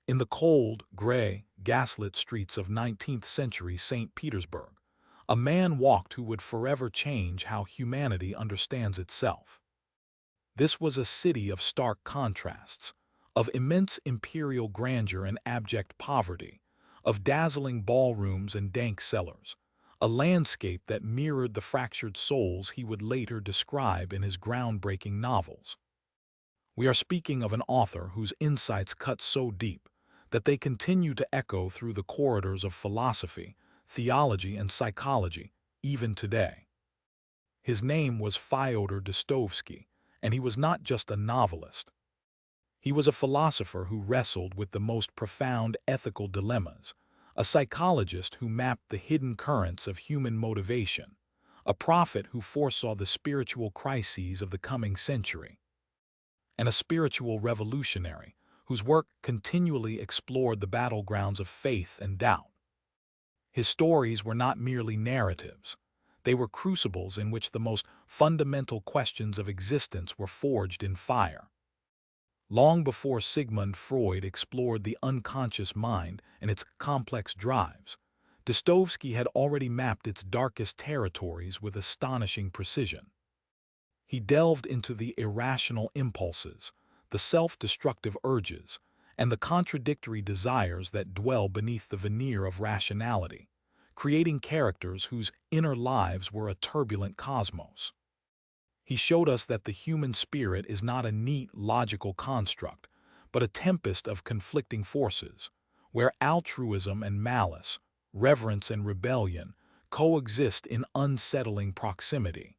In the cold, gray, gaslit streets of 19th century St. Petersburg, a man walked who would forever change how humanity understands itself. This was a city of stark contrasts, of immense imperial grandeur and abject poverty, of dazzling ballrooms and dank cellars, a landscape that mirrored the fractured souls he would later describe in his groundbreaking novels. We are speaking of an author whose insights cut so deep that they continue to echo through the corridors of philosophy, theology, and psychology, even today. His name was Fyodor Dostoevsky, and he was not just a novelist. He was a philosopher who wrestled with the most profound ethical dilemmas, a psychologist who mapped the hidden currents of human motivation, a prophet who foresaw the spiritual crises of the coming century, and a spiritual revolutionary whose work continually explored the battlegrounds of faith and doubt. His stories were not merely narratives. They were crucibles in which the most fundamental questions of existence were forged in fire. Long before Sigmund Freud explored the unconscious mind and its complex drives, Dostoevsky had already mapped its darkest territories with astonishing precision. He delved into the irrational impulses, the self-destructive urges, and the contradictory desires that dwell beneath the veneer of rationality, creating characters whose inner lives were a turbulent cosmos. He showed us that the human spirit is not a neat, logical construct, but a tempest of conflicting forces, where altruism and malice, reverence and rebellion coexist in unsettling proximity.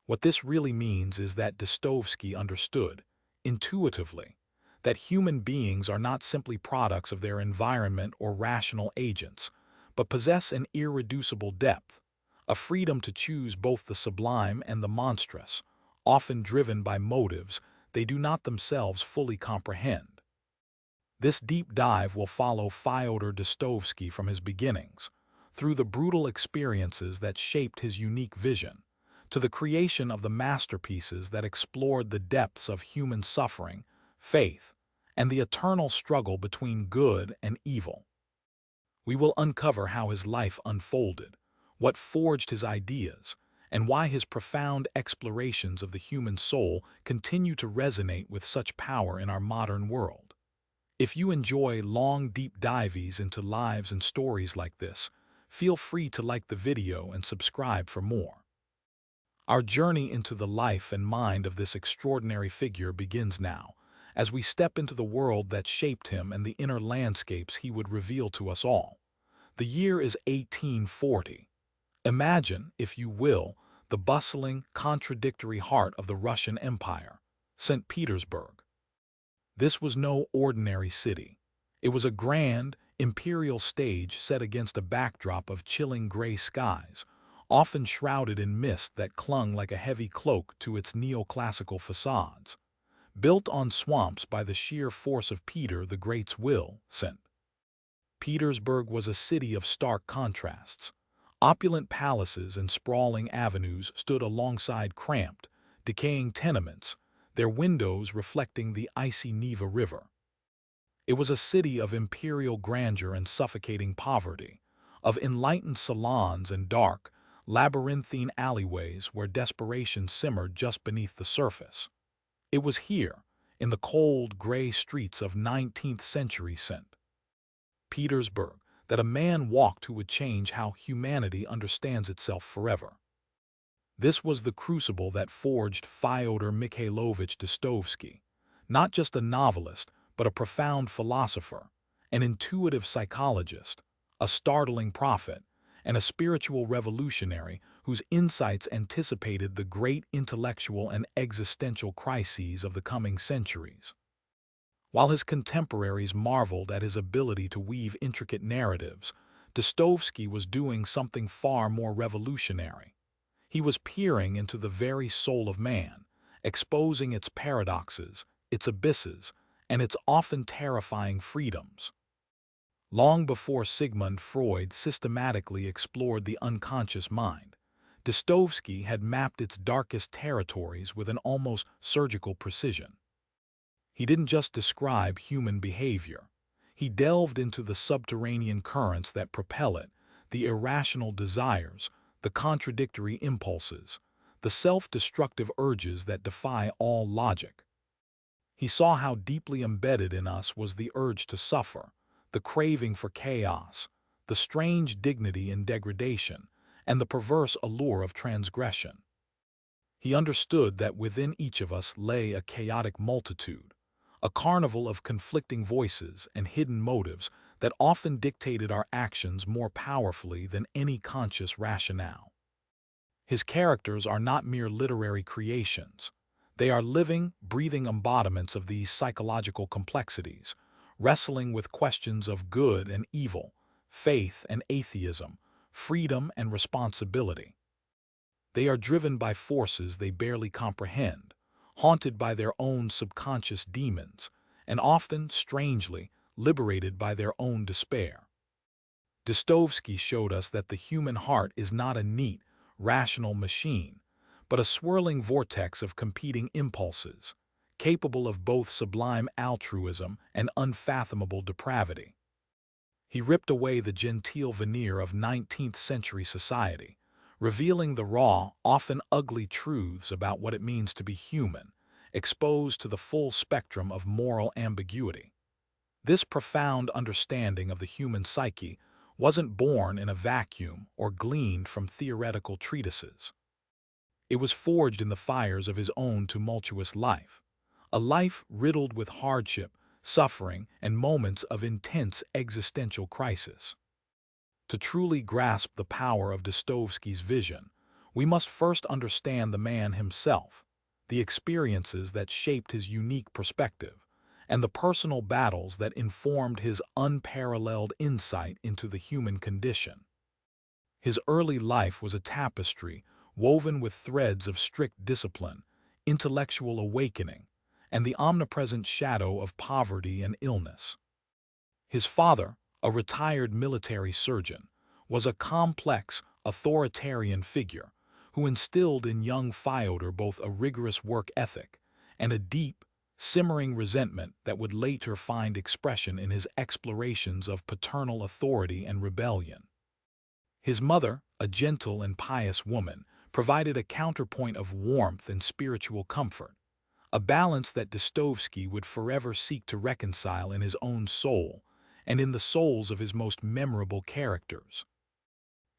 What this really means is that Dostoevsky understood, intuitively, that human beings are not simply products of their environment or rational agents, but possess an irreducible depth, a freedom to choose both the sublime and the monstrous, often driven by motives they do not themselves fully comprehend. This deep dive will follow Fyodor Dostoevsky from his beginnings, through the brutal experiences that shaped his unique vision, to the creation of the masterpieces that explored the depths of human suffering, faith, and the eternal struggle between good and evil. We will uncover how his life unfolded, what forged his ideas, and why his profound explorations of the human soul continue to resonate with such power in our modern world. If you enjoy long, deep dives into lives and stories like this, feel free to like the video and subscribe for more. Our journey into the life and mind of this extraordinary figure begins now, as we step into the world that shaped him and the inner landscapes he would reveal to us all. The year is 1840. Imagine, if you will, the bustling, contradictory heart of the Russian Empire, St. Petersburg. This was no ordinary city. It was a grand, imperial stage set against a backdrop of chilling gray skies, often shrouded in mist that clung like a heavy cloak to its neoclassical facades. Built on swamps by the sheer force of Peter the Great's will, St. Petersburg was a city of stark contrasts. Opulent palaces and sprawling avenues stood alongside cramped, decaying tenements, their windows reflecting the icy Neva River. It was a city of imperial grandeur and suffocating poverty, of enlightened salons and dark, labyrinthine alleyways where desperation simmered just beneath the surface. It was here, in the cold, gray streets of 19th century St. Petersburg, that a man walked who would change how humanity understands itself forever. This was the crucible that forged Fyodor Mikhailovich Dostoevsky, not just a novelist, but a profound philosopher, an intuitive psychologist, a startling prophet, and a spiritual revolutionary whose insights anticipated the great intellectual and existential crises of the coming centuries. While his contemporaries marveled at his ability to weave intricate narratives, Dostoevsky was doing something far more revolutionary. He was peering into the very soul of man, exposing its paradoxes, its abysses, and its often terrifying freedoms. Long before Sigmund Freud systematically explored the unconscious mind, Dostoevsky had mapped its darkest territories with an almost surgical precision. He didn't just describe human behavior. He delved into the subterranean currents that propel it, the irrational desires, the contradictory impulses, the self-destructive urges that defy all logic. He saw how deeply embedded in us was the urge to suffer, the craving for chaos, the strange dignity in degradation, and the perverse allure of transgression. He understood that within each of us lay a chaotic multitude, a carnival of conflicting voices and hidden motives that often dictated our actions more powerfully than any conscious rationale. His characters are not mere literary creations. They are living, breathing embodiments of these psychological complexities, wrestling with questions of good and evil, faith and atheism, freedom and responsibility. They are driven by forces they barely comprehend, haunted by their own subconscious demons, and often, strangely, liberated by their own despair. Dostoevsky showed us that the human heart is not a neat, rational machine, but a swirling vortex of competing impulses, capable of both sublime altruism and unfathomable depravity. He ripped away the genteel veneer of 19th-century society, revealing the raw, often ugly truths about what it means to be human, exposed to the full spectrum of moral ambiguity. This profound understanding of the human psyche wasn't born in a vacuum or gleaned from theoretical treatises. It was forged in the fires of his own tumultuous life, a life riddled with hardship, suffering, and moments of intense existential crisis. To truly grasp the power of Dostoevsky's vision, we must first understand the man himself, the experiences that shaped his unique perspective, and the personal battles that informed his unparalleled insight into the human condition. His early life was a tapestry woven with threads of strict discipline, intellectual awakening, and the omnipresent shadow of poverty and illness. His father, a retired military surgeon, was a complex, authoritarian figure who instilled in young Fyodor both a rigorous work ethic and a deep, simmering resentment that would later find expression in his explorations of paternal authority and rebellion. His mother, a gentle and pious woman, provided a counterpoint of warmth and spiritual comfort, a balance that Dostoevsky would forever seek to reconcile in his own soul and in the souls of his most memorable characters.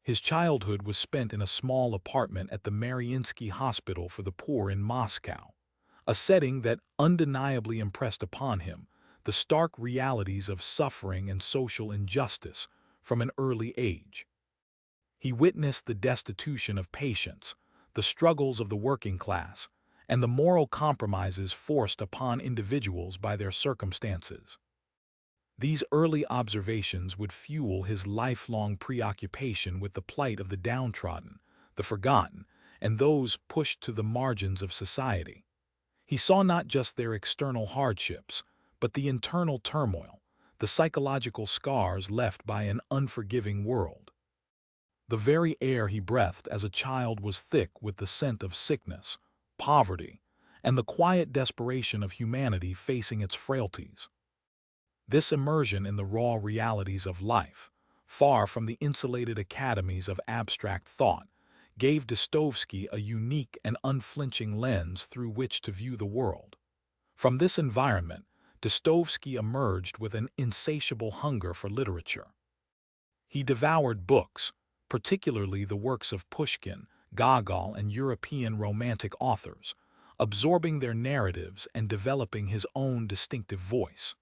His childhood was spent in a small apartment at the Maryinsky Hospital for the Poor in Moscow, a setting that undeniably impressed upon him the stark realities of suffering and social injustice from an early age. He witnessed the destitution of patients, the struggles of the working class, and the moral compromises forced upon individuals by their circumstances. These early observations would fuel his lifelong preoccupation with the plight of the downtrodden, the forgotten, and those pushed to the margins of society. He saw not just their external hardships, but the internal turmoil, the psychological scars left by an unforgiving world. The very air he breathed as a child was thick with the scent of sickness, poverty, and the quiet desperation of humanity facing its frailties. This immersion in the raw realities of life, far from the insulated academies of abstract thought, gave Dostoevsky a unique and unflinching lens through which to view the world. From this environment, Dostoevsky emerged with an insatiable hunger for literature. He devoured books, particularly the works of Pushkin, Gogol, and European Romantic authors, absorbing their narratives and developing his own distinctive voice.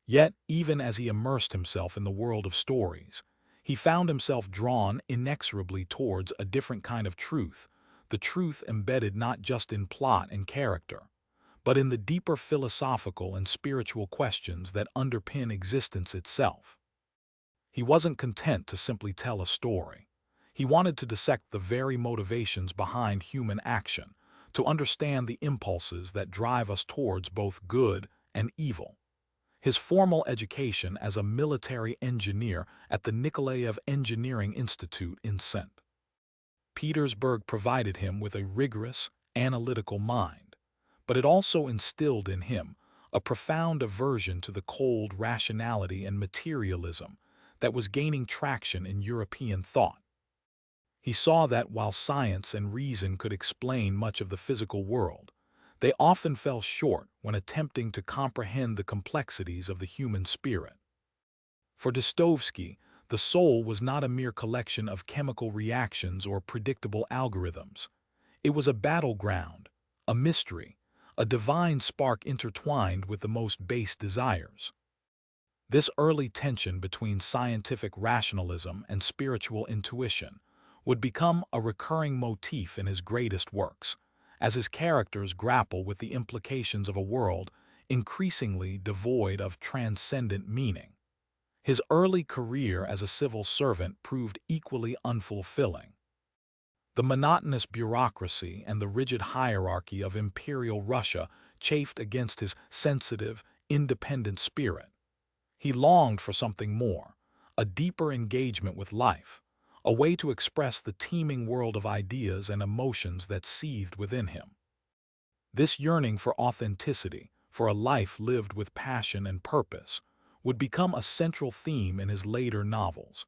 Yet, even as he immersed himself in the world of stories, he found himself drawn inexorably towards a different kind of truth, the truth embedded not just in plot and character, but in the deeper philosophical and spiritual questions that underpin existence itself. He wasn't content to simply tell a story. He wanted to dissect the very motivations behind human action, to understand the impulses that drive us towards both good and evil. His formal education as a military engineer at the Nikolaev Engineering Institute in St. Petersburg provided him with a rigorous, analytical mind, but it also instilled in him a profound aversion to the cold rationality and materialism that was gaining traction in European thought. He saw that while science and reason could explain much of the physical world, they often fell short when attempting to comprehend the complexities of the human spirit. For Dostoevsky, the soul was not a mere collection of chemical reactions or predictable algorithms. It was a battleground, a mystery, a divine spark intertwined with the most base desires. This early tension between scientific rationalism and spiritual intuition would become a recurring motif in his greatest works, as his characters grapple with the implications of a world increasingly devoid of transcendent meaning. His early career as a civil servant proved equally unfulfilling. The monotonous bureaucracy and the rigid hierarchy of Imperial Russia chafed against his sensitive, independent spirit. He longed for something more, a deeper engagement with life, a way to express the teeming world of ideas and emotions that seethed within him. This yearning for authenticity, for a life lived with passion and purpose, would become a central theme in his later novels,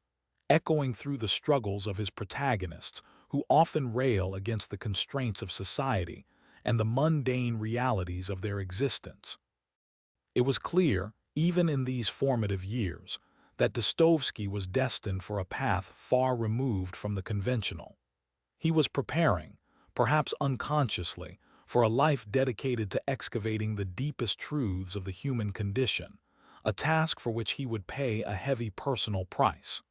echoing through the struggles of his protagonists who often rail against the constraints of society and the mundane realities of their existence. It was clear, even in these formative years, that Dostoevsky was destined for a path far removed from the conventional. He was preparing, perhaps unconsciously, for a life dedicated to excavating the deepest truths of the human condition, a task for which he would pay a heavy personal price.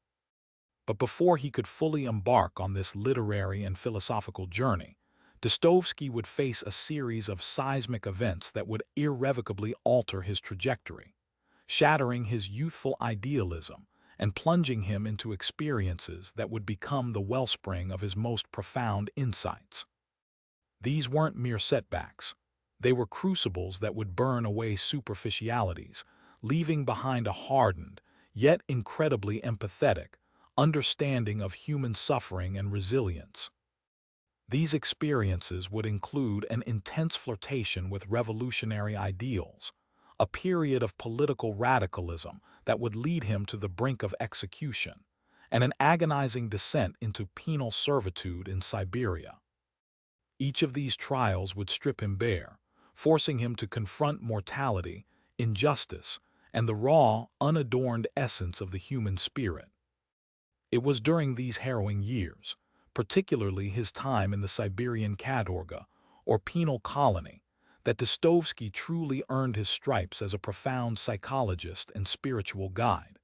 But before he could fully embark on this literary and philosophical journey, Dostoevsky would face a series of seismic events that would irrevocably alter his trajectory, shattering his youthful idealism and plunging him into experiences that would become the wellspring of his most profound insights. These weren't mere setbacks. They were crucibles that would burn away superficialities, leaving behind a hardened, yet incredibly empathetic, understanding of human suffering and resilience. These experiences would include an intense flirtation with revolutionary ideals, a period of political radicalism that would lead him to the brink of execution, and an agonizing descent into penal servitude in Siberia. Each of these trials would strip him bare, forcing him to confront mortality, injustice, and the raw, unadorned essence of the human spirit. It was during these harrowing years, particularly his time in the Siberian Katorga, or penal colony, that Dostoevsky truly earned his stripes as a profound psychologist and spiritual guide.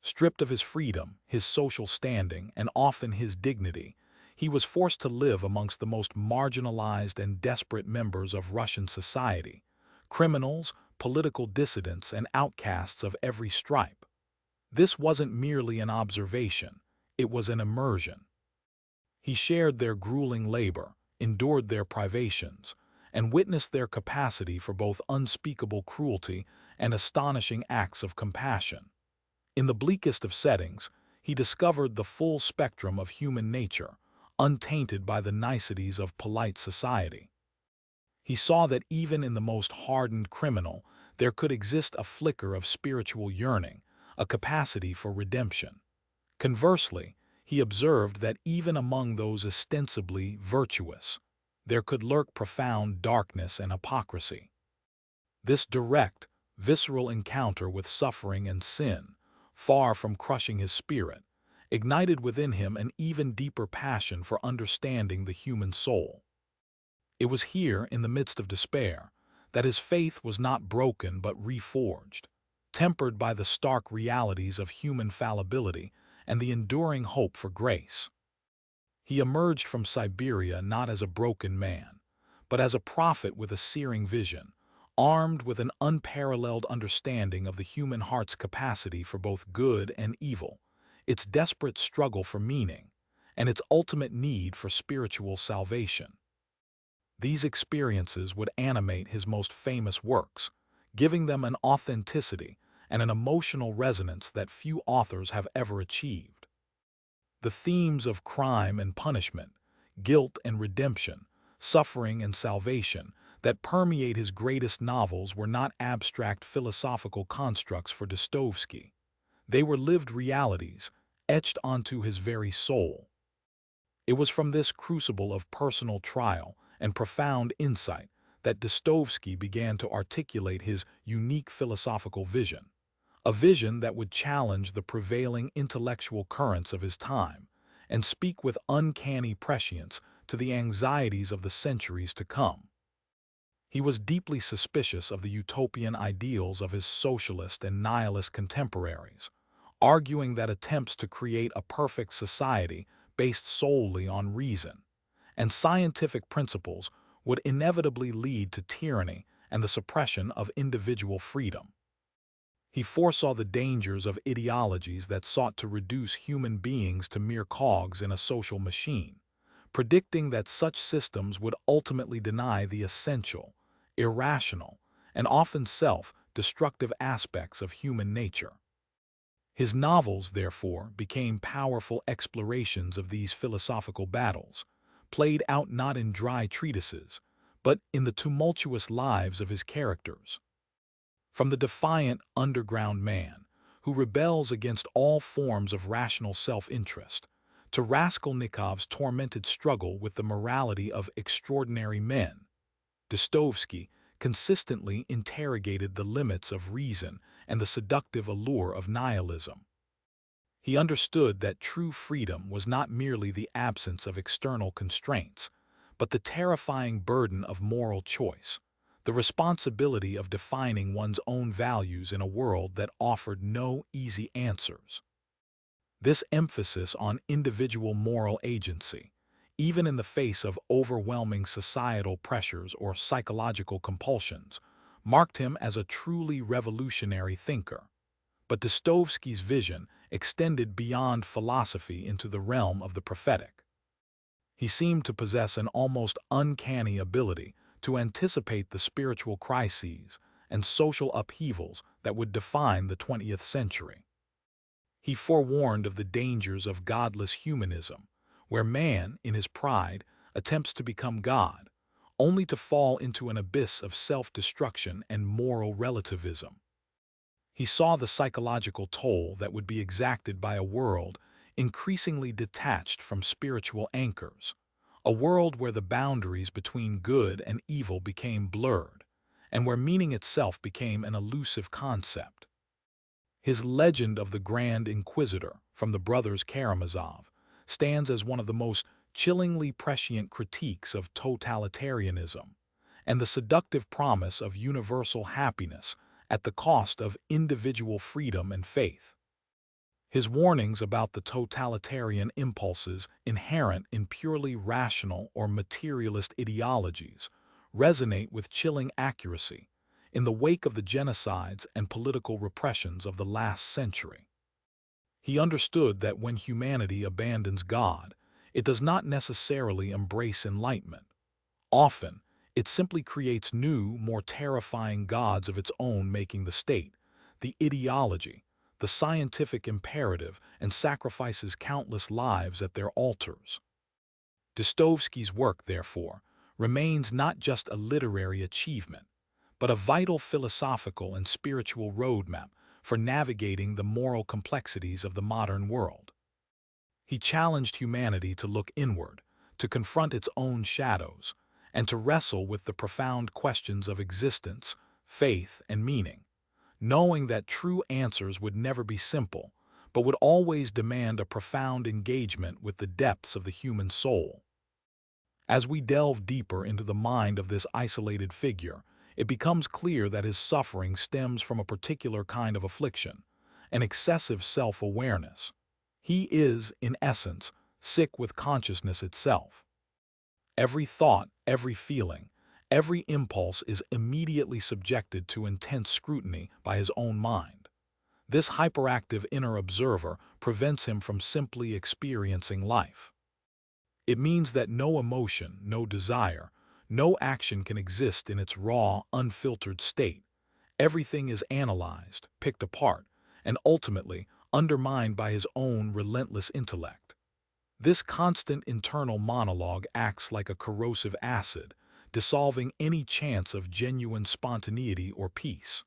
Stripped of his freedom, his social standing, and often his dignity, he was forced to live amongst the most marginalized and desperate members of Russian society, criminals, political dissidents, and outcasts of every stripe. This wasn't merely an observation, it was an immersion. He shared their grueling labor, endured their privations, and witnessed their capacity for both unspeakable cruelty and astonishing acts of compassion. In the bleakest of settings, he discovered the full spectrum of human nature, untainted by the niceties of polite society. He saw that even in the most hardened criminal, there could exist a flicker of spiritual yearning, a capacity for redemption. Conversely, he observed that even among those ostensibly virtuous, there could lurk profound darkness and hypocrisy. This direct, visceral encounter with suffering and sin, far from crushing his spirit, ignited within him an even deeper passion for understanding the human soul. It was here, in the midst of despair, that his faith was not broken but reforged, tempered by the stark realities of human fallibility and the enduring hope for grace. He emerged from Siberia not as a broken man, but as a prophet with a searing vision, armed with an unparalleled understanding of the human heart's capacity for both good and evil, its desperate struggle for meaning, and its ultimate need for spiritual salvation. These experiences would animate his most famous works, giving them an authenticity and an emotional resonance that few authors have ever achieved. The themes of crime and punishment, guilt and redemption, suffering and salvation, that permeate his greatest novels were not abstract philosophical constructs for Dostoevsky. They were lived realities, etched onto his very soul. It was from this crucible of personal trial and profound insight that Dostoevsky began to articulate his unique philosophical vision, a vision that would challenge the prevailing intellectual currents of his time and speak with uncanny prescience to the anxieties of the centuries to come. He was deeply suspicious of the utopian ideals of his socialist and nihilist contemporaries, arguing that attempts to create a perfect society based solely on reason and scientific principles would inevitably lead to tyranny and the suppression of individual freedom. He foresaw the dangers of ideologies that sought to reduce human beings to mere cogs in a social machine, predicting that such systems would ultimately deny the essential, irrational, and often self-destructive aspects of human nature. His novels, therefore, became powerful explorations of these philosophical battles, played out not in dry treatises, but in the tumultuous lives of his characters. From the defiant underground man, who rebels against all forms of rational self-interest, to Raskolnikov's tormented struggle with the morality of extraordinary men, Dostoevsky consistently interrogated the limits of reason and the seductive allure of nihilism. He understood that true freedom was not merely the absence of external constraints, but the terrifying burden of moral choice, the responsibility of defining one's own values in a world that offered no easy answers. This emphasis on individual moral agency, even in the face of overwhelming societal pressures or psychological compulsions, marked him as a truly revolutionary thinker. But Dostoevsky's vision extended beyond philosophy into the realm of the prophetic. He seemed to possess an almost uncanny ability to anticipate the spiritual crises and social upheavals that would define the 20th century. He forewarned of the dangers of godless humanism, where man, in his pride, attempts to become God, only to fall into an abyss of self-destruction and moral relativism. He saw the psychological toll that would be exacted by a world increasingly detached from spiritual anchors, a world where the boundaries between good and evil became blurred, and where meaning itself became an elusive concept. His Legend of the Grand Inquisitor from the brothers Karamazov stands as one of the most chillingly prescient critiques of totalitarianism and the seductive promise of universal happiness at the cost of individual freedom and faith. His warnings about the totalitarian impulses inherent in purely rational or materialist ideologies resonate with chilling accuracy in the wake of the genocides and political repressions of the last century. He understood that when humanity abandons God, it does not necessarily embrace enlightenment. Often, it simply creates new, more terrifying gods of its own, making the state, the ideology, the scientific imperative, and sacrifices countless lives at their altars. Dostoevsky's work, therefore, remains not just a literary achievement, but a vital philosophical and spiritual roadmap for navigating the moral complexities of the modern world. He challenged humanity to look inward, to confront its own shadows, and to wrestle with the profound questions of existence, faith, and meaning, knowing that true answers would never be simple, but would always demand a profound engagement with the depths of the human soul. As we delve deeper into the mind of this isolated figure, it becomes clear that his suffering stems from a particular kind of affliction, an excessive self-awareness. He is, in essence, sick with consciousness itself. Every thought, every feeling, every impulse is immediately subjected to intense scrutiny by his own mind. This hyperactive inner observer prevents him from simply experiencing life. It means that no emotion, no desire, no action can exist in its raw, unfiltered state. Everything is analyzed, picked apart, and ultimately undermined by his own relentless intellect. This constant internal monologue acts like a corrosive acid, dissolving any chance of genuine spontaneity or peace.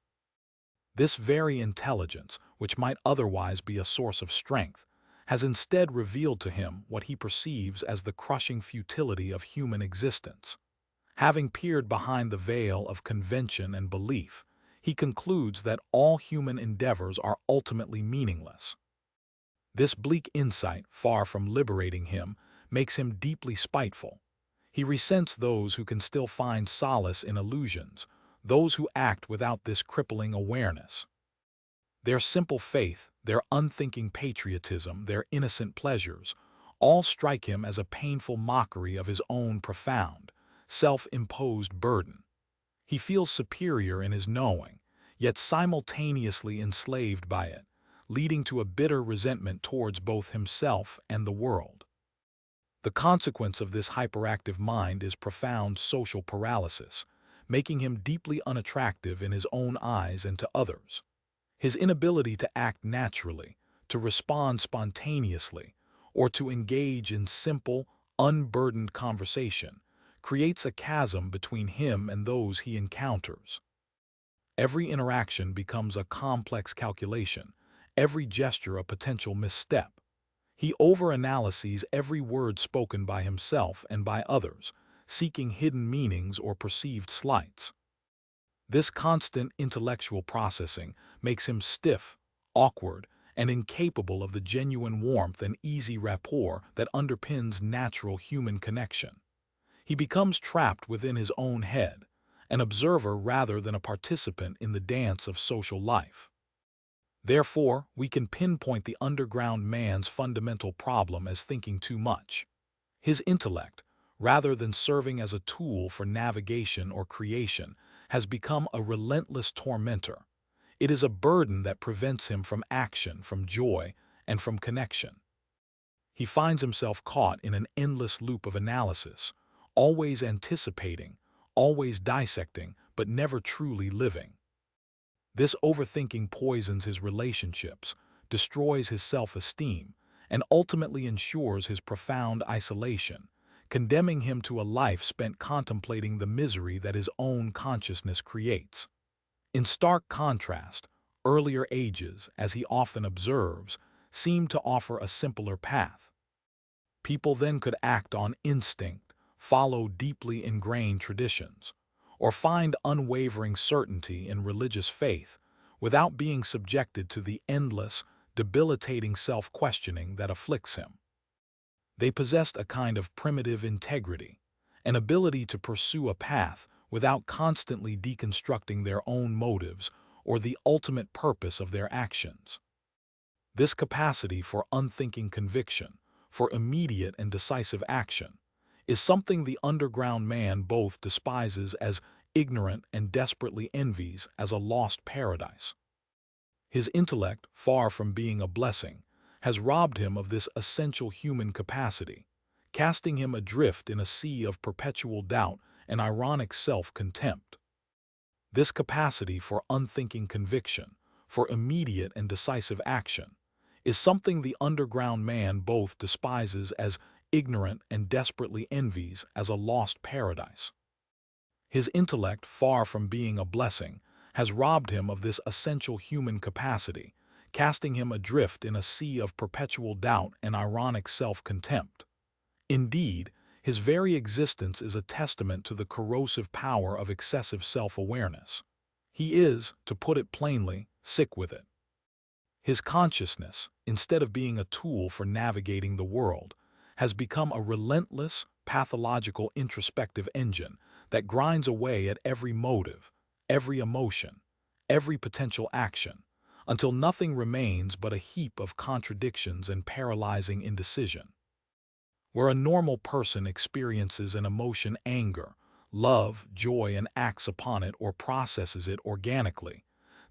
This very intelligence, which might otherwise be a source of strength, has instead revealed to him what he perceives as the crushing futility of human existence. Having peered behind the veil of convention and belief, he concludes that all human endeavors are ultimately meaningless. This bleak insight, far from liberating him, makes him deeply spiteful. He resents those who can still find solace in illusions, those who act without this crippling awareness. Their simple faith, their unthinking patriotism, their innocent pleasures, all strike him as a painful mockery of his own profound, self-imposed burden. He feels superior in his knowing, yet simultaneously enslaved by it, leading to a bitter resentment towards both himself and the world. The consequence of this hyperactive mind is profound social paralysis, making him deeply unattractive in his own eyes and to others. His inability to act naturally, to respond spontaneously, or to engage in simple, unburdened conversation creates a chasm between him and those he encounters. Every interaction becomes a complex calculation, every gesture a potential misstep. He overanalyzes every word spoken by himself and by others, seeking hidden meanings or perceived slights. This constant intellectual processing makes him stiff, awkward, and incapable of the genuine warmth and easy rapport that underpins natural human connection. He becomes trapped within his own head, an observer rather than a participant in the dance of social life. Therefore, we can pinpoint the underground man's fundamental problem as thinking too much. His intellect, rather than serving as a tool for navigation or creation, has become a relentless tormentor. It is a burden that prevents him from action, from joy, and from connection. He finds himself caught in an endless loop of analysis, always anticipating, always dissecting, but never truly living. This overthinking poisons his relationships, destroys his self-esteem, and ultimately ensures his profound isolation, condemning him to a life spent contemplating the misery that his own consciousness creates. In stark contrast, earlier ages, as he often observes, seem to offer a simpler path. People then could act on instinct, follow deeply ingrained traditions, or find unwavering certainty in religious faith without being subjected to the endless, debilitating self-questioning that afflicts him. They possessed a kind of primitive integrity, an ability to pursue a path without constantly deconstructing their own motives or the ultimate purpose of their actions. This capacity for unthinking conviction, for immediate and decisive action, is something the underground man both despises as ignorant and desperately envies as a lost paradise. His intellect, far from being a blessing, has robbed him of this essential human capacity, casting him adrift in a sea of perpetual doubt and ironic self-contempt. This capacity for unthinking conviction, for immediate and decisive action, is something the underground man both despises as ignorant and desperately envies as a lost paradise. His intellect, far from being a blessing, has robbed him of this essential human capacity, casting him adrift in a sea of perpetual doubt and ironic self-contempt. Indeed, his very existence is a testament to the corrosive power of excessive self-awareness. He is, to put it plainly, sick with it. His consciousness, instead of being a tool for navigating the world, has become a relentless, pathological introspective engine that grinds away at every motive, every emotion, every potential action, until nothing remains but a heap of contradictions and paralyzing indecision. Where a normal person experiences an emotion anger, love, joy, and acts upon it or processes it organically,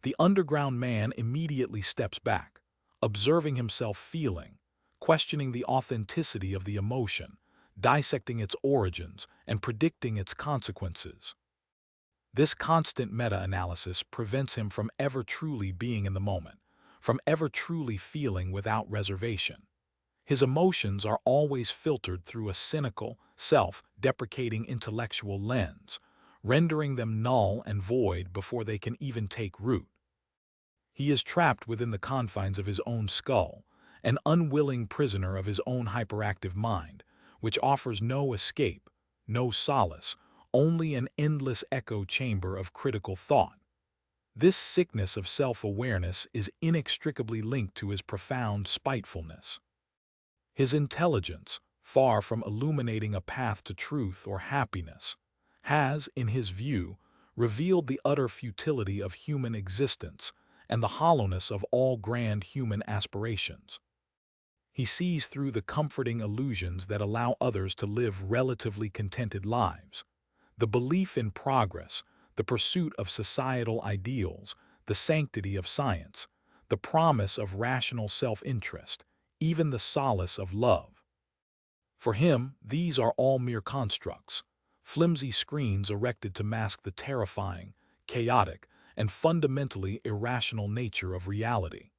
the underground man immediately steps back, observing himself feeling, questioning the authenticity of the emotion, dissecting its origins, and predicting its consequences. This constant meta-analysis prevents him from ever truly being in the moment, from ever truly feeling without reservation. His emotions are always filtered through a cynical, self-deprecating intellectual lens, rendering them null and void before they can even take root. He is trapped within the confines of his own skull, an unwilling prisoner of his own hyperactive mind, which offers no escape, no solace, only an endless echo chamber of critical thought. This sickness of self-awareness is inextricably linked to his profound spitefulness. His intelligence, far from illuminating a path to truth or happiness, has, in his view, revealed the utter futility of human existence and the hollowness of all grand human aspirations. He sees through the comforting illusions that allow others to live relatively contented lives. The belief in progress, the pursuit of societal ideals, the sanctity of science, the promise of rational self-interest, even the solace of love. For him, these are all mere constructs, flimsy screens erected to mask the terrifying, chaotic, and fundamentally irrational nature of reality.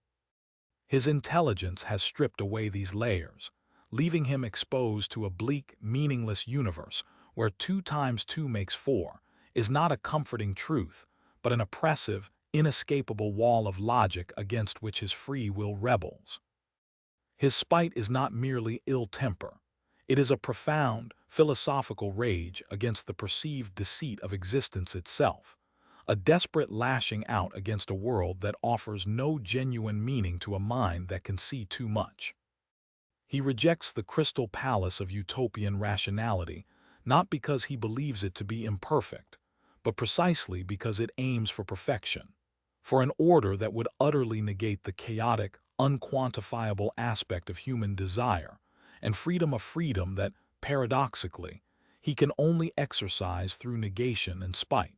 His intelligence has stripped away these layers, leaving him exposed to a bleak, meaningless universe where 2 times 2 makes 4 is not a comforting truth, but an oppressive, inescapable wall of logic against which his free will rebels. His spite is not merely ill temper. It is a profound, philosophical rage against the perceived deceit of existence itself, a desperate lashing out against a world that offers no genuine meaning to a mind that can see too much. He rejects the crystal palace of utopian rationality, not because he believes it to be imperfect, but precisely because it aims for perfection, for an order that would utterly negate the chaotic, unquantifiable aspect of human desire, and freedom, a freedom that, paradoxically, he can only exercise through negation and spite.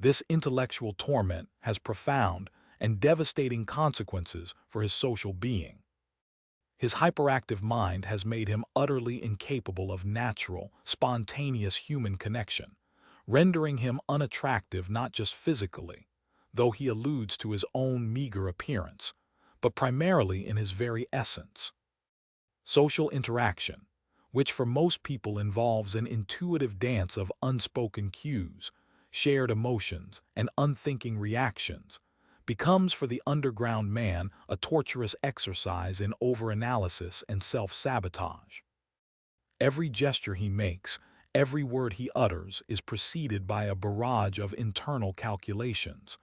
This intellectual torment has profound and devastating consequences for his social being. His hyperactive mind has made him utterly incapable of natural, spontaneous human connection, rendering him unattractive not just physically, though he alludes to his own meager appearance, but primarily in his very essence. Social interaction, which for most people involves an intuitive dance of unspoken cues, shared emotions, and unthinking reactions, becomes for the underground man a torturous exercise in overanalysis and self-sabotage. Every gesture he makes, every word he utters is preceded by a barrage of internal calculations.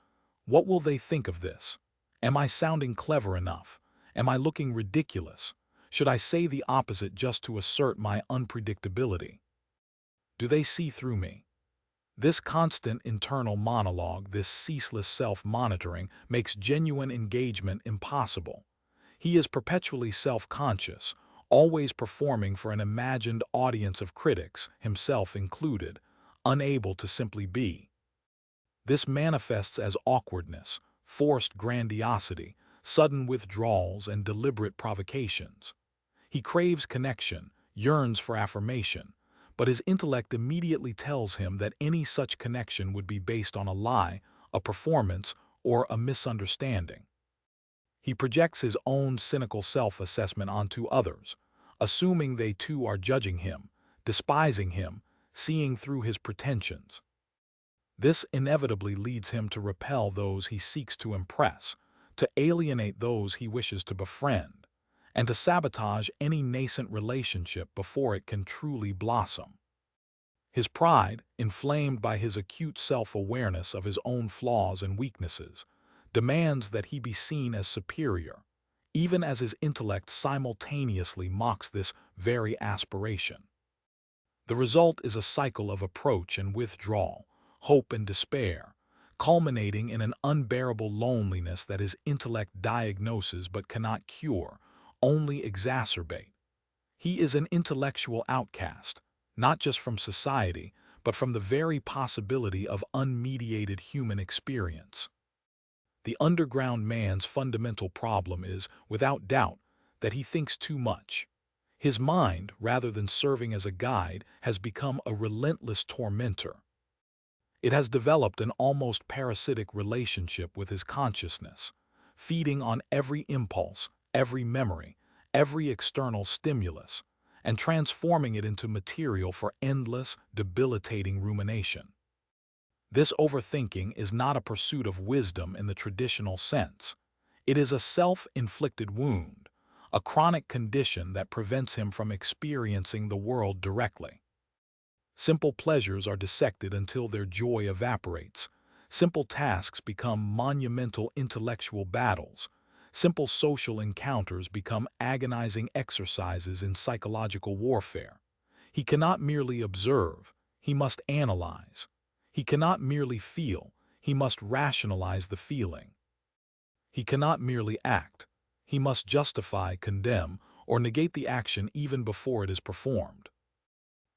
What will they think of this? Am I sounding clever enough? Am I looking ridiculous? Should I say the opposite just to assert my unpredictability? Do they see through me? This constant internal monologue, this ceaseless self-monitoring, makes genuine engagement impossible. He is perpetually self-conscious, always performing for an imagined audience of critics, himself included, unable to simply be. This manifests as awkwardness, forced grandiosity, sudden withdrawals, and deliberate provocations. He craves connection, yearns for affirmation, but his intellect immediately tells him that any such connection would be based on a lie, a performance, or a misunderstanding. He projects his own cynical self-assessment onto others, assuming they too are judging him, despising him, seeing through his pretensions. This inevitably leads him to repel those he seeks to impress, to alienate those he wishes to befriend, and to sabotage any nascent relationship before it can truly blossom. His pride, inflamed by his acute self-awareness of his own flaws and weaknesses, demands that he be seen as superior, even as his intellect simultaneously mocks this very aspiration. The result is a cycle of approach and withdrawal, hope and despair, culminating in an unbearable loneliness that his intellect diagnoses but cannot cure, only exacerbate. He is an intellectual outcast, not just from society, but from the very possibility of unmediated human experience. The underground man's fundamental problem is, without doubt, that he thinks too much. His mind, rather than serving as a guide, has become a relentless tormentor. It has developed an almost parasitic relationship with his consciousness, feeding on every impulse, every memory, every external stimulus and transforming it into material for endless, debilitating rumination. This overthinking is not a pursuit of wisdom in the traditional sense. It is a self-inflicted wound, a chronic condition that prevents him from experiencing the world directly. Simple pleasures are dissected until their joy evaporates. Simple tasks become monumental intellectual battles. Simple social encounters become agonizing exercises in psychological warfare. He cannot merely observe, he must analyze. He cannot merely feel, he must rationalize the feeling. He cannot merely act, he must justify, condemn, or negate the action even before it is performed.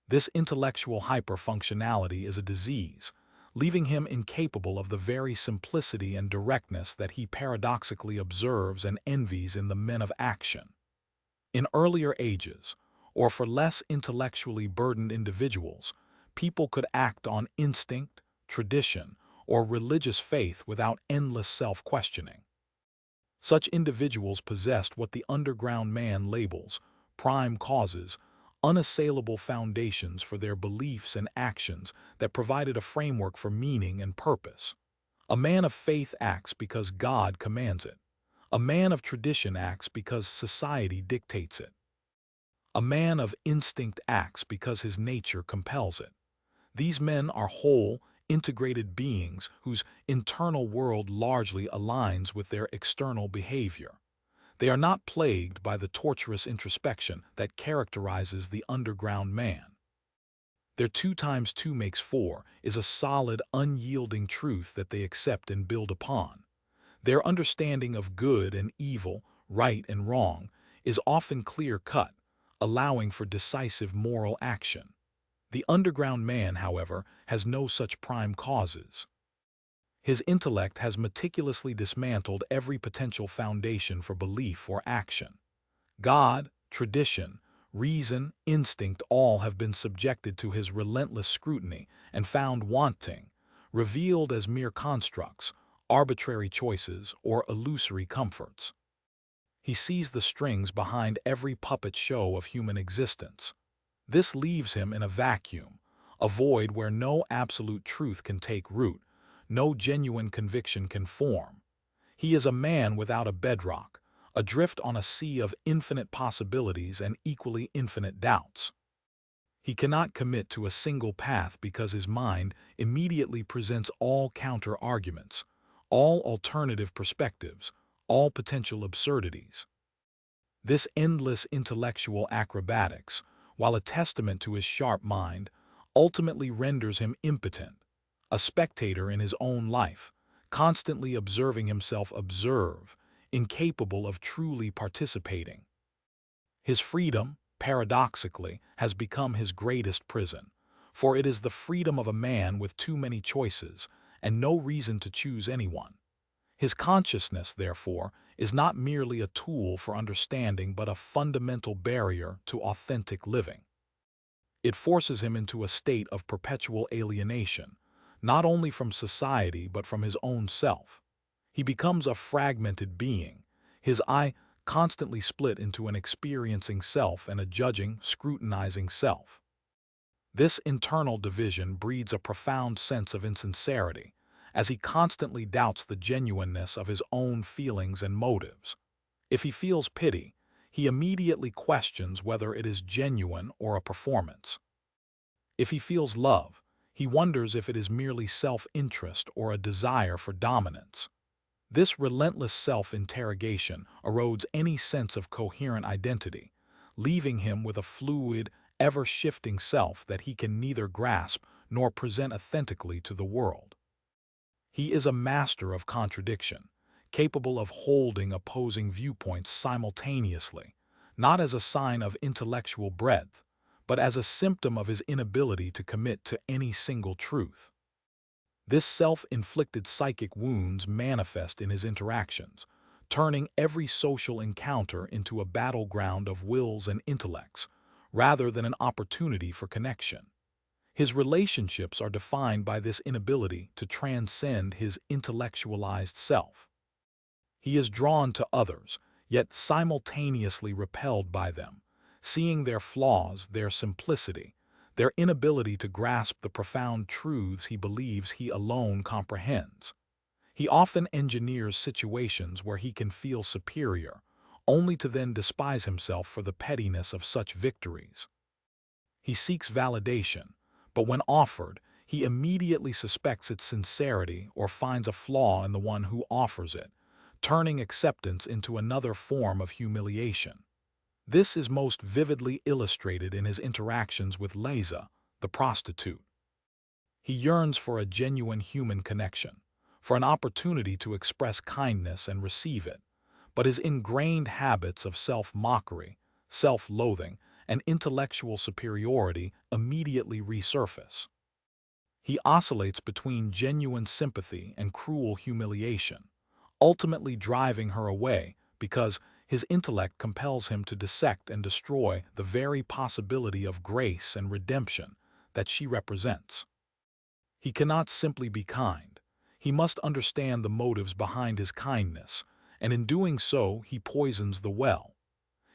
This intellectual hyperfunctionality is a disease, leaving him incapable of the very simplicity and directness that he paradoxically observes and envies in the men of action. In earlier ages, or for less intellectually burdened individuals, people could act on instinct, tradition, or religious faith without endless self-questioning. Such individuals possessed what the underground man labels prime causes, unassailable foundations for their beliefs and actions that provided a framework for meaning and purpose. A man of faith acts because God commands it. A man of tradition acts because society dictates it. A man of instinct acts because his nature compels it. These men are whole, integrated beings whose internal world largely aligns with their external behavior. They are not plagued by the torturous introspection that characterizes the underground man. Their 2 times 2 makes 4 is a solid, unyielding truth that they accept and build upon. Their understanding of good and evil, right and wrong, is often clear-cut, allowing for decisive moral action. The underground man, however, has no such prime causes. His intellect has meticulously dismantled every potential foundation for belief or action. God, tradition, reason, instinct all have been subjected to his relentless scrutiny and found wanting, revealed as mere constructs, arbitrary choices, or illusory comforts. He sees the strings behind every puppet show of human existence. This leaves him in a vacuum, a void where no absolute truth can take root, no genuine conviction can form. He is a man without a bedrock, adrift on a sea of infinite possibilities and equally infinite doubts. He cannot commit to a single path because his mind immediately presents all counter-arguments, all alternative perspectives, all potential absurdities. This endless intellectual acrobatics, while a testament to his sharp mind, ultimately renders him impotent, a spectator in his own life, constantly observing himself observe, incapable of truly participating. His freedom, paradoxically, has become his greatest prison, for it is the freedom of a man with too many choices and no reason to choose anyone. His consciousness, therefore, is not merely a tool for understanding but a fundamental barrier to authentic living. It forces him into a state of perpetual alienation, not only from society but from his own self. He becomes a fragmented being, his I constantly split into an experiencing self and a judging, scrutinizing self. This internal division breeds a profound sense of insincerity, as he constantly doubts the genuineness of his own feelings and motives. If he feels pity, he immediately questions whether it is genuine or a performance. If he feels love, he wonders if it is merely self-interest or a desire for dominance. This relentless self-interrogation erodes any sense of coherent identity, leaving him with a fluid, ever-shifting self that he can neither grasp nor present authentically to the world. He is a master of contradiction, capable of holding opposing viewpoints simultaneously, not as a sign of intellectual breadth, but as a symptom of his inability to commit to any single truth. This self-inflicted psychic wounds manifest in his interactions, turning every social encounter into a battleground of wills and intellects, rather than an opportunity for connection. His relationships are defined by this inability to transcend his intellectualized self. He is drawn to others, yet simultaneously repelled by them, seeing their flaws, their simplicity, their inability to grasp the profound truths he believes he alone comprehends. He often engineers situations where he can feel superior, only to then despise himself for the pettiness of such victories. He seeks validation, but when offered, he immediately suspects its sincerity or finds a flaw in the one who offers it, turning acceptance into another form of humiliation. This is most vividly illustrated in his interactions with Leza, the prostitute. He yearns for a genuine human connection, for an opportunity to express kindness and receive it, but his ingrained habits of self-mockery, self-loathing, and intellectual superiority immediately resurface. He oscillates between genuine sympathy and cruel humiliation, ultimately driving her away because his intellect compels him to dissect and destroy the very possibility of grace and redemption that she represents. He cannot simply be kind. He must understand the motives behind his kindness, and in doing so he poisons the well.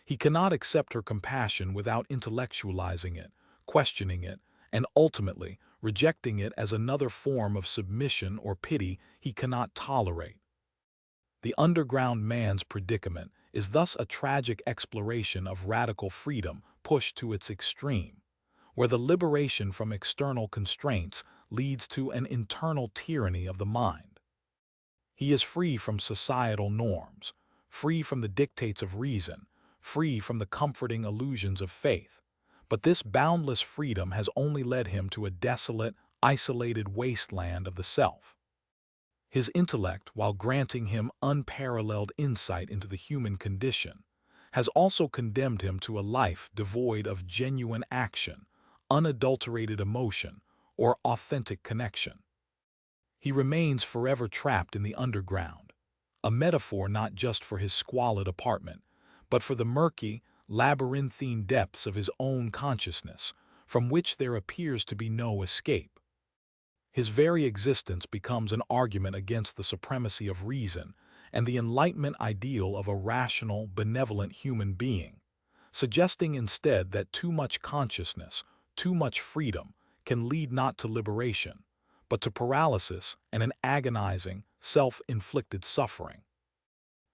He cannot accept her compassion without intellectualizing it, questioning it, and ultimately rejecting it as another form of submission or pity he cannot tolerate. The underground man's predicament is thus a tragic exploration of radical freedom pushed to its extreme, where the liberation from external constraints leads to an internal tyranny of the mind. He is free from societal norms, free from the dictates of reason, free from the comforting illusions of faith. But this boundless freedom has only led him to a desolate, isolated wasteland of the self. His intellect, while granting him unparalleled insight into the human condition, has also condemned him to a life devoid of genuine action, unadulterated emotion, or authentic connection. He remains forever trapped in the underground, a metaphor not just for his squalid apartment, but for the murky, labyrinthine depths of his own consciousness, from which there appears to be no escape. His very existence becomes an argument against the supremacy of reason and the Enlightenment ideal of a rational, benevolent human being, suggesting instead that too much consciousness, too much freedom, can lead not to liberation, but to paralysis and an agonizing, self-inflicted suffering.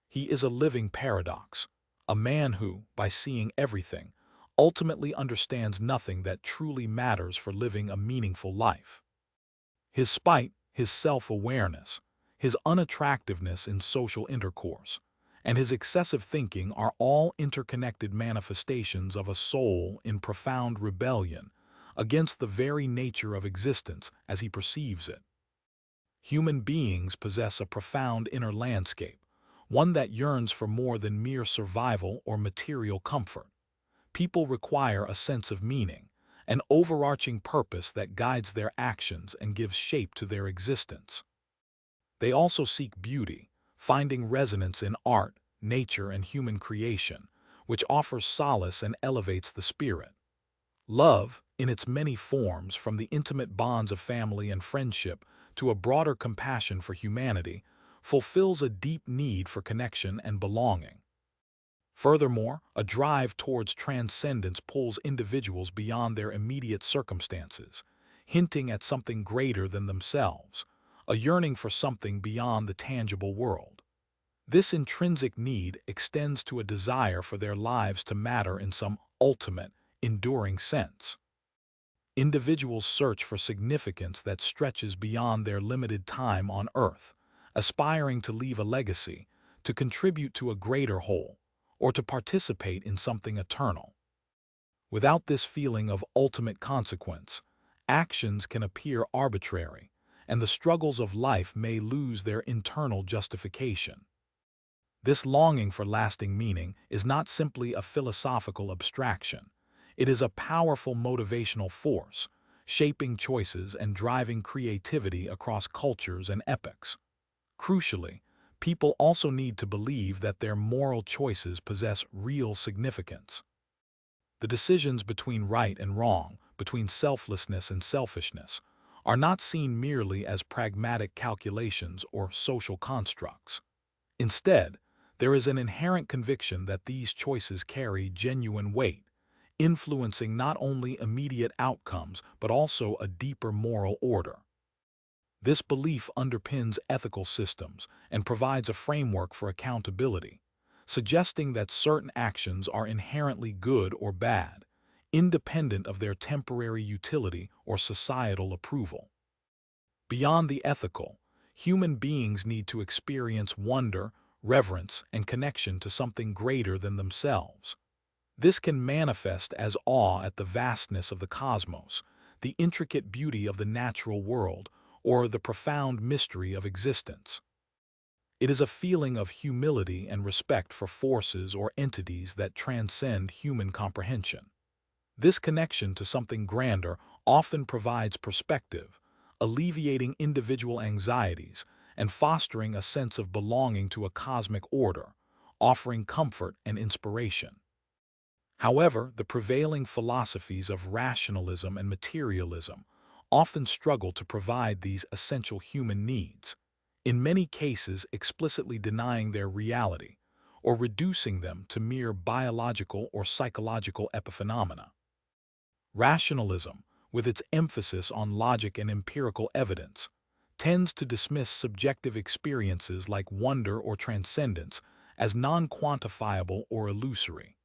He is a living paradox, a man who, by seeing everything, ultimately understands nothing that truly matters for living a meaningful life. His spite, his self-awareness, his unattractiveness in social intercourse, and his excessive thinking are all interconnected manifestations of a soul in profound rebellion against the very nature of existence as he perceives it. Human beings possess a profound inner landscape, one that yearns for more than mere survival or material comfort. People require a sense of meaning, an overarching purpose that guides their actions and gives shape to their existence. They also seek beauty, finding resonance in art, nature, and human creation, which offers solace and elevates the spirit. Love, in its many forms, from the intimate bonds of family and friendship to a broader compassion for humanity, fulfills a deep need for connection and belonging. Furthermore, a drive towards transcendence pulls individuals beyond their immediate circumstances, hinting at something greater than themselves, a yearning for something beyond the tangible world. This intrinsic need extends to a desire for their lives to matter in some ultimate, enduring sense. Individuals search for significance that stretches beyond their limited time on Earth, aspiring to leave a legacy, to contribute to a greater whole, or to participate in something eternal. Without this feeling of ultimate consequence, actions can appear arbitrary, and the struggles of life may lose their internal justification. This longing for lasting meaning is not simply a philosophical abstraction. It is a powerful motivational force, shaping choices and driving creativity across cultures and epochs. Crucially, people also need to believe that their moral choices possess real significance. The decisions between right and wrong, between selflessness and selfishness, are not seen merely as pragmatic calculations or social constructs. Instead, There is an inherent conviction that these choices carry genuine weight, influencing not only immediate outcomes but also a deeper moral order. This belief underpins ethical systems and provides a framework for accountability, suggesting that certain actions are inherently good or bad, independent of their temporary utility or societal approval. Beyond the ethical, human beings need to experience wonder, reverence, and connection to something greater than themselves. This can manifest as awe at the vastness of the cosmos, the intricate beauty of the natural world, or the profound mystery of existence. It is a feeling of humility and respect for forces or entities that transcend human comprehension. This connection to something grander often provides perspective, alleviating individual anxieties and fostering a sense of belonging to a cosmic order, offering comfort and inspiration. However, the prevailing philosophies of rationalism and materialism often struggle to provide these essential human needs, in many cases explicitly denying their reality or reducing them to mere biological or psychological epiphenomena. Rationalism, with its emphasis on logic and empirical evidence, tends to dismiss subjective experiences like wonder or transcendence as non-quantifiable or illusory.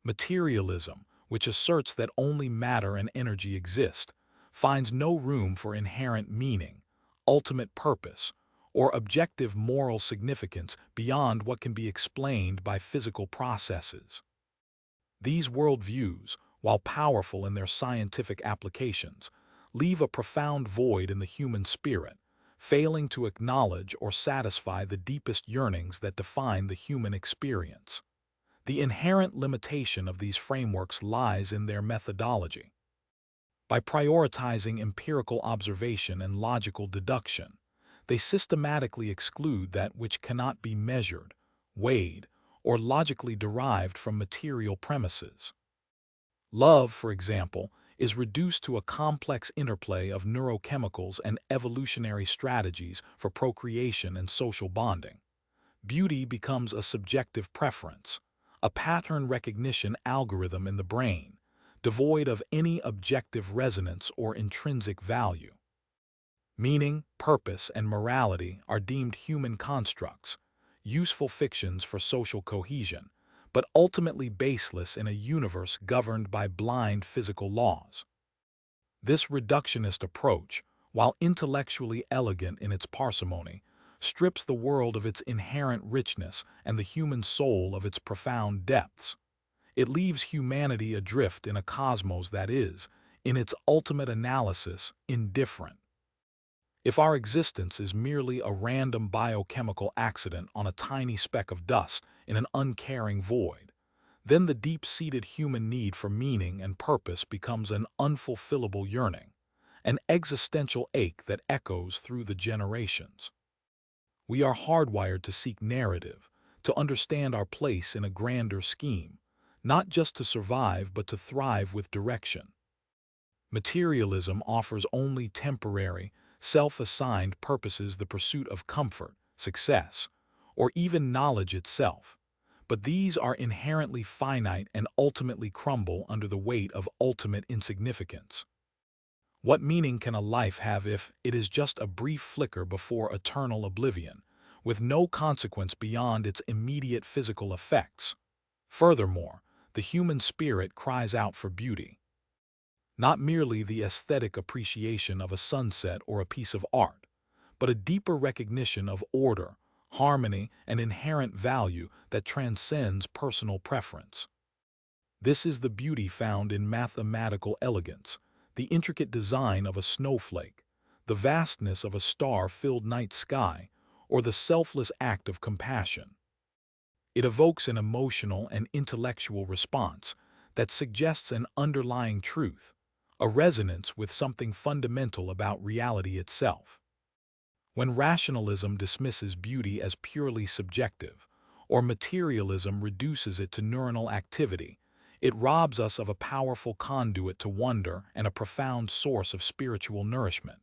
Materialism, which asserts that only matter and energy exist, finds no room for inherent meaning, ultimate purpose, or objective moral significance beyond what can be explained by physical processes. These worldviews, while powerful in their scientific applications, leave a profound void in the human spirit, failing to acknowledge or satisfy the deepest yearnings that define the human experience. The inherent limitation of these frameworks lies in their methodology. By prioritizing empirical observation and logical deduction, they systematically exclude that which cannot be measured, weighed, or logically derived from material premises. Love, for example, is reduced to a complex interplay of neurochemicals and evolutionary strategies for procreation and social bonding. Beauty becomes a subjective preference, a pattern recognition algorithm in the brain, devoid of any objective resonance or intrinsic value. Meaning, purpose, and morality are deemed human constructs, useful fictions for social cohesion, but ultimately baseless in a universe governed by blind physical laws. This reductionist approach, while intellectually elegant in its parsimony, strips the world of its inherent richness and the human soul of its profound depths. It leaves humanity adrift in a cosmos that is, in its ultimate analysis, indifferent. If our existence is merely a random biochemical accident on a tiny speck of dust in an uncaring void, then the deep-seated human need for meaning and purpose becomes an unfulfillable yearning, an existential ache that echoes through the generations. We are hardwired to seek narrative, to understand our place in a grander scheme, not just to survive but to thrive with direction. Materialism offers only temporary, self-assigned purposes, the pursuit of comfort, success, or even knowledge itself, but these are inherently finite and ultimately crumble under the weight of ultimate insignificance. What meaning can a life have if it is just a brief flicker before eternal oblivion, with no consequence beyond its immediate physical effects? Furthermore, the human spirit cries out for beauty. Not merely the aesthetic appreciation of a sunset or a piece of art, but a deeper recognition of order, harmony, and inherent value that transcends personal preference. This is the beauty found in mathematical elegance, the intricate design of a snowflake, the vastness of a star-filled night sky, or the selfless act of compassion. It evokes an emotional and intellectual response that suggests an underlying truth, a resonance with something fundamental about reality itself. When rationalism dismisses beauty as purely subjective, or materialism reduces it to neuronal activity, it robs us of a powerful conduit to wonder and a profound source of spiritual nourishment.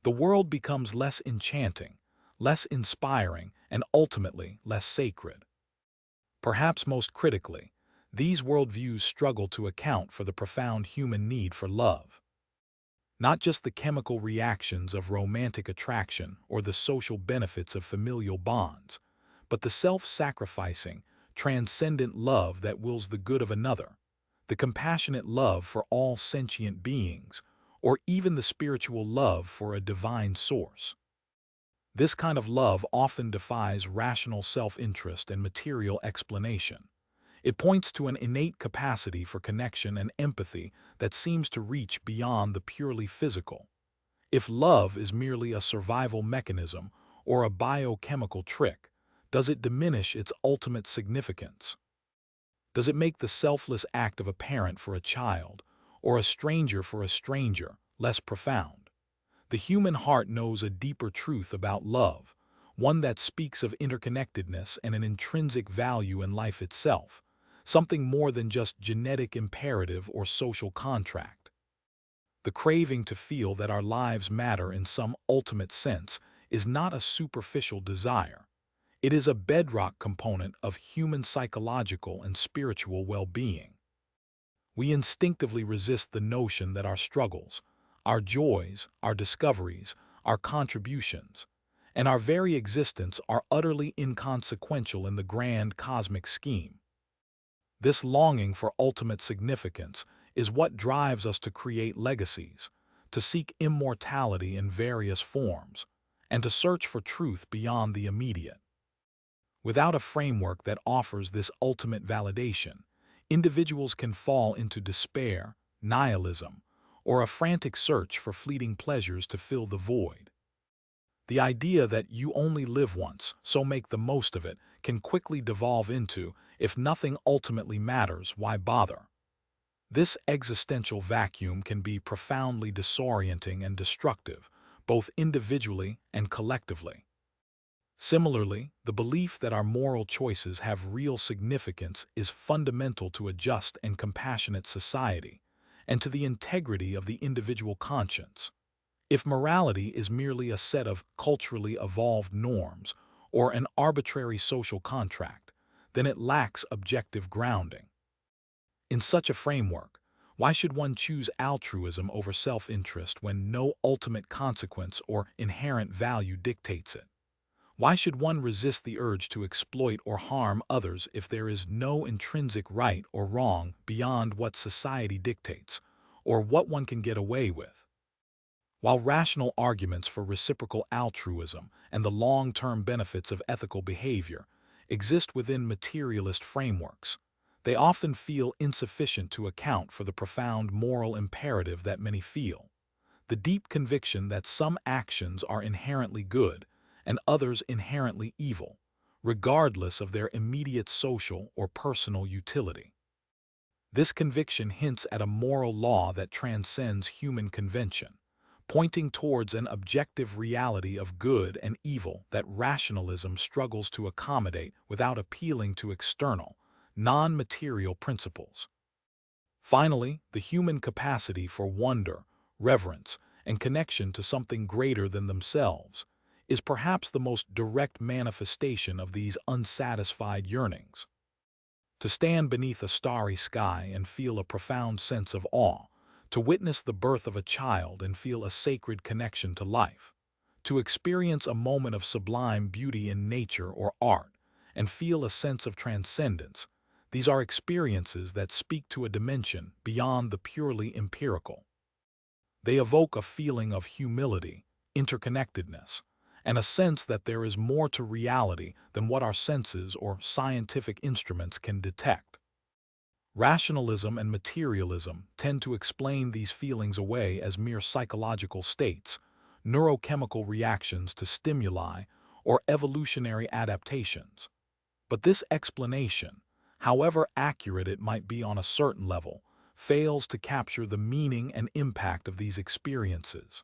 The world becomes less enchanting, less inspiring, and ultimately less sacred. Perhaps most critically, these worldviews struggle to account for the profound human need for love. Not just the chemical reactions of romantic attraction or the social benefits of familial bonds, but the self-sacrificing, transcendent love that wills the good of another, the compassionate love for all sentient beings, or even the spiritual love for a divine source. This kind of love often defies rational self-interest and material explanation. It points to an innate capacity for connection and empathy that seems to reach beyond the purely physical. If love is merely a survival mechanism or a biochemical trick, does it diminish its ultimate significance? Does it make the selfless act of a parent for a child, or a stranger for a stranger, less profound? The human heart knows a deeper truth about love, one that speaks of interconnectedness and an intrinsic value in life itself, something more than just genetic imperative or social contract. The craving to feel that our lives matter in some ultimate sense is not a superficial desire. It is a bedrock component of human psychological and spiritual well-being. We instinctively resist the notion that our struggles, our joys, our discoveries, our contributions, and our very existence are utterly inconsequential in the grand cosmic scheme. This longing for ultimate significance is what drives us to create legacies, to seek immortality in various forms, and to search for truth beyond the immediate. Without a framework that offers this ultimate validation, individuals can fall into despair, nihilism, or a frantic search for fleeting pleasures to fill the void. The idea that you only live once, so make the most of it, can quickly devolve into, if nothing ultimately matters, why bother? This existential vacuum can be profoundly disorienting and destructive, both individually and collectively. Similarly, the belief that our moral choices have real significance is fundamental to a just and compassionate society, and to the integrity of the individual conscience. If morality is merely a set of culturally evolved norms or an arbitrary social contract, then it lacks objective grounding. In such a framework, why should one choose altruism over self-interest when no ultimate consequence or inherent value dictates it? Why should one resist the urge to exploit or harm others if there is no intrinsic right or wrong beyond what society dictates, or what one can get away with? While rational arguments for reciprocal altruism and the long-term benefits of ethical behavior exist within materialist frameworks, they often feel insufficient to account for the profound moral imperative that many feel, the deep conviction that some actions are inherently good and others inherently evil, regardless of their immediate social or personal utility. This conviction hints at a moral law that transcends human convention, pointing towards an objective reality of good and evil that rationalism struggles to accommodate without appealing to external, non-material principles. Finally, the human capacity for wonder, reverence, and connection to something greater than themselves is perhaps the most direct manifestation of these unsatisfied yearnings. To stand beneath a starry sky and feel a profound sense of awe, to witness the birth of a child and feel a sacred connection to life, to experience a moment of sublime beauty in nature or art and feel a sense of transcendence, these are experiences that speak to a dimension beyond the purely empirical. They evoke a feeling of humility, interconnectedness, and a sense that there is more to reality than what our senses or scientific instruments can detect. Rationalism and materialism tend to explain these feelings away as mere psychological states, neurochemical reactions to stimuli, or evolutionary adaptations. But this explanation, however accurate it might be on a certain level, fails to capture the meaning and impact of these experiences.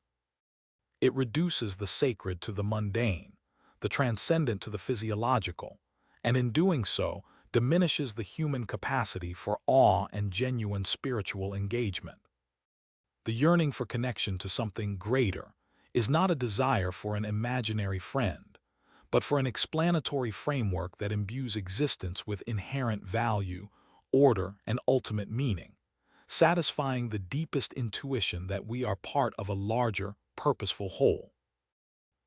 It reduces the sacred to the mundane, the transcendent to the physiological, and in doing so, diminishes the human capacity for awe and genuine spiritual engagement. The yearning for connection to something greater is not a desire for an imaginary friend, but for an explanatory framework that imbues existence with inherent value, order, and ultimate meaning, satisfying the deepest intuition that we are part of a larger, purposeful whole.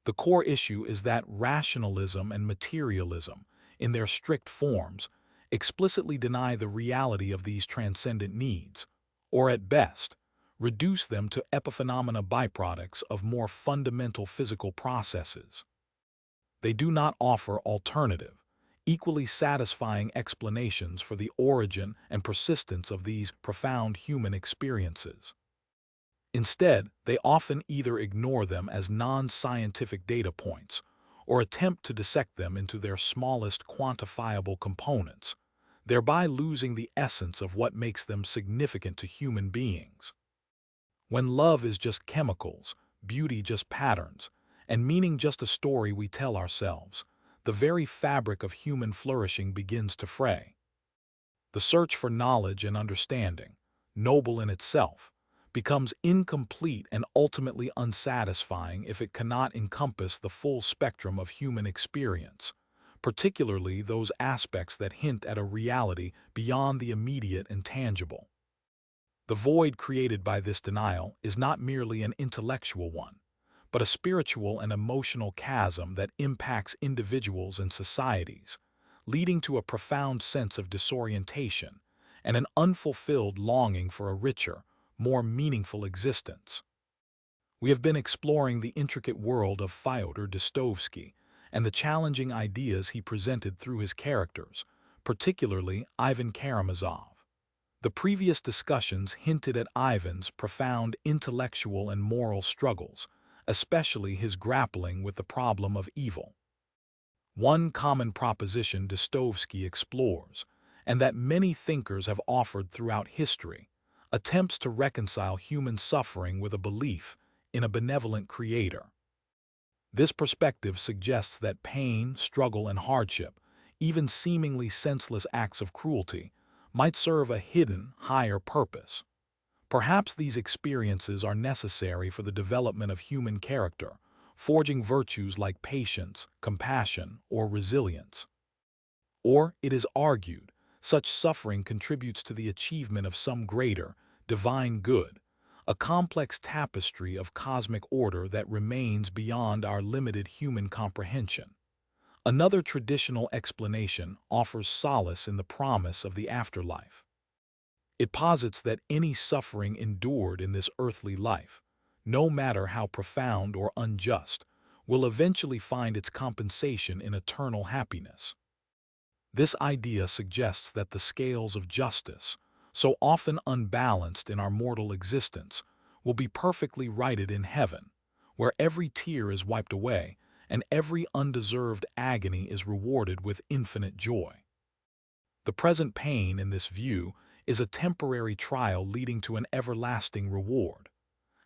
The core issue is that rationalism and materialism, in their strict forms, explicitly deny the reality of these transcendent needs, or at best, reduce them to epiphenomena byproducts of more fundamental physical processes. They do not offer alternative, equally satisfying explanations for the origin and persistence of these profound human experiences. Instead, they often either ignore them as non-scientific data points or attempt to dissect them into their smallest quantifiable components, thereby losing the essence of what makes them significant to human beings. When love is just chemicals, beauty just patterns, and meaning just a story we tell ourselves, the very fabric of human flourishing begins to fray. The search for knowledge and understanding, noble in itself, becomes incomplete and ultimately unsatisfying if it cannot encompass the full spectrum of human experience, particularly those aspects that hint at a reality beyond the immediate and tangible. The void created by this denial is not merely an intellectual one, but a spiritual and emotional chasm that impacts individuals and societies, leading to a profound sense of disorientation and an unfulfilled longing for a richer, more meaningful existence. We have been exploring the intricate world of Fyodor Dostoevsky and the challenging ideas he presented through his characters, particularly Ivan Karamazov. The previous discussions hinted at Ivan's profound intellectual and moral struggles, especially his grappling with the problem of evil. One common proposition Dostoevsky explores, and that many thinkers have offered throughout history, attempts to reconcile human suffering with a belief in a benevolent creator. This perspective suggests that pain, struggle, and hardship, even seemingly senseless acts of cruelty, might serve a hidden, higher purpose. Perhaps these experiences are necessary for the development of human character, forging virtues like patience, compassion, or resilience. Or, it is argued, such suffering contributes to the achievement of some greater, divine good, a complex tapestry of cosmic order that remains beyond our limited human comprehension. Another traditional explanation offers solace in the promise of the afterlife. It posits that any suffering endured in this earthly life, no matter how profound or unjust, will eventually find its compensation in eternal happiness. This idea suggests that the scales of justice, so often unbalanced in our mortal existence, will be perfectly righted in heaven, where every tear is wiped away and every undeserved agony is rewarded with infinite joy. The present pain in this view is a temporary trial leading to an everlasting reward.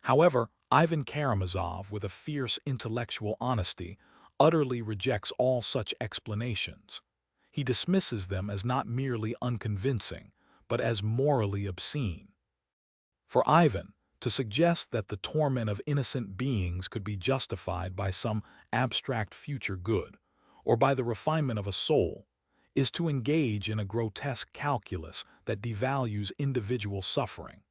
However, Ivan Karamazov, with a fierce intellectual honesty, utterly rejects all such explanations. He dismisses them as not merely unconvincing, but as morally obscene. For Ivan, to suggest that the torment of innocent beings could be justified by some abstract future good, or by the refinement of a soul, is to engage in a grotesque calculus that devalues individual suffering.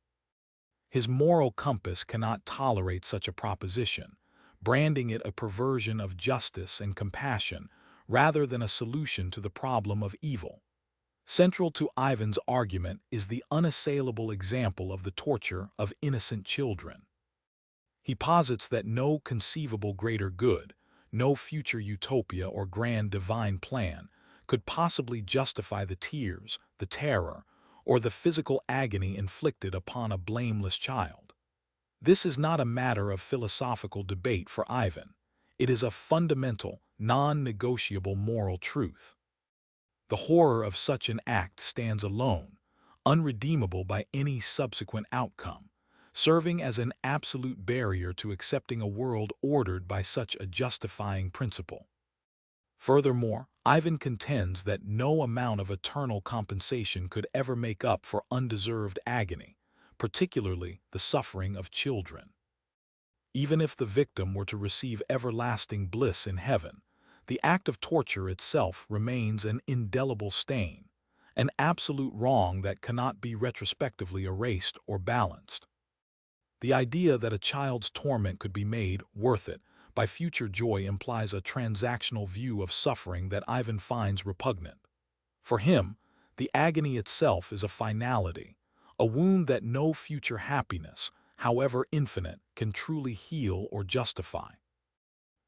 His moral compass cannot tolerate such a proposition, branding it a perversion of justice and compassion rather than a solution to the problem of evil. Central to Ivan's argument is the unassailable example of the torture of innocent children. He posits that no conceivable greater good, no future utopia or grand divine plan could possibly justify the tears, the terror, or the physical agony inflicted upon a blameless child. This is not a matter of philosophical debate for Ivan. It is a fundamental, non-negotiable moral truth. The horror of such an act stands alone, unredeemable by any subsequent outcome, serving as an absolute barrier to accepting a world ordered by such a justifying principle. Furthermore, Ivan contends that no amount of eternal compensation could ever make up for undeserved agony, particularly the suffering of children. Even if the victim were to receive everlasting bliss in heaven, The act of torture itself remains an indelible stain, an absolute wrong that cannot be retrospectively erased or balanced. The idea that a child's torment could be made worth it by future joy implies a transactional view of suffering that Ivan finds repugnant. For him, the agony itself is a finality, a wound that no future happiness, however infinite, can truly heal or justify.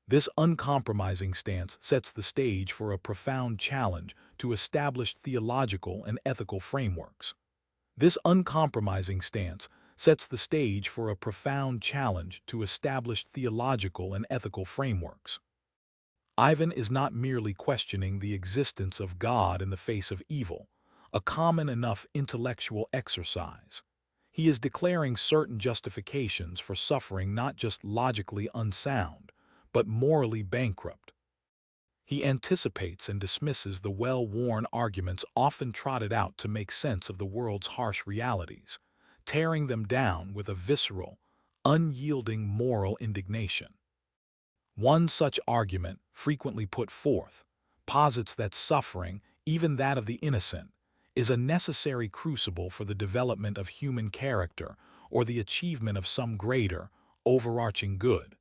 This uncompromising stance sets the stage for a profound challenge to established theological and ethical frameworks. This uncompromising stance sets the stage for a profound challenge to established theological and ethical frameworks. Ivan is not merely questioning the existence of God in the face of evil, a common enough intellectual exercise. He is declaring certain justifications for suffering not just logically unsound, but morally bankrupt. He anticipates and dismisses the well-worn arguments often trotted out to make sense of the world's harsh realities, tearing them down with a visceral, unyielding moral indignation. One such argument, frequently put forth, posits that suffering, even that of the innocent, is a necessary crucible for the development of human character or the achievement of some greater, overarching good.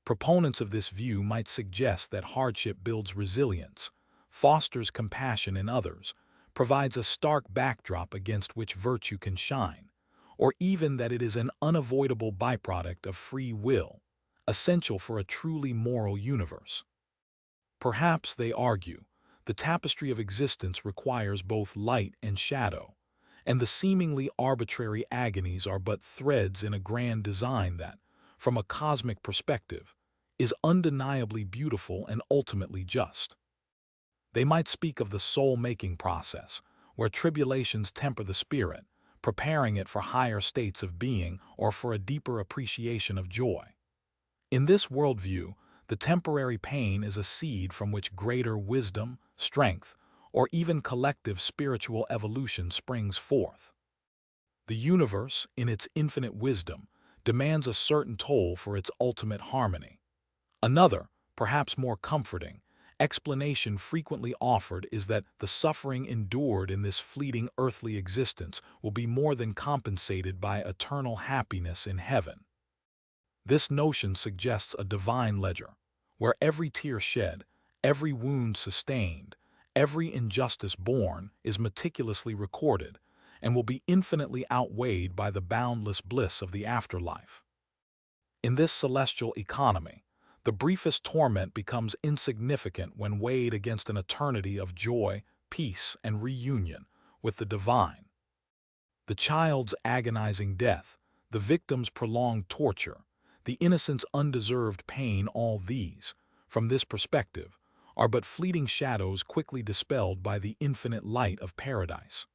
Proponents of this view might suggest that hardship builds resilience, fosters compassion in others, provides a stark backdrop against which virtue can shine, or even that it is an unavoidable byproduct of free will, essential for a truly moral universe. Perhaps, they argue, the tapestry of existence requires both light and shadow, and the seemingly arbitrary agonies are but threads in a grand design that, from a cosmic perspective, is undeniably beautiful and ultimately just. They might speak of the soul-making process, where tribulations temper the spirit, preparing it for higher states of being or for a deeper appreciation of joy. In this worldview, the temporary pain is a seed from which greater wisdom, strength, or even collective spiritual evolution springs forth. The universe, in its infinite wisdom, demands a certain toll for its ultimate harmony. Another, perhaps more comforting, explanation frequently offered is that the suffering endured in this fleeting earthly existence will be more than compensated by eternal happiness in heaven. This notion suggests a divine ledger, where every tear shed, every wound sustained, every injustice borne is meticulously recorded and will be infinitely outweighed by the boundless bliss of the afterlife. In this celestial economy, the briefest torment becomes insignificant when weighed against an eternity of joy, peace, and reunion with the divine. The child's agonizing death, the victim's prolonged torture, the innocent's undeserved pain, all these, from this perspective, are but fleeting shadows quickly dispelled by the infinite light of paradise.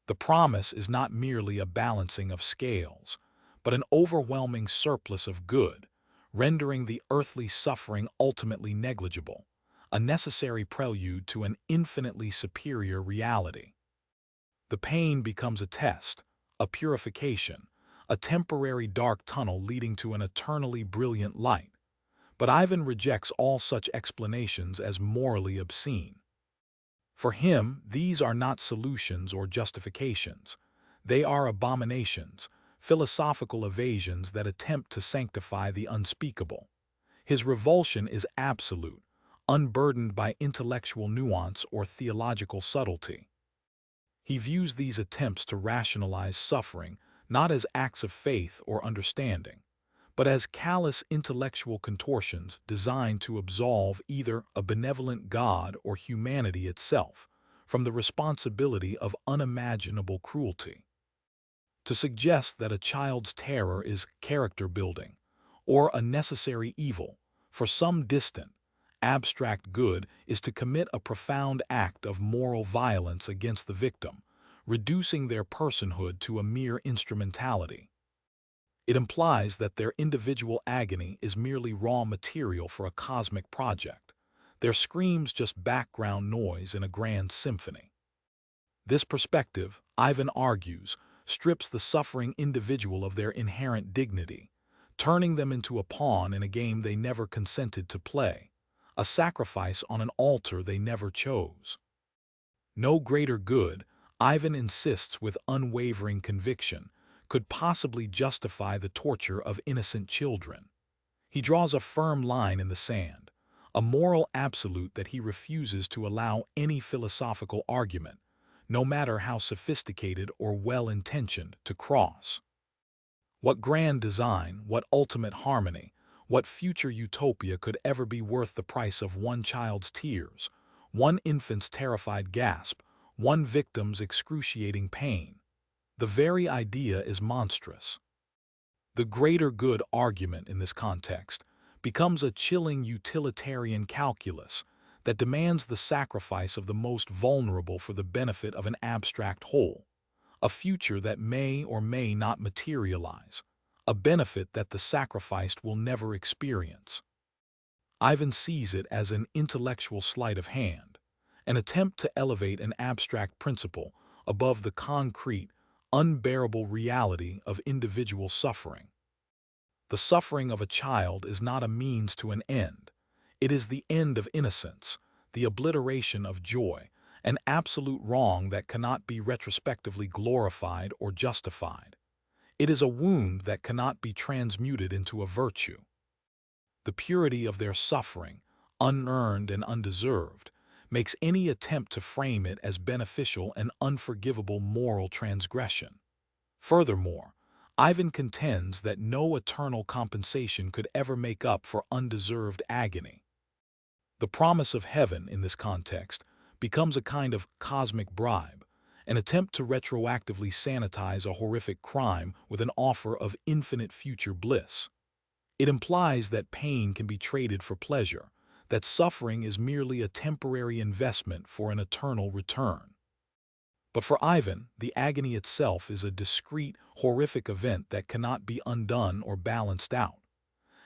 The promise is not merely a balancing of scales, but an overwhelming surplus of good, rendering the earthly suffering ultimately negligible, a necessary prelude to an infinitely superior reality. The pain becomes a test, a purification, a temporary dark tunnel leading to an eternally brilliant light. But Ivan rejects all such explanations as morally obscene. For him, these are not solutions or justifications. They are abominations, philosophical evasions that attempt to sanctify the unspeakable. His revulsion is absolute, unburdened by intellectual nuance or theological subtlety. He views these attempts to rationalize suffering not as acts of faith or understanding, but as callous intellectual contortions designed to absolve either a benevolent God or humanity itself from the responsibility of unimaginable cruelty. To suggest that a child's terror is character building or a necessary evil for some distant, abstract good is to commit a profound act of moral violence against the victim, reducing their personhood to a mere instrumentality. It implies that their individual agony is merely raw material for a cosmic project, their screams just background noise in a grand symphony. This perspective, Ivan argues, strips the suffering individual of their inherent dignity, turning them into a pawn in a game they never consented to play, a sacrifice on an altar they never chose. No greater good, Ivan insists with unwavering conviction, could possibly justify the torture of innocent children. He draws a firm line in the sand, a moral absolute that he refuses to allow any philosophical argument, no matter how sophisticated or well-intentioned, to cross. What grand design, what ultimate harmony, what future utopia could ever be worth the price of one child's tears, one infant's terrified gasp, one victim's excruciating pain? The very idea is monstrous. The greater good argument in this context becomes a chilling utilitarian calculus that demands the sacrifice of the most vulnerable for the benefit of an abstract whole, a future that may or may not materialize, a benefit that the sacrificed will never experience. Ivan sees it as an intellectual sleight of hand, an attempt to elevate an abstract principle above the concrete, unbearable reality of individual suffering. The suffering of a child is not a means to an end. It is the end of innocence, the obliteration of joy, an absolute wrong that cannot be retrospectively glorified or justified. It is a wound that cannot be transmuted into a virtue. The purity of their suffering, unearned and undeserved, makes any attempt to frame it as beneficial an unforgivable moral transgression. Furthermore, Ivan contends that no eternal compensation could ever make up for undeserved agony. The promise of heaven, in this context, becomes a kind of cosmic bribe, an attempt to retroactively sanitize a horrific crime with an offer of infinite future bliss. It implies that pain can be traded for pleasure, that suffering is merely a temporary investment for an eternal return. But for Ivan, the agony itself is a discrete, horrific event that cannot be undone or balanced out.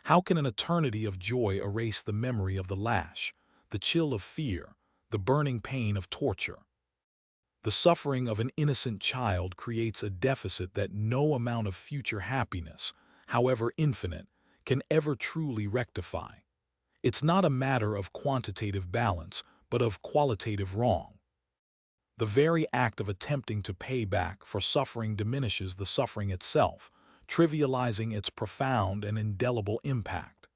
How can an eternity of joy erase the memory of the lash, the chill of fear, the burning pain of torture? The suffering of an innocent child creates a deficit that no amount of future happiness, however infinite, can ever truly rectify. It's not a matter of quantitative balance, but of qualitative wrong. The very act of attempting to pay back for suffering diminishes the suffering itself, trivializing its profound and indelible impact.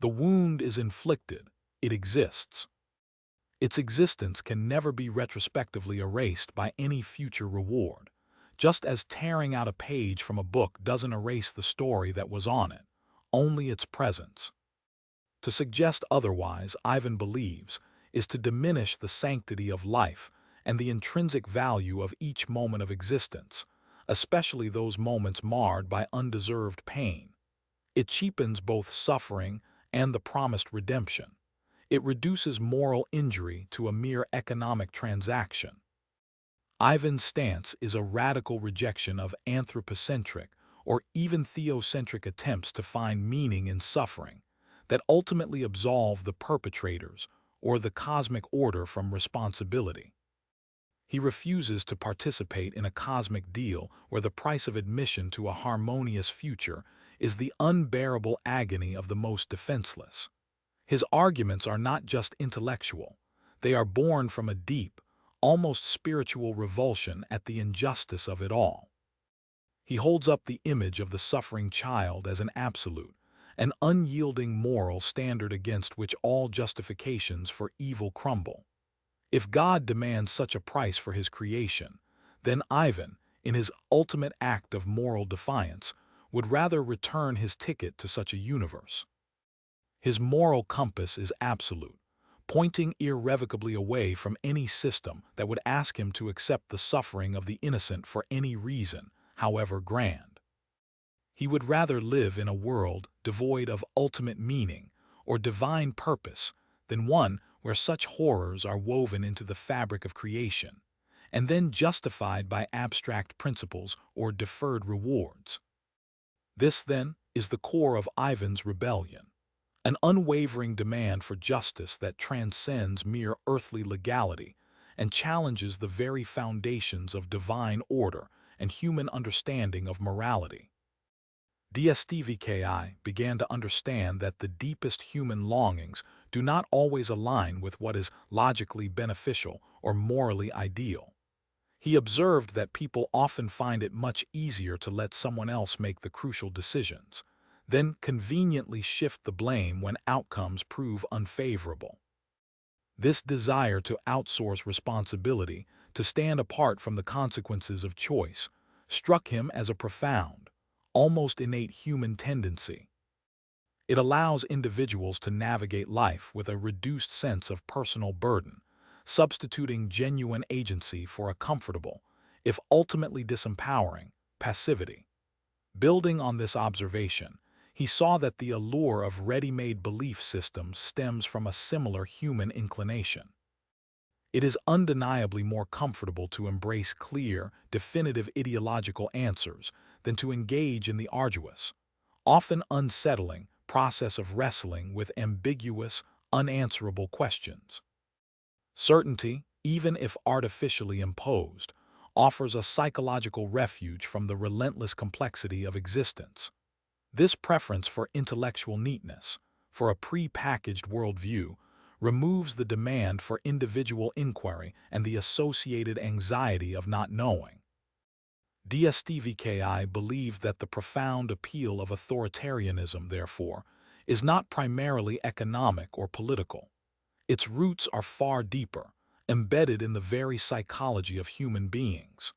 The wound is inflicted, it exists. Its existence can never be retrospectively erased by any future reward, just as tearing out a page from a book doesn't erase the story that was on it, only its presence. To suggest otherwise, Ivan believes, is to diminish the sanctity of life and the intrinsic value of each moment of existence, especially those moments marred by undeserved pain. It cheapens both suffering and the promised redemption. It reduces moral injury to a mere economic transaction. Ivan's stance is a radical rejection of anthropocentric or even theocentric attempts to find meaning in suffering that ultimately absolve the perpetrators or the cosmic order from responsibility. He refuses to participate in a cosmic deal where the price of admission to a harmonious future is the unbearable agony of the most defenseless. His arguments are not just intellectual, they are born from a deep, almost spiritual revulsion at the injustice of it all. He holds up the image of the suffering child as an absolute, an unyielding moral standard against which all justifications for evil crumble. If God demands such a price for his creation, then Ivan, in his ultimate act of moral defiance, would rather return his ticket to such a universe. His moral compass is absolute, pointing irrevocably away from any system that would ask him to accept the suffering of the innocent for any reason, however grand. He would rather live in a world devoid of ultimate meaning or divine purpose than one where such horrors are woven into the fabric of creation, and then justified by abstract principles or deferred rewards. This, then, is the core of Ivan's rebellion, an unwavering demand for justice that transcends mere earthly legality and challenges the very foundations of divine order and human understanding of morality. Dostoevsky began to understand that the deepest human longings do not always align with what is logically beneficial or morally ideal. He observed that people often find it much easier to let someone else make the crucial decisions, then conveniently shift the blame when outcomes prove unfavorable. This desire to outsource responsibility, to stand apart from the consequences of choice, struck him as a profound, almost innate human tendency. It allows individuals to navigate life with a reduced sense of personal burden, substituting genuine agency for a comfortable, if ultimately disempowering, passivity. Building on this observation, he saw that the allure of ready-made belief systems stems from a similar human inclination. It is undeniably more comfortable to embrace clear, definitive ideological answers than to engage in the arduous, often unsettling, process of wrestling with ambiguous, unanswerable questions. Certainty, even if artificially imposed, offers a psychological refuge from the relentless complexity of existence. This preference for intellectual neatness, for a pre-packaged worldview, removes the demand for individual inquiry and the associated anxiety of not knowing. Dostoevsky believed that the profound appeal of authoritarianism, therefore, is not primarily economic or political. Its roots are far deeper, embedded in the very psychology of human beings.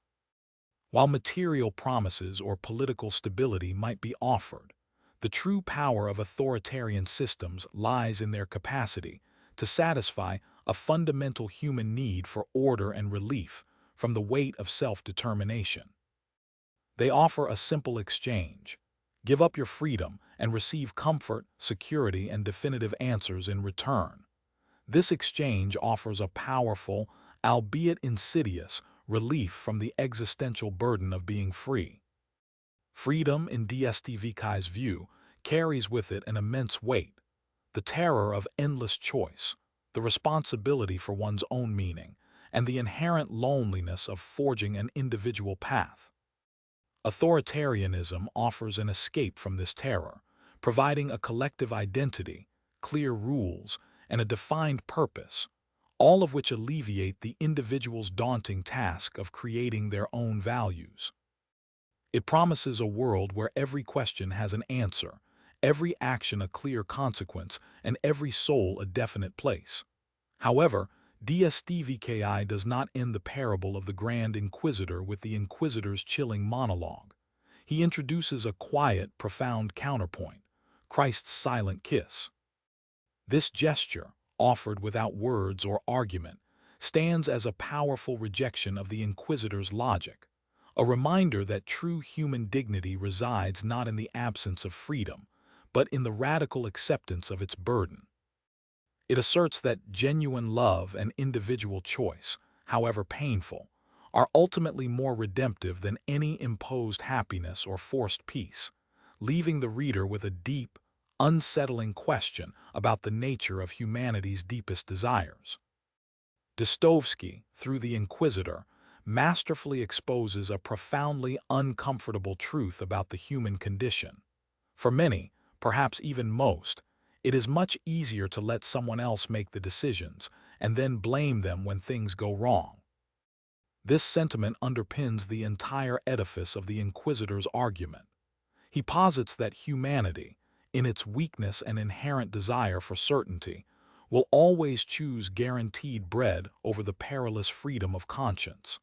While material promises or political stability might be offered, the true power of authoritarian systems lies in their capacity to satisfy a fundamental human need for order and relief from the weight of self-determination. They offer a simple exchange. Give up your freedom and receive comfort, security, and definitive answers in return. This exchange offers a powerful, albeit insidious, relief from the existential burden of being free. Freedom, in Dostoevsky's view, carries with it an immense weight, the terror of endless choice, the responsibility for one's own meaning, and the inherent loneliness of forging an individual path. Authoritarianism offers an escape from this terror, providing a collective identity, clear rules, and a defined purpose, all of which alleviate the individual's daunting task of creating their own values. It promises a world where every question has an answer, every action a clear consequence, and every soul a definite place. However, Dostoevsky does not end the parable of the Grand Inquisitor with the Inquisitor's chilling monologue. He introduces a quiet, profound counterpoint, Christ's silent kiss. This gesture, offered without words or argument, stands as a powerful rejection of the Inquisitor's logic, a reminder that true human dignity resides not in the absence of freedom, but in the radical acceptance of its burden. It asserts that genuine love and individual choice, however painful, are ultimately more redemptive than any imposed happiness or forced peace, leaving the reader with a deep, unsettling question about the nature of humanity's deepest desires. Dostoevsky, through The Inquisitor, masterfully exposes a profoundly uncomfortable truth about the human condition. For many, perhaps even most, it is much easier to let someone else make the decisions and then blame them when things go wrong. This sentiment underpins the entire edifice of the Inquisitor's argument. He posits that humanity, in its weakness and inherent desire for certainty, will always choose guaranteed bread over the perilous freedom of conscience.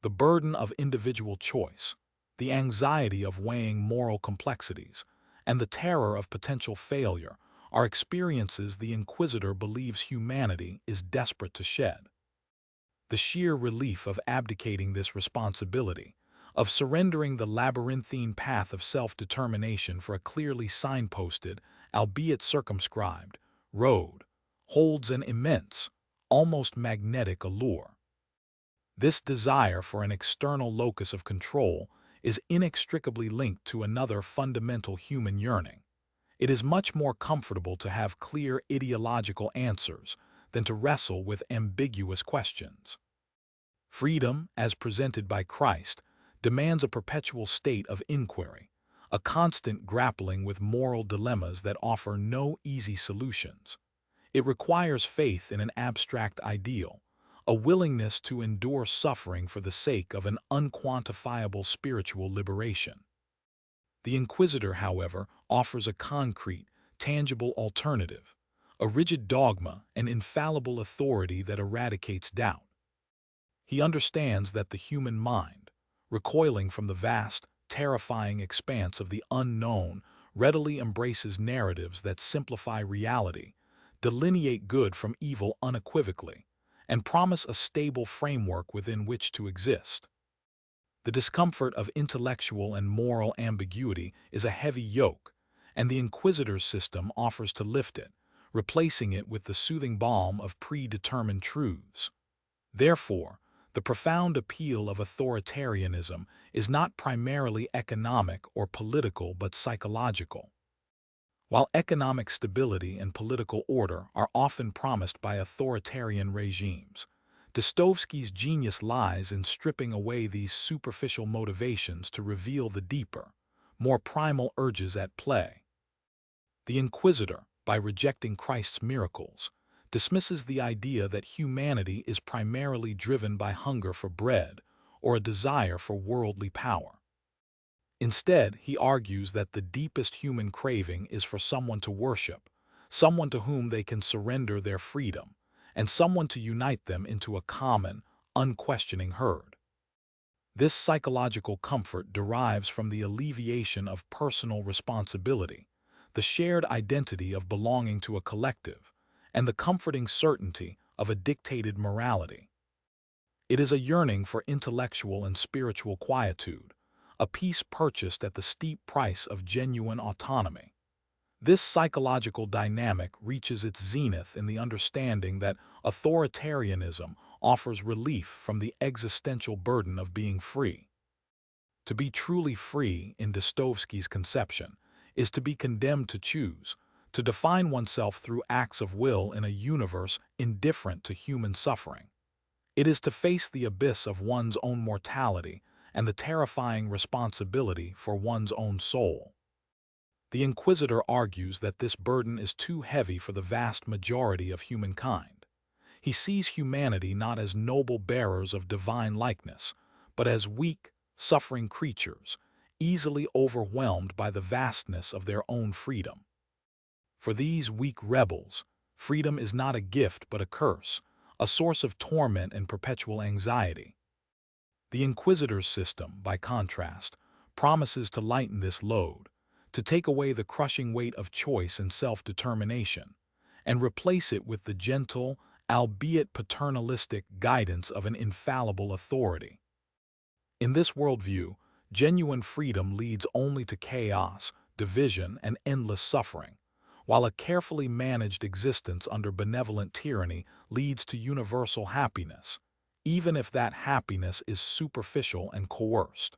The burden of individual choice, the anxiety of weighing moral complexities, and the terror of potential failure are experiences the Inquisitor believes humanity is desperate to shed. The sheer relief of abdicating this responsibility, of surrendering the labyrinthine path of self-determination for a clearly signposted, albeit circumscribed, road, holds an immense, almost magnetic allure. This desire for an external locus of control is inextricably linked to another fundamental human yearning. It is much more comfortable to have clear ideological answers than to wrestle with ambiguous questions. Freedom, as presented by Christ, demands a perpetual state of inquiry, a constant grappling with moral dilemmas that offer no easy solutions. It requires faith in an abstract ideal, a willingness to endure suffering for the sake of an unquantifiable spiritual liberation. The Inquisitor, however, offers a concrete, tangible alternative, a rigid dogma, an infallible authority that eradicates doubt. He understands that the human mind, recoiling from the vast, terrifying expanse of the unknown, readily embraces narratives that simplify reality, delineate good from evil unequivocally, and promise a stable framework within which to exist. The discomfort of intellectual and moral ambiguity is a heavy yoke, and the Inquisitor's system offers to lift it, replacing it with the soothing balm of predetermined truths. Therefore, the profound appeal of authoritarianism is not primarily economic or political but psychological. While economic stability and political order are often promised by authoritarian regimes, Dostoevsky's genius lies in stripping away these superficial motivations to reveal the deeper, more primal urges at play. The Inquisitor, by rejecting Christ's miracles, dismisses the idea that humanity is primarily driven by hunger for bread or a desire for worldly power. Instead, he argues that the deepest human craving is for someone to worship, someone to whom they can surrender their freedom, and someone to unite them into a common, unquestioning herd. This psychological comfort derives from the alleviation of personal responsibility, the shared identity of belonging to a collective, and the comforting certainty of a dictated morality. It is a yearning for intellectual and spiritual quietude, a peace purchased at the steep price of genuine autonomy. This psychological dynamic reaches its zenith in the understanding that authoritarianism offers relief from the existential burden of being free. To be truly free, in Dostoevsky's conception, is to be condemned to choose, to define oneself through acts of will in a universe indifferent to human suffering. It is to face the abyss of one's own mortality and the terrifying responsibility for one's own soul. The Inquisitor argues that this burden is too heavy for the vast majority of humankind. He sees humanity not as noble bearers of divine likeness, but as weak, suffering creatures, easily overwhelmed by the vastness of their own freedom. For these weak rebels, freedom is not a gift but a curse, a source of torment and perpetual anxiety. The Inquisitor's system, by contrast, promises to lighten this load, to take away the crushing weight of choice and self-determination, and replace it with the gentle, albeit paternalistic, guidance of an infallible authority. In this worldview, genuine freedom leads only to chaos, division, and endless suffering, while a carefully managed existence under benevolent tyranny leads to universal happiness, even if that happiness is superficial and coerced.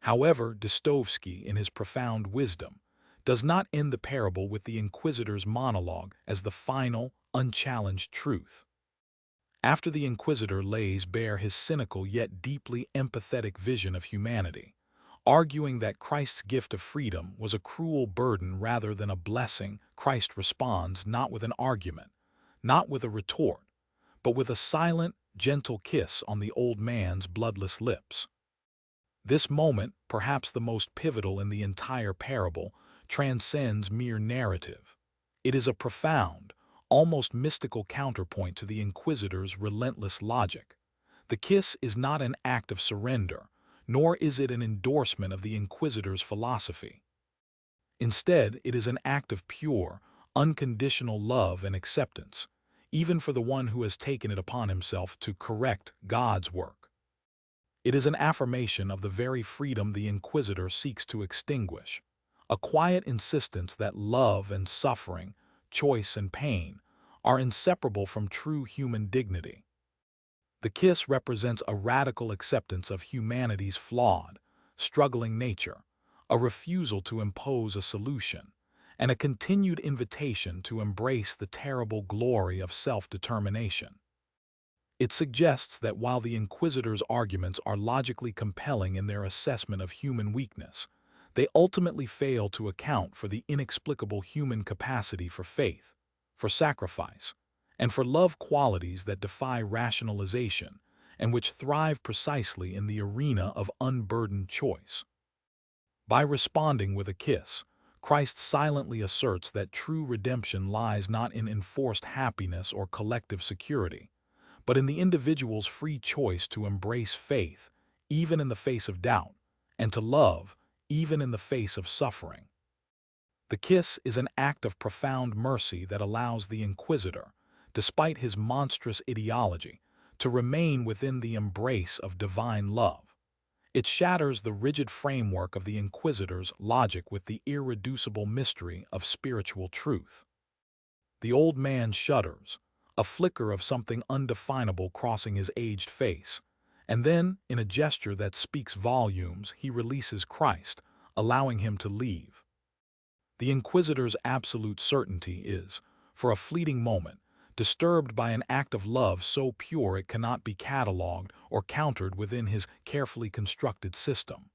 However, Dostoevsky, in his profound wisdom, does not end the parable with the Inquisitor's monologue as the final, unchallenged truth. After the Inquisitor lays bare his cynical yet deeply empathetic vision of humanity, arguing that Christ's gift of freedom was a cruel burden rather than a blessing, Christ responds not with an argument, not with a retort, but with a silent, gentle kiss on the old man's bloodless lips. This moment, perhaps the most pivotal in the entire parable, transcends mere narrative. It is a profound, almost mystical counterpoint to the Inquisitor's relentless logic. The kiss is not an act of surrender, nor is it an endorsement of the Inquisitor's philosophy. Instead, it is an act of pure, unconditional love and acceptance, even for the one who has taken it upon himself to correct God's work. It is an affirmation of the very freedom the Inquisitor seeks to extinguish, a quiet insistence that love and suffering, choice and pain, are inseparable from true human dignity. The kiss represents a radical acceptance of humanity's flawed, struggling nature, a refusal to impose a solution, and a continued invitation to embrace the terrible glory of self-determination. It suggests that while the Inquisitor's arguments are logically compelling in their assessment of human weakness, they ultimately fail to account for the inexplicable human capacity for faith, for sacrifice, and for love qualities that defy rationalization and which thrive precisely in the arena of unburdened choice. By responding with a kiss, Christ silently asserts that true redemption lies not in enforced happiness or collective security, but in the individual's free choice to embrace faith, even in the face of doubt, and to love, even in the face of suffering. The kiss is an act of profound mercy that allows the inquisitor, despite his monstrous ideology, to remain within the embrace of divine love. It shatters the rigid framework of the inquisitor's logic with the irreducible mystery of spiritual truth. The old man shudders, a flicker of something undefinable crossing his aged face, and then, in a gesture that speaks volumes, he releases Christ, allowing him to leave. The inquisitor's absolute certainty is, for a fleeting moment, disturbed by an act of love so pure it cannot be catalogued or countered within his carefully constructed system.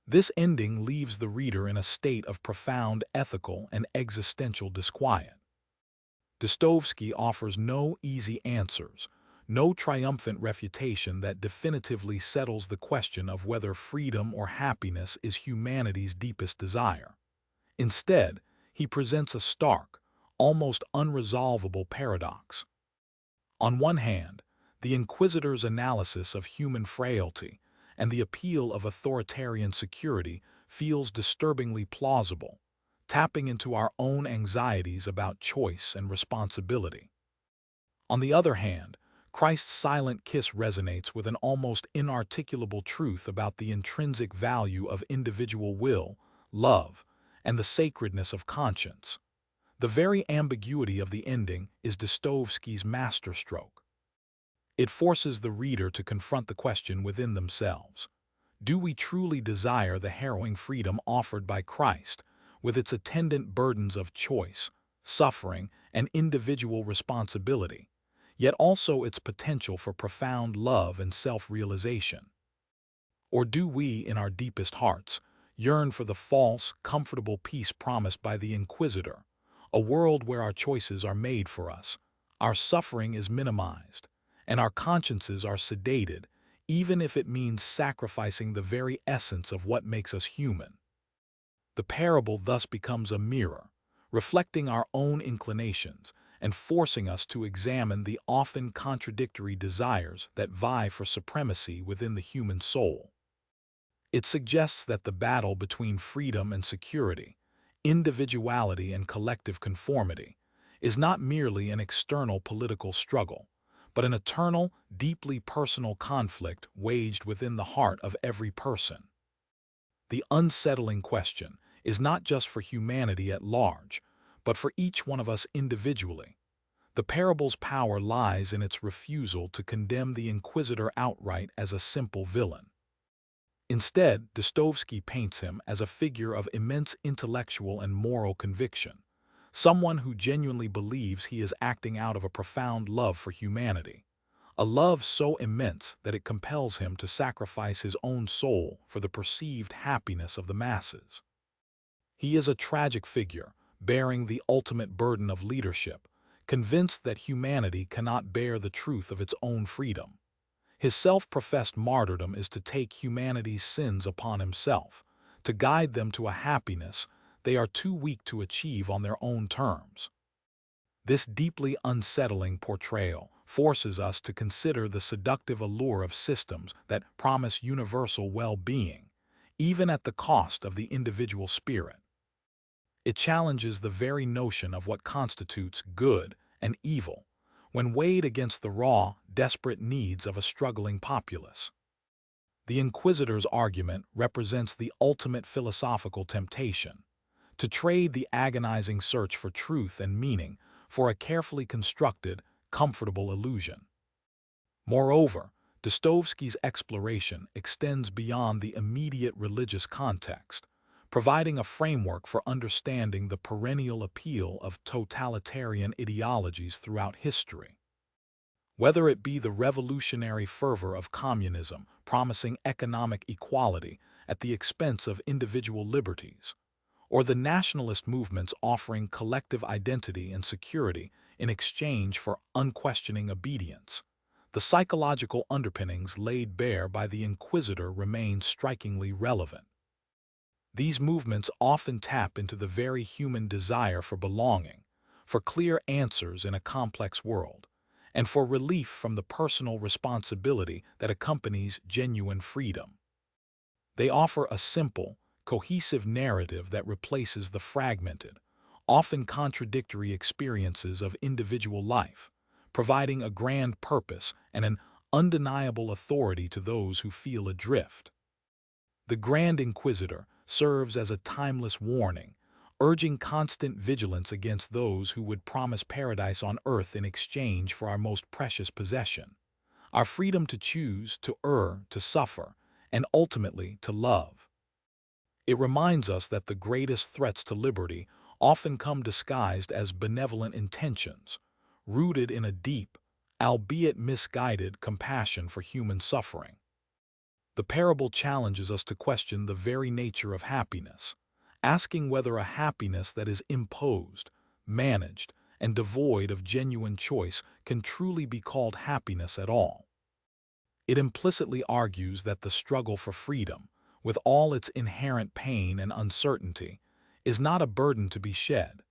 This ending leaves the reader in a state of profound ethical and existential disquiet. Dostoevsky offers no easy answers, no triumphant refutation that definitively settles the question of whether freedom or happiness is humanity's deepest desire. Instead, he presents a stark, almost unresolvable paradox. On one hand, the inquisitor's analysis of human frailty and the appeal of authoritarian security feels disturbingly plausible, tapping into our own anxieties about choice and responsibility. On the other hand, Christ's silent kiss resonates with an almost inarticulable truth about the intrinsic value of individual will, love, and the sacredness of conscience. The very ambiguity of the ending is Dostoevsky's masterstroke. It forces the reader to confront the question within themselves. Do we truly desire the harrowing freedom offered by Christ, with its attendant burdens of choice, suffering, and individual responsibility, yet also its potential for profound love and self-realization? Or do we, in our deepest hearts, yearn for the false, comfortable peace promised by the Inquisitor, a world where our choices are made for us, our suffering is minimized, and our consciences are sedated, even if it means sacrificing the very essence of what makes us human? The parable thus becomes a mirror, reflecting our own inclinations and forcing us to examine the often contradictory desires that vie for supremacy within the human soul. It suggests that the battle between freedom and security, individuality and collective conformity, is not merely an external political struggle, but an eternal, deeply personal conflict waged within the heart of every person. The unsettling question is not just for humanity at large, but for each one of us individually. The parable's power lies in its refusal to condemn the Inquisitor outright as a simple villain. Instead, Dostoevsky paints him as a figure of immense intellectual and moral conviction, someone who genuinely believes he is acting out of a profound love for humanity, a love so immense that it compels him to sacrifice his own soul for the perceived happiness of the masses. He is a tragic figure, bearing the ultimate burden of leadership, convinced that humanity cannot bear the truth of its own freedom. His self-professed martyrdom is to take humanity's sins upon himself, to guide them to a happiness they are too weak to achieve on their own terms. This deeply unsettling portrayal forces us to consider the seductive allure of systems that promise universal well-being, even at the cost of the individual spirit. It challenges the very notion of what constitutes good and evil, when weighed against the raw, desperate needs of a struggling populace. The Inquisitor's argument represents the ultimate philosophical temptation, to trade the agonizing search for truth and meaning for a carefully constructed, comfortable illusion. Moreover, Dostoevsky's exploration extends beyond the immediate religious context, providing a framework for understanding the perennial appeal of totalitarian ideologies throughout history. Whether it be the revolutionary fervor of communism promising economic equality at the expense of individual liberties, or the nationalist movements offering collective identity and security in exchange for unquestioning obedience. The psychological underpinnings laid bare by the Inquisitor remain strikingly relevant. These movements often tap into the very human desire for belonging, for clear answers in a complex world, and for relief from the personal responsibility that accompanies genuine freedom. They offer a simple, cohesive narrative that replaces the fragmented, often contradictory experiences of individual life, providing a grand purpose and an undeniable authority to those who feel adrift. The Grand Inquisitor serves as a timeless warning, urging constant vigilance against those who would promise paradise on earth in exchange for our most precious possession, our freedom to choose, to err, to suffer, and ultimately to love. It reminds us that the greatest threats to liberty often come disguised as benevolent intentions, rooted in a deep, albeit misguided, compassion for human suffering. The parable challenges us to question the very nature of happiness, asking whether a happiness that is imposed, managed, and devoid of genuine choice can truly be called happiness at all. It implicitly argues that the struggle for freedom, with all its inherent pain and uncertainty, is not a burden to be shed,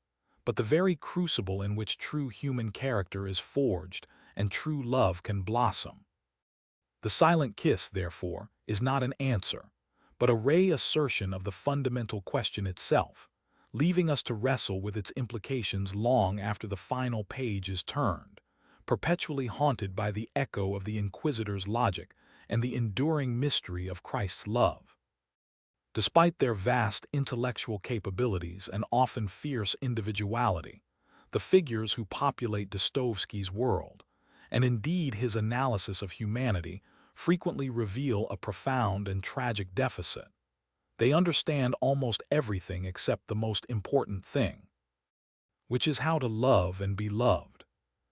but the very crucible in which true human character is forged and true love can blossom. The silent kiss, therefore, is not an answer, but a reassertion of the fundamental question itself, leaving us to wrestle with its implications long after the final page is turned, perpetually haunted by the echo of the Inquisitor's logic and the enduring mystery of Christ's love. Despite their vast intellectual capabilities and often fierce individuality, the figures who populate Dostoevsky's world, and indeed his analysis of humanity, frequently reveal a profound and tragic deficit. They understand almost everything except the most important thing, which is how to love and be loved.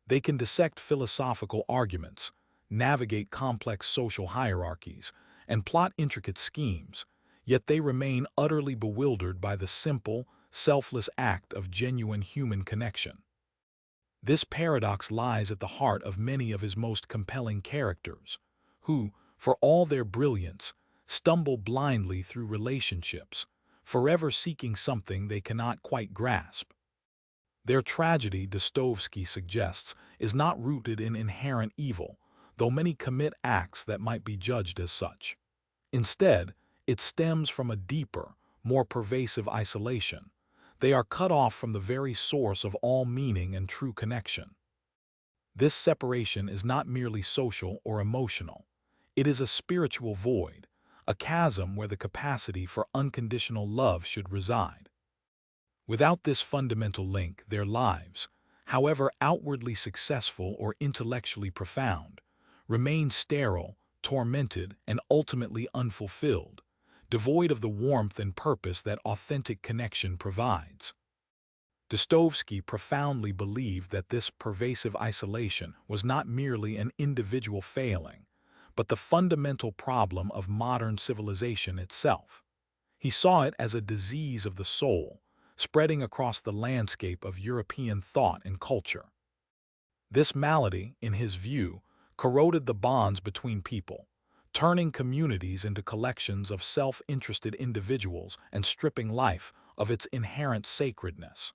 They can dissect philosophical arguments, navigate complex social hierarchies, and plot intricate schemes, yet they remain utterly bewildered by the simple, selfless act of genuine human connection. This paradox lies at the heart of many of his most compelling characters, who, for all their brilliance, stumble blindly through relationships, forever seeking something they cannot quite grasp. Their tragedy, Dostoevsky suggests, is not rooted in inherent evil, though many commit acts that might be judged as such. Instead, it stems from a deeper, more pervasive isolation. They are cut off from the very source of all meaning and true connection. This separation is not merely social or emotional. It is a spiritual void, a chasm where the capacity for unconditional love should reside. Without this fundamental link, their lives, however outwardly successful or intellectually profound, remain sterile, tormented, and ultimately unfulfilled, devoid of the warmth and purpose that authentic connection provides. Dostoevsky profoundly believed that this pervasive isolation was not merely an individual failing, but the fundamental problem of modern civilization itself. He saw it as a disease of the soul, spreading across the landscape of European thought and culture. This malady, in his view, corroded the bonds between people, turning communities into collections of self-interested individuals and stripping life of its inherent sacredness.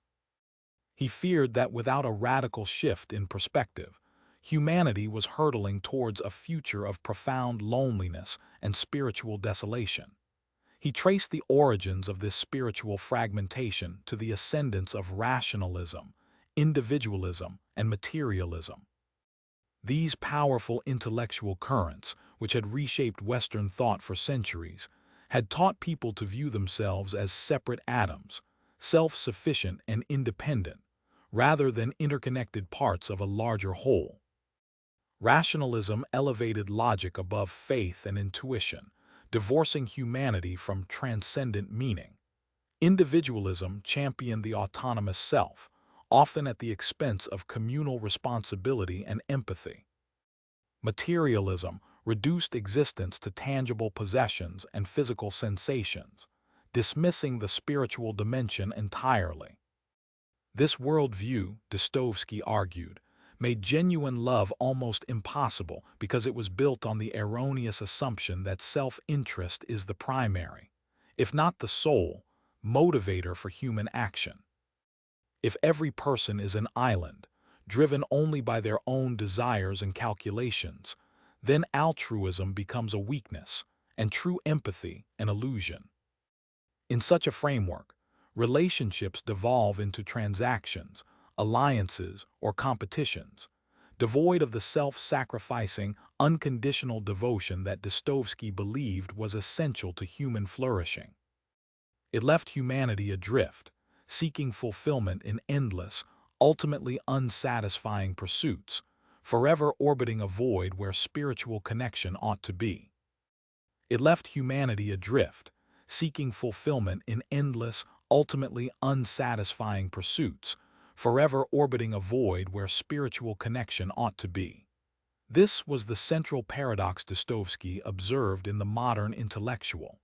He feared that without a radical shift in perspective, humanity was hurtling towards a future of profound loneliness and spiritual desolation. He traced the origins of this spiritual fragmentation to the ascendance of rationalism, individualism, and materialism. These powerful intellectual currents, which had reshaped Western thought for centuries, had taught people to view themselves as separate atoms, self-sufficient and independent, rather than interconnected parts of a larger whole. Rationalism elevated logic above faith and intuition, divorcing humanity from transcendent meaning. Individualism championed the autonomous self, often at the expense of communal responsibility and empathy. Materialism reduced existence to tangible possessions and physical sensations, dismissing the spiritual dimension entirely. This worldview, Dostoevsky argued, made genuine love almost impossible because it was built on the erroneous assumption that self-interest is the primary, if not the sole, motivator for human action. If every person is an island, driven only by their own desires and calculations, then altruism becomes a weakness, and true empathy an illusion. In such a framework, relationships devolve into transactions, alliances, or competitions, devoid of the self-sacrificing, unconditional devotion that Dostoevsky believed was essential to human flourishing. It left humanity adrift, seeking fulfillment in endless, ultimately unsatisfying pursuits, forever orbiting a void where spiritual connection ought to be. It left humanity adrift, seeking fulfillment in endless, ultimately unsatisfying pursuits, forever orbiting a void where spiritual connection ought to be. This was the central paradox Dostoevsky observed in the modern intellectual.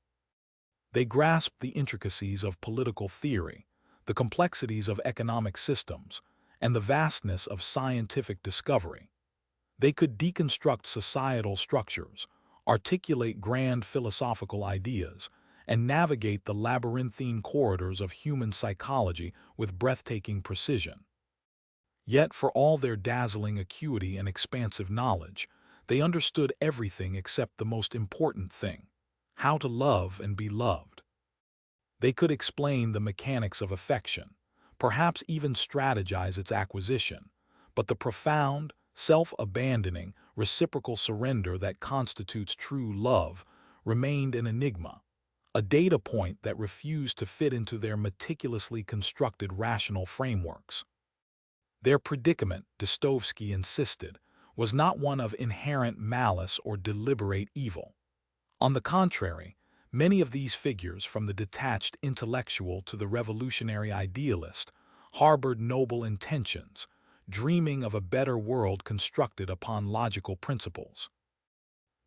They grasped the intricacies of political theory, the complexities of economic systems, and the vastness of scientific discovery. They could deconstruct societal structures, articulate grand philosophical ideas, and navigate the labyrinthine corridors of human psychology with breathtaking precision. Yet, for all their dazzling acuity and expansive knowledge, they understood everything except the most important thing: how to love and be loved. They could explain the mechanics of affection, perhaps even strategize its acquisition, but the profound, self-abandoning, reciprocal surrender that constitutes true love remained an enigma, a data point that refused to fit into their meticulously constructed rational frameworks. Their predicament, Dostoevsky insisted, was not one of inherent malice or deliberate evil. On the contrary, many of these figures, from the detached intellectual to the revolutionary idealist, harbored noble intentions, dreaming of a better world constructed upon logical principles.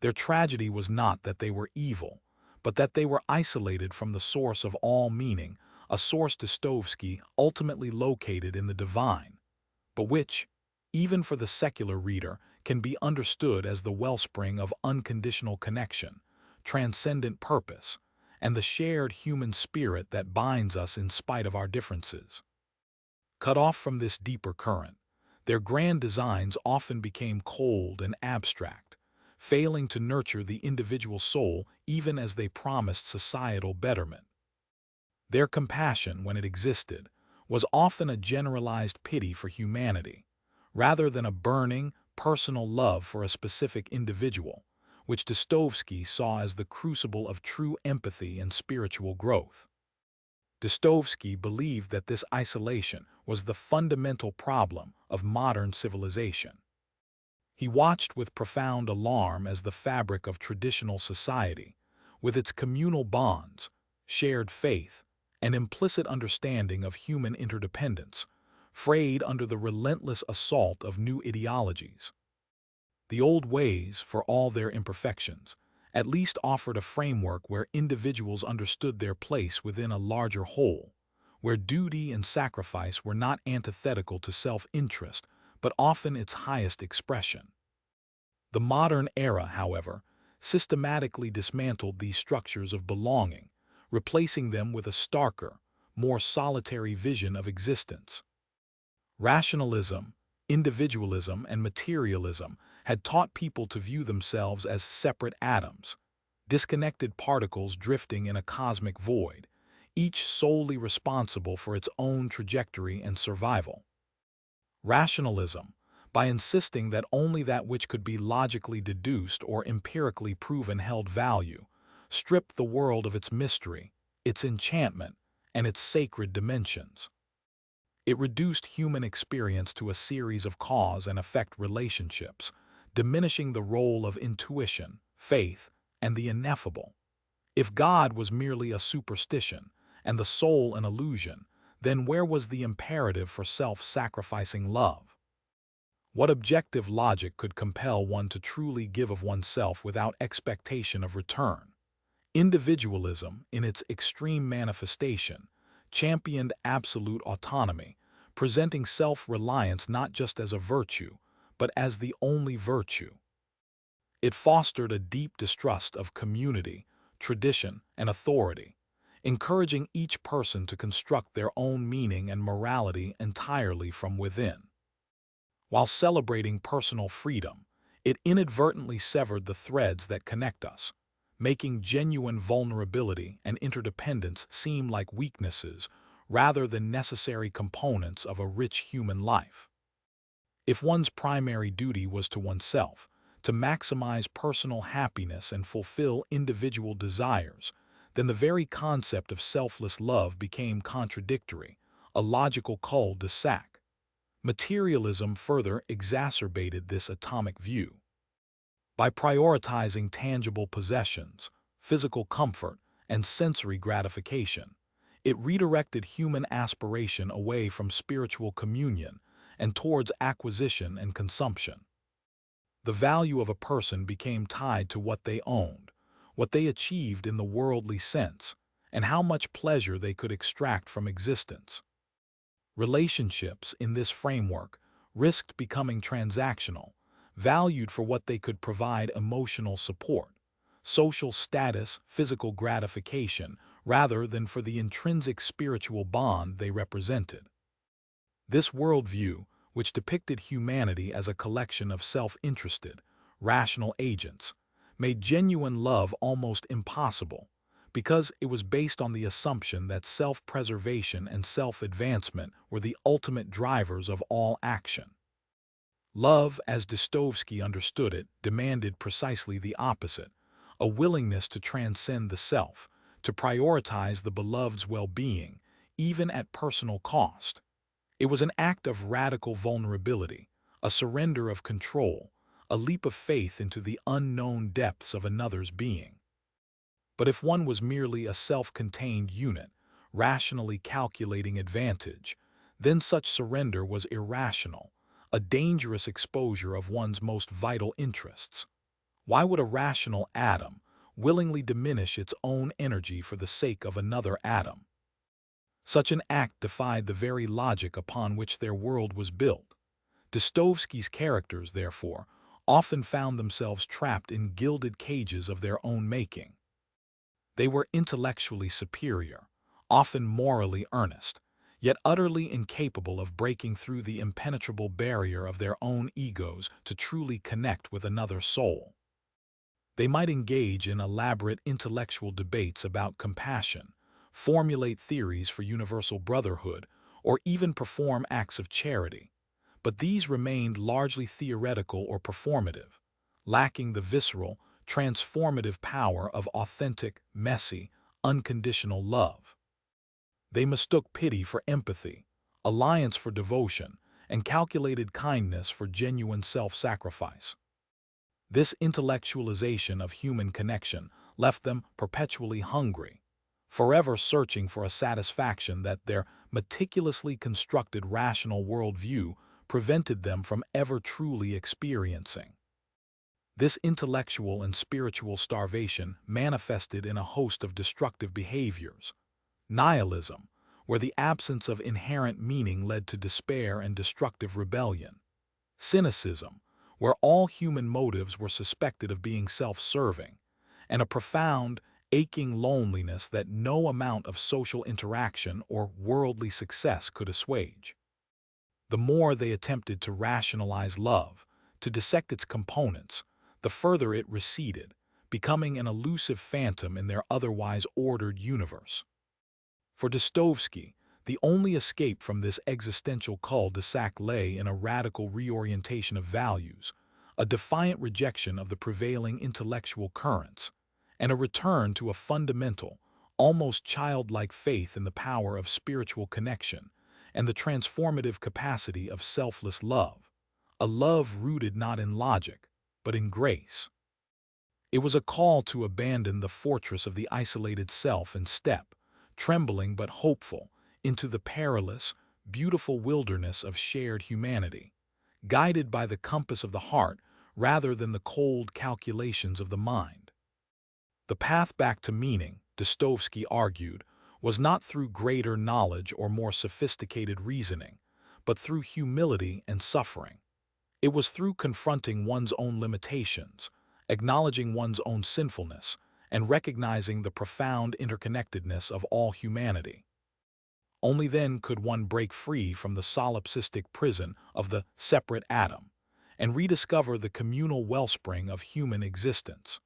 Their tragedy was not that they were evil, but that they were isolated from the source of all meaning, a source Dostoevsky ultimately located in the divine, but which, even for the secular reader, can be understood as the wellspring of unconditional connection, transcendent purpose, and the shared human spirit that binds us in spite of our differences. Cut off from this deeper current, their grand designs often became cold and abstract, failing to nurture the individual soul even as they promised societal betterment. Their compassion, when it existed, was often a generalized pity for humanity, rather than a burning, personal love for a specific individual, which Dostoevsky saw as the crucible of true empathy and spiritual growth. Dostoevsky believed that this isolation was the fundamental problem of modern civilization. He watched with profound alarm as the fabric of traditional society, with its communal bonds, shared faith, and implicit understanding of human interdependence, frayed under the relentless assault of new ideologies. The old ways, for all their imperfections, at least offered a framework where individuals understood their place within a larger whole, where duty and sacrifice were not antithetical to self-interest, but often its highest expression. The modern era, however, systematically dismantled these structures of belonging, replacing them with a starker, more solitary vision of existence. Rationalism, individualism, and materialism had taught people to view themselves as separate atoms, disconnected particles drifting in a cosmic void, each solely responsible for its own trajectory and survival. Rationalism, by insisting that only that which could be logically deduced or empirically proven held value, stripped the world of its mystery, its enchantment, and its sacred dimensions. It reduced human experience to a series of cause and effect relationships, diminishing the role of intuition, faith, and the ineffable. If God was merely a superstition and the soul an illusion, then where was the imperative for self-sacrificing love? What objective logic could compel one to truly give of oneself without expectation of return? Individualism, in its extreme manifestation, championed absolute autonomy, presenting self-reliance not just as a virtue, but as the only virtue. It fostered a deep distrust of community, tradition, and authority, encouraging each person to construct their own meaning and morality entirely from within. While celebrating personal freedom, it inadvertently severed the threads that connect us, making genuine vulnerability and interdependence seem like weaknesses rather than necessary components of a rich human life. If one's primary duty was to oneself, to maximize personal happiness and fulfill individual desires, then the very concept of selfless love became contradictory, a logical cul-de-sac. Materialism further exacerbated this atomic view. By prioritizing tangible possessions, physical comfort, and sensory gratification, it redirected human aspiration away from spiritual communion and towards acquisition and consumption. The value of a person became tied to what they owned, what they achieved in the worldly sense, and how much pleasure they could extract from existence. Relationships in this framework risked becoming transactional, valued for what they could provide: emotional support, social status, physical gratification, rather than for the intrinsic spiritual bond they represented. This worldview, which depicted humanity as a collection of self-interested, rational agents, made genuine love almost impossible, because it was based on the assumption that self-preservation and self-advancement were the ultimate drivers of all action. Love, as Dostoevsky understood it, demanded precisely the opposite: a willingness to transcend the self, to prioritize the beloved's well-being, even at personal cost. It was an act of radical vulnerability, a surrender of control, a leap of faith into the unknown depths of another's being. But if one was merely a self-contained unit, rationally calculating advantage, then such surrender was irrational, a dangerous exposure of one's most vital interests. Why would a rational atom willingly diminish its own energy for the sake of another atom? Such an act defied the very logic upon which their world was built. Dostoevsky's characters, therefore, often found themselves trapped in gilded cages of their own making. They were intellectually superior, often morally earnest, yet utterly incapable of breaking through the impenetrable barrier of their own egos to truly connect with another soul. They might engage in elaborate intellectual debates about compassion, formulate theories for universal brotherhood, or even perform acts of charity, but these remained largely theoretical or performative, lacking the visceral, transformative power of authentic, messy, unconditional love. They mistook pity for empathy, alliance for devotion, and calculated kindness for genuine self-sacrifice. This intellectualization of human connection left them perpetually hungry, forever searching for a satisfaction that their meticulously constructed rational worldview prevented them from ever truly experiencing. This intellectual and spiritual starvation manifested in a host of destructive behaviors: nihilism, where the absence of inherent meaning led to despair and destructive rebellion; cynicism, where all human motives were suspected of being self-serving; and a profound, aching loneliness that no amount of social interaction or worldly success could assuage. The more they attempted to rationalize love, to dissect its components, the further it receded, becoming an elusive phantom in their otherwise ordered universe. For Dostoevsky, the only escape from this existential cul-de-sac lay in a radical reorientation of values, a defiant rejection of the prevailing intellectual currents, and a return to a fundamental, almost childlike faith in the power of spiritual connection and the transformative capacity of selfless love, a love rooted not in logic, but in grace. It was a call to abandon the fortress of the isolated self and step, trembling but hopeful, into the perilous, beautiful wilderness of shared humanity, guided by the compass of the heart rather than the cold calculations of the mind. The path back to meaning, Dostoevsky argued, was not through greater knowledge or more sophisticated reasoning, but through humility and suffering. It was through confronting one's own limitations, acknowledging one's own sinfulness, and recognizing the profound interconnectedness of all humanity. Only then could one break free from the solipsistic prison of the separate atom and rediscover the communal wellspring of human existence.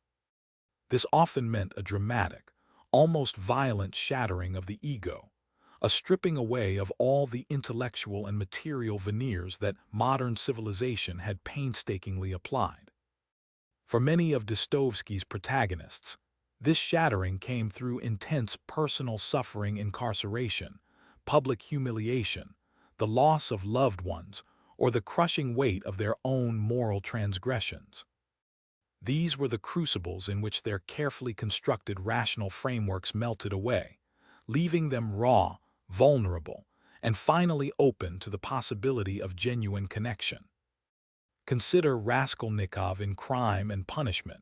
This often meant a dramatic, almost violent shattering of the ego, a stripping away of all the intellectual and material veneers that modern civilization had painstakingly applied. For many of Dostoevsky's protagonists, this shattering came through intense personal suffering, incarceration, public humiliation, the loss of loved ones, or the crushing weight of their own moral transgressions. These were the crucibles in which their carefully constructed rational frameworks melted away, leaving them raw, vulnerable, and finally open to the possibility of genuine connection. Consider Raskolnikov in Crime and Punishment,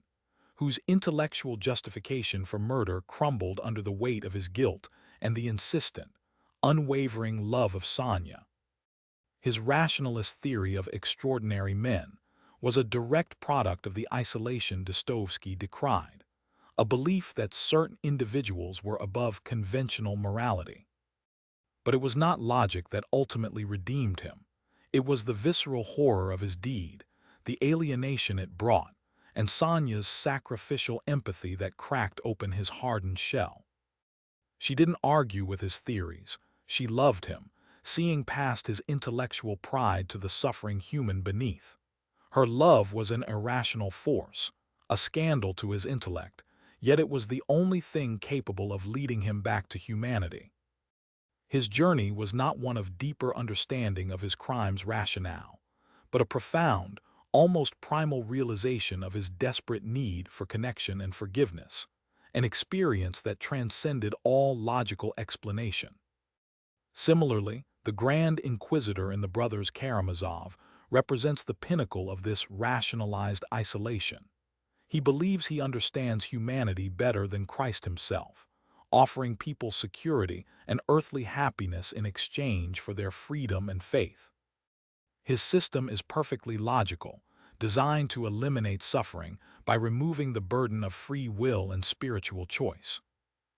whose intellectual justification for murder crumbled under the weight of his guilt and the insistent, unwavering love of Sonia. His rationalist theory of extraordinary men was a direct product of the isolation Dostoevsky decried, a belief that certain individuals were above conventional morality. But it was not logic that ultimately redeemed him. It was the visceral horror of his deed, the alienation it brought, and Sonia's sacrificial empathy that cracked open his hardened shell. She didn't argue with his theories. She loved him, seeing past his intellectual pride to the suffering human beneath. Her love was an irrational force, a scandal to his intellect, yet it was the only thing capable of leading him back to humanity. His journey was not one of deeper understanding of his crime's rationale, but a profound, almost primal realization of his desperate need for connection and forgiveness, an experience that transcended all logical explanation. Similarly, the Grand Inquisitor in the Brothers Karamazov represents the pinnacle of this rationalized isolation. He believes he understands humanity better than Christ himself, offering people security and earthly happiness in exchange for their freedom and faith. His system is perfectly logical, designed to eliminate suffering by removing the burden of free will and spiritual choice.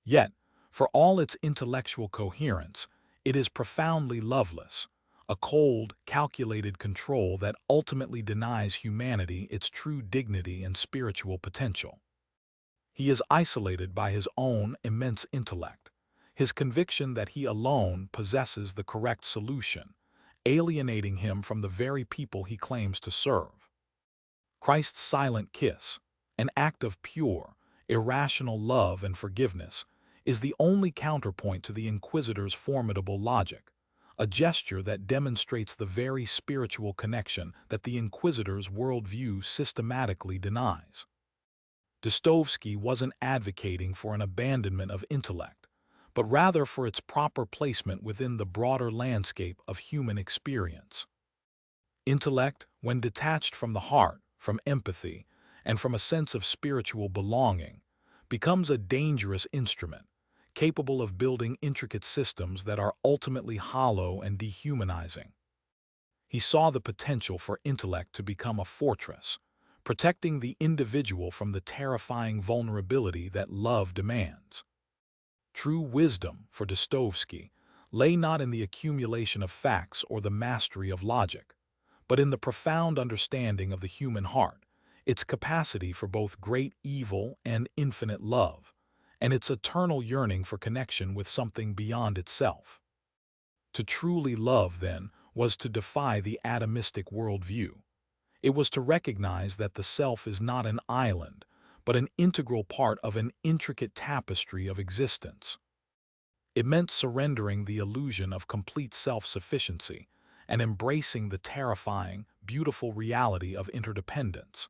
Yet, for all its intellectual coherence, it is profoundly loveless, a cold, calculated control that ultimately denies humanity its true dignity and spiritual potential. He is isolated by his own immense intellect, his conviction that he alone possesses the correct solution, alienating him from the very people he claims to serve. Christ's silent kiss, an act of pure, irrational love and forgiveness, is the only counterpoint to the Inquisitor's formidable logic, a gesture that demonstrates the very spiritual connection that the Inquisitor's worldview systematically denies. Dostoevsky wasn't advocating for an abandonment of intellect, but rather for its proper placement within the broader landscape of human experience. Intellect, when detached from the heart, from empathy, and from a sense of spiritual belonging, becomes a dangerous instrument, capable of building intricate systems that are ultimately hollow and dehumanizing. He saw the potential for intellect to become a fortress, protecting the individual from the terrifying vulnerability that love demands. True wisdom, for Dostoevsky, lay not in the accumulation of facts or the mastery of logic, but in the profound understanding of the human heart, its capacity for both great evil and infinite love, and its eternal yearning for connection with something beyond itself. To truly love, then, was to defy the atomistic worldview. It was to recognize that the self is not an island, but an integral part of an intricate tapestry of existence. It meant surrendering the illusion of complete self-sufficiency and embracing the terrifying, beautiful reality of interdependence.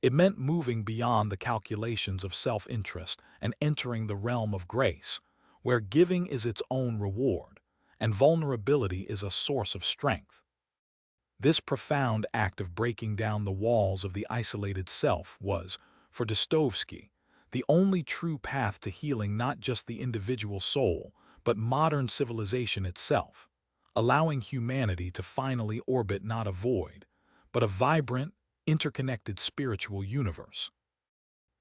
It meant moving beyond the calculations of self-interest and entering the realm of grace, where giving is its own reward, and vulnerability is a source of strength. This profound act of breaking down the walls of the isolated self was, for Dostoevsky, the only true path to healing not just the individual soul, but modern civilization itself, allowing humanity to finally orbit not a void, but a vibrant, interconnected spiritual universe.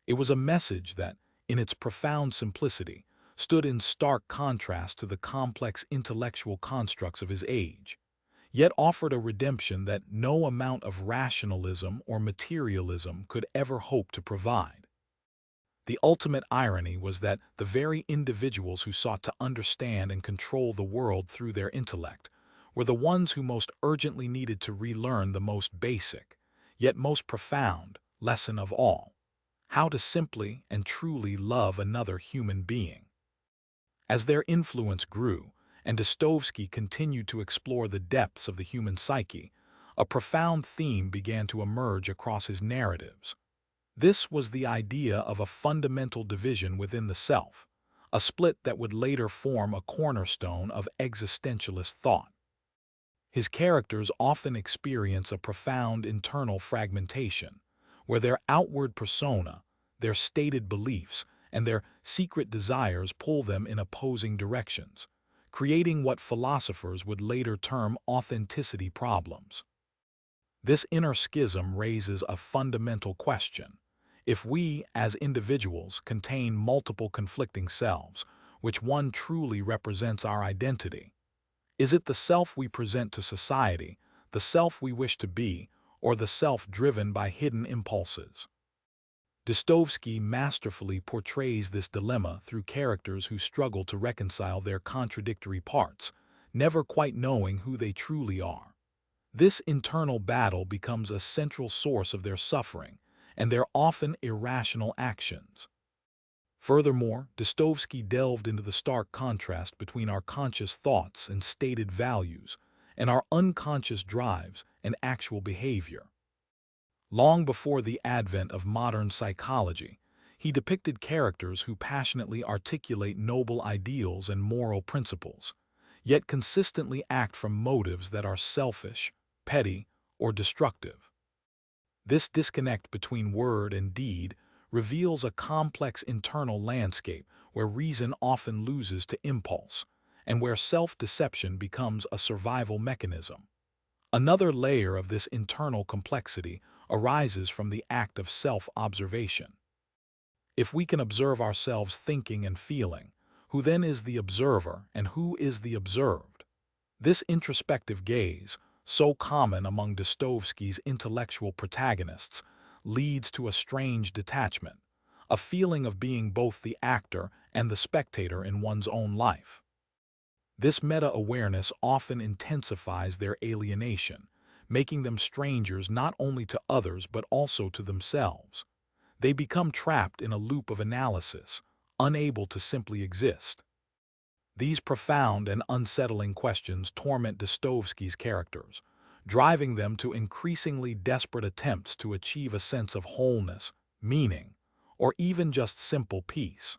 It was a message that, in its profound simplicity, stood in stark contrast to the complex intellectual constructs of his age, yet offered a redemption that no amount of rationalism or materialism could ever hope to provide. The ultimate irony was that the very individuals who sought to understand and control the world through their intellect were the ones who most urgently needed to relearn the most basic, yet most profound, lesson of all: how to simply and truly love another human being. As their influence grew, and Dostoevsky continued to explore the depths of the human psyche, a profound theme began to emerge across his narratives. This was the idea of a fundamental division within the self, a split that would later form a cornerstone of existentialist thought. His characters often experience a profound internal fragmentation, where their outward persona, their stated beliefs, and their secret desires pull them in opposing directions, creating what philosophers would later term authenticity problems. This inner schism raises a fundamental question. If we, as individuals, contain multiple conflicting selves, which one truly represents our identity? Is it the self we present to society, the self we wish to be, or the self driven by hidden impulses? Dostoevsky masterfully portrays this dilemma through characters who struggle to reconcile their contradictory parts, never quite knowing who they truly are. This internal battle becomes a central source of their suffering and their often irrational actions. Furthermore, Dostoevsky delved into the stark contrast between our conscious thoughts and stated values and our unconscious drives and actual behavior. Long before the advent of modern psychology, he depicted characters who passionately articulate noble ideals and moral principles, yet consistently act from motives that are selfish, petty, or destructive. This disconnect between word and deed reveals a complex internal landscape where reason often loses to impulse, and where self-deception becomes a survival mechanism. Another layer of this internal complexity arises from the act of self-observation. If we can observe ourselves thinking and feeling, who then is the observer and who is the observed? This introspective gaze, so common among Dostoevsky's intellectual protagonists, leads to a strange detachment, a feeling of being both the actor and the spectator in one's own life. This meta-awareness often intensifies their alienation, making them strangers not only to others but also to themselves. They become trapped in a loop of analysis, unable to simply exist. These profound and unsettling questions torment Dostoevsky's characters, driving them to increasingly desperate attempts to achieve a sense of wholeness, meaning, or even just simple peace.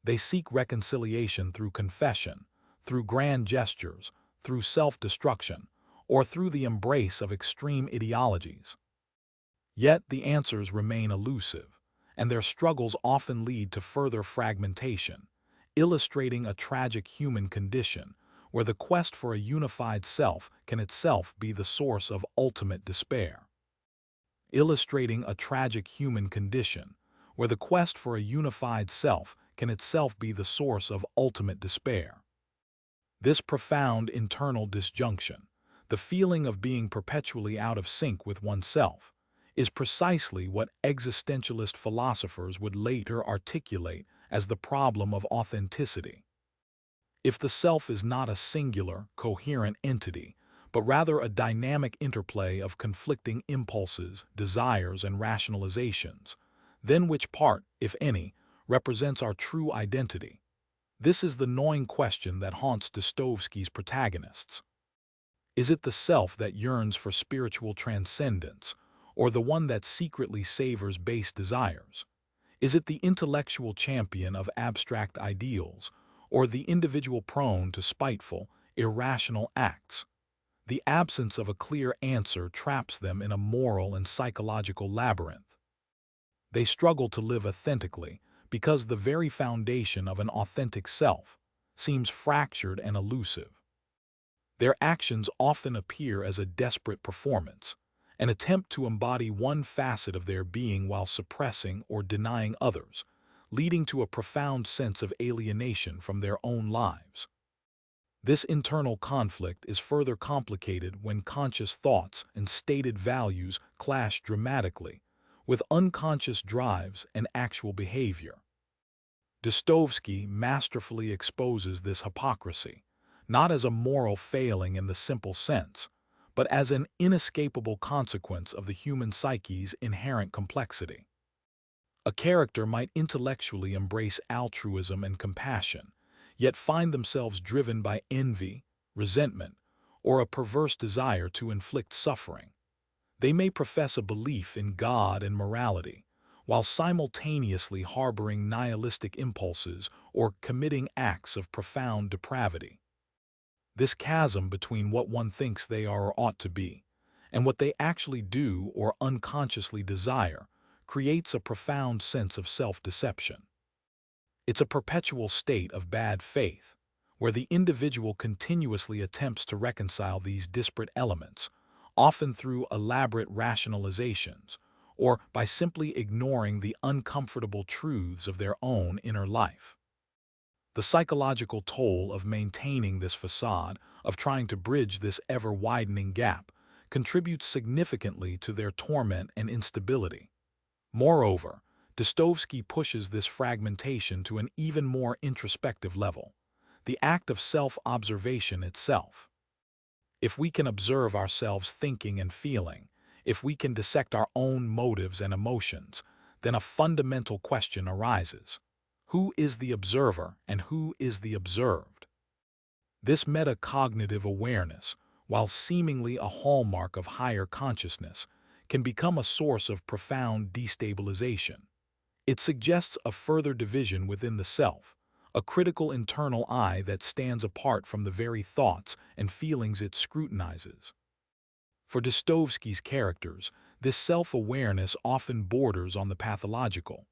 They seek reconciliation through confession, through grand gestures, through self-destruction, or through the embrace of extreme ideologies. Yet the answers remain elusive, and their struggles often lead to further fragmentation, illustrating a tragic human condition where the quest for a unified self can itself be the source of ultimate despair. Illustrating a tragic human condition where the quest for a unified self can itself be the source of ultimate despair. This profound internal disjunction, the feeling of being perpetually out of sync with oneself, is precisely what existentialist philosophers would later articulate as the problem of authenticity. If the self is not a singular, coherent entity, but rather a dynamic interplay of conflicting impulses, desires, and rationalizations, then which part, if any, represents our true identity? This is the gnawing question that haunts Dostoevsky's protagonists. Is it the self that yearns for spiritual transcendence, or the one that secretly savors base desires? Is it the intellectual champion of abstract ideals, or the individual prone to spiteful, irrational acts? The absence of a clear answer traps them in a moral and psychological labyrinth. They struggle to live authentically because the very foundation of an authentic self seems fractured and elusive. Their actions often appear as a desperate performance, an attempt to embody one facet of their being while suppressing or denying others, leading to a profound sense of alienation from their own lives. This internal conflict is further complicated when conscious thoughts and stated values clash dramatically with unconscious drives and actual behavior. Dostoevsky masterfully exposes this hypocrisy, not as a moral failing in the simple sense, but as an inescapable consequence of the human psyche's inherent complexity. A character might intellectually embrace altruism and compassion, yet find themselves driven by envy, resentment, or a perverse desire to inflict suffering. They may profess a belief in God and morality, while simultaneously harboring nihilistic impulses or committing acts of profound depravity. This chasm between what one thinks they are or ought to be, and what they actually do or unconsciously desire, creates a profound sense of self-deception. It's a perpetual state of bad faith, where the individual continuously attempts to reconcile these disparate elements, often through elaborate rationalizations, or by simply ignoring the uncomfortable truths of their own inner life. The psychological toll of maintaining this facade, of trying to bridge this ever-widening gap, contributes significantly to their torment and instability. Moreover, Dostoevsky pushes this fragmentation to an even more introspective level, the act of self-observation itself. If we can observe ourselves thinking and feeling, if we can dissect our own motives and emotions, then a fundamental question arises. Who is the observer and who is the observed? This metacognitive awareness, while seemingly a hallmark of higher consciousness, can become a source of profound destabilization. It suggests a further division within the self, a critical internal eye that stands apart from the very thoughts and feelings it scrutinizes. For Dostoevsky's characters, this self-awareness often borders on the pathological.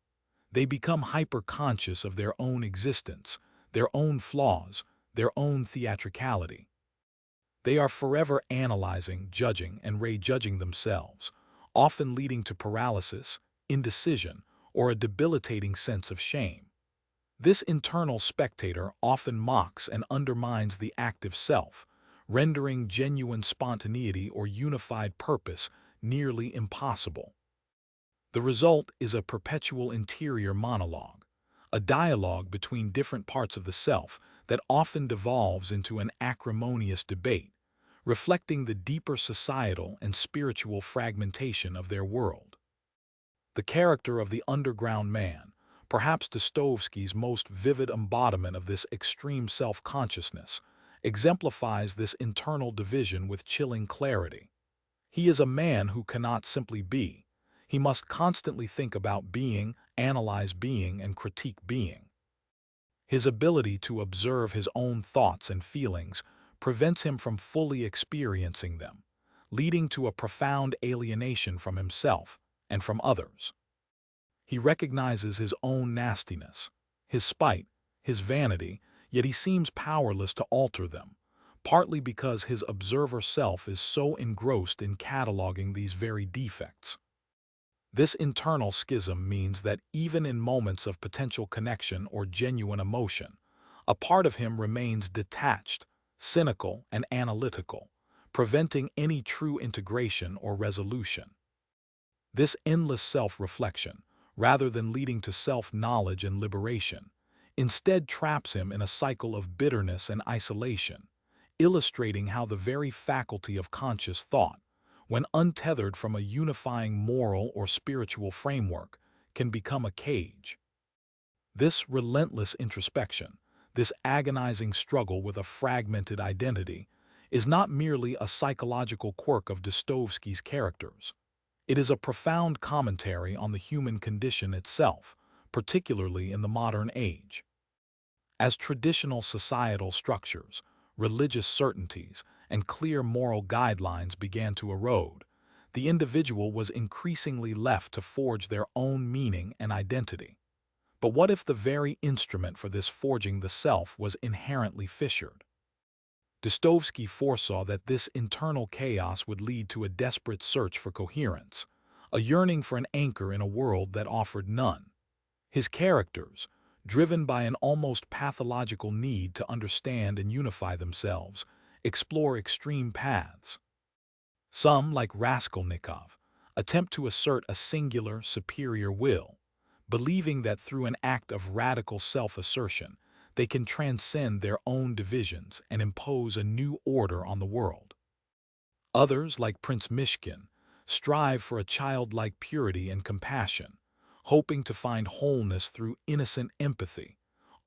They become hyper-conscious of their own existence, their own flaws, their own theatricality. They are forever analyzing, judging, and re-judging themselves, often leading to paralysis, indecision, or a debilitating sense of shame. This internal spectator often mocks and undermines the active self, rendering genuine spontaneity or unified purpose nearly impossible. The result is a perpetual interior monologue, a dialogue between different parts of the self that often devolves into an acrimonious debate, reflecting the deeper societal and spiritual fragmentation of their world. The character of the underground man, perhaps Dostoevsky's most vivid embodiment of this extreme self-consciousness, exemplifies this internal division with chilling clarity. He is a man who cannot simply be. He must constantly think about being, analyze being, and critique being. His ability to observe his own thoughts and feelings prevents him from fully experiencing them, leading to a profound alienation from himself and from others. He recognizes his own nastiness, his spite, his vanity, yet he seems powerless to alter them, partly because his observer self is so engrossed in cataloging these very defects. This internal schism means that even in moments of potential connection or genuine emotion, a part of him remains detached, cynical, and analytical, preventing any true integration or resolution. This endless self-reflection, rather than leading to self-knowledge and liberation, instead traps him in a cycle of bitterness and isolation, illustrating how the very faculty of conscious thought, when untethered from a unifying moral or spiritual framework, can become a cage. This relentless introspection, this agonizing struggle with a fragmented identity, is not merely a psychological quirk of Dostoevsky's characters. It is a profound commentary on the human condition itself, particularly in the modern age. As traditional societal structures, religious certainties, and clear moral guidelines began to erode, the individual was increasingly left to forge their own meaning and identity. But what if the very instrument for this forging the self was inherently fissured? Dostoevsky foresaw that this internal chaos would lead to a desperate search for coherence, a yearning for an anchor in a world that offered none. His characters, driven by an almost pathological need to understand and unify themselves, explore extreme paths. Some, like Raskolnikov, attempt to assert a singular, superior will, believing that through an act of radical self-assertion, they can transcend their own divisions and impose a new order on the world. Others, like Prince Mishkin, strive for a childlike purity and compassion, hoping to find wholeness through innocent empathy,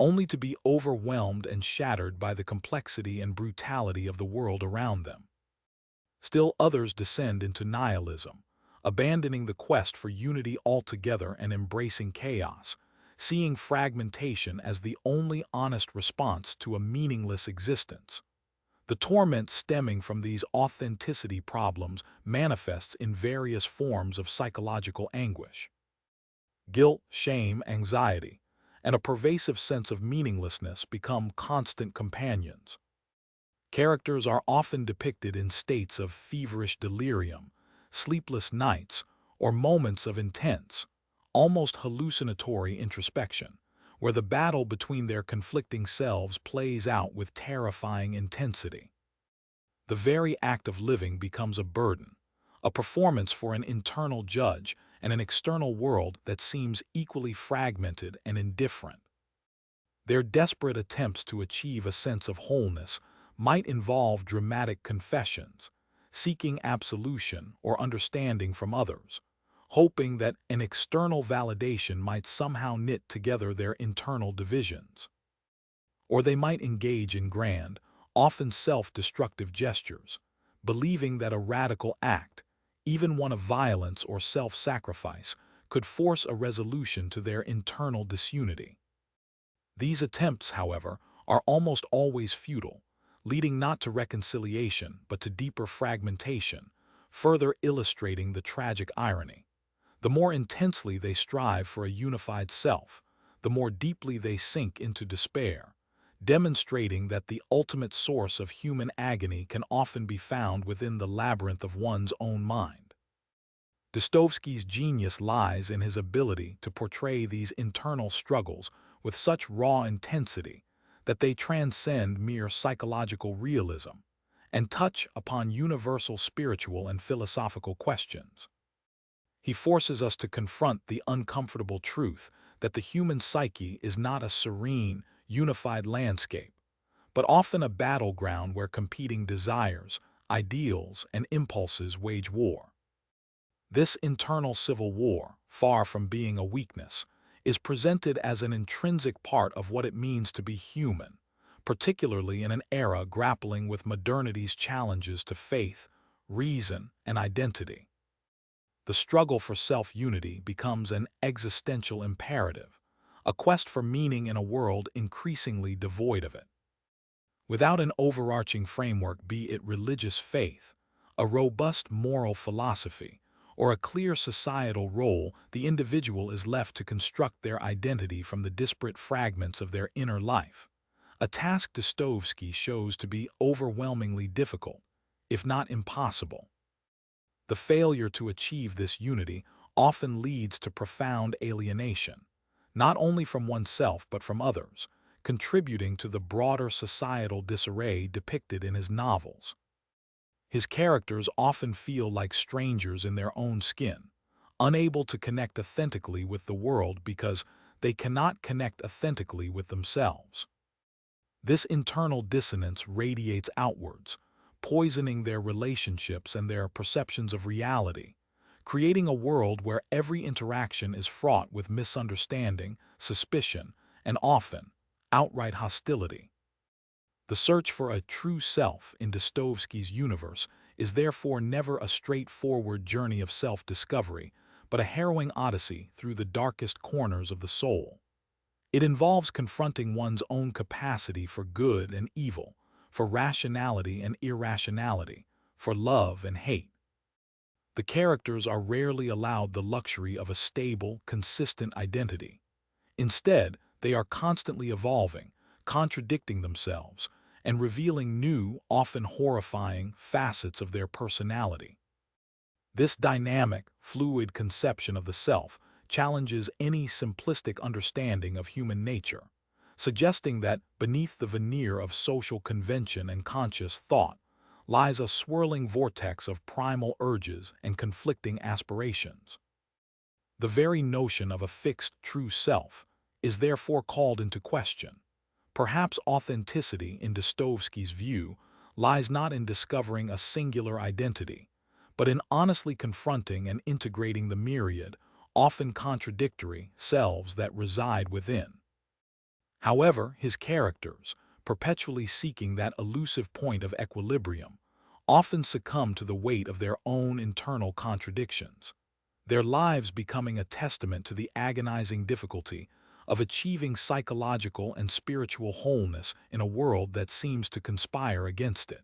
only to be overwhelmed and shattered by the complexity and brutality of the world around them. Still others descend into nihilism, abandoning the quest for unity altogether and embracing chaos, seeing fragmentation as the only honest response to a meaningless existence. The torment stemming from these authenticity problems manifests in various forms of psychological anguish. Guilt, shame, anxiety, and a pervasive sense of meaninglessness become constant companions. Characters are often depicted in states of feverish delirium, sleepless nights, or moments of intense, almost hallucinatory introspection, where the battle between their conflicting selves plays out with terrifying intensity. The very act of living becomes a burden, a performance for an internal judge and an external world that seems equally fragmented and indifferent. Their desperate attempts to achieve a sense of wholeness might involve dramatic confessions, seeking absolution or understanding from others, hoping that an external validation might somehow knit together their internal divisions. Or they might engage in grand, often self-destructive gestures, believing that a radical act, even one of violence or self-sacrifice, could force a resolution to their internal disunity. These attempts, however, are almost always futile, leading not to reconciliation but to deeper fragmentation, further illustrating the tragic irony. The more intensely they strive for a unified self, the more deeply they sink into despair, demonstrating that the ultimate source of human agony can often be found within the labyrinth of one's own mind. Dostoevsky's genius lies in his ability to portray these internal struggles with such raw intensity that they transcend mere psychological realism and touch upon universal spiritual and philosophical questions. He forces us to confront the uncomfortable truth that the human psyche is not a serene, unified landscape, but often a battleground where competing desires, ideals, and impulses wage war. This internal civil war, far from being a weakness, is presented as an intrinsic part of what it means to be human, particularly in an era grappling with modernity's challenges to faith, reason, and identity. The struggle for self-unity becomes an existential imperative, a quest for meaning in a world increasingly devoid of it. Without an overarching framework, be it religious faith, a robust moral philosophy, or a clear societal role, the individual is left to construct their identity from the disparate fragments of their inner life, a task Dostoevsky shows to be overwhelmingly difficult, if not impossible. The failure to achieve this unity often leads to profound alienation, not only from oneself but from others, contributing to the broader societal disarray depicted in his novels. His characters often feel like strangers in their own skin, unable to connect authentically with the world because they cannot connect authentically with themselves. This internal dissonance radiates outwards, poisoning their relationships and their perceptions of reality, creating a world where every interaction is fraught with misunderstanding, suspicion, and often outright hostility. The search for a true self in Dostoevsky's universe is therefore never a straightforward journey of self-discovery, but a harrowing odyssey through the darkest corners of the soul. It involves confronting one's own capacity for good and evil, for rationality and irrationality, for love and hate. The characters are rarely allowed the luxury of a stable, consistent identity. Instead, they are constantly evolving, contradicting themselves, and revealing new, often horrifying, facets of their personality. This dynamic, fluid conception of the self challenges any simplistic understanding of human nature, suggesting that beneath the veneer of social convention and conscious thought lies a swirling vortex of primal urges and conflicting aspirations. The very notion of a fixed true self is therefore called into question. Perhaps authenticity, in Dostoevsky's view, lies not in discovering a singular identity, but in honestly confronting and integrating the myriad, often contradictory, selves that reside within. However, his characters, perpetually seeking that elusive point of equilibrium, often succumb to the weight of their own internal contradictions, their lives becoming a testament to the agonizing difficulty of achieving psychological and spiritual wholeness in a world that seems to conspire against it.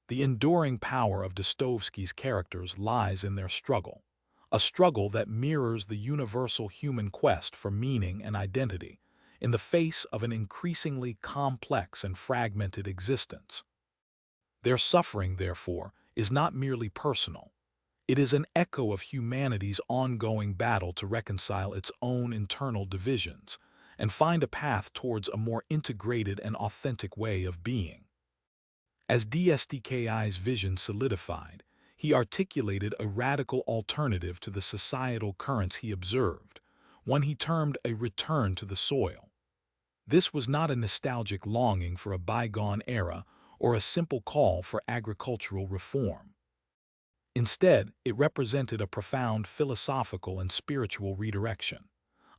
The enduring power of Dostoevsky's characters lies in their struggle, a struggle that mirrors the universal human quest for meaning and identity in the face of an increasingly complex and fragmented existence. Their suffering, therefore, is not merely personal. It is an echo of humanity's ongoing battle to reconcile its own internal divisions and find a path towards a more integrated and authentic way of being. As DSTKI's vision solidified, he articulated a radical alternative to the societal currents he observed, one he termed a return to the soil. This was not a nostalgic longing for a bygone era or a simple call for agricultural reform. Instead, it represented a profound philosophical and spiritual redirection,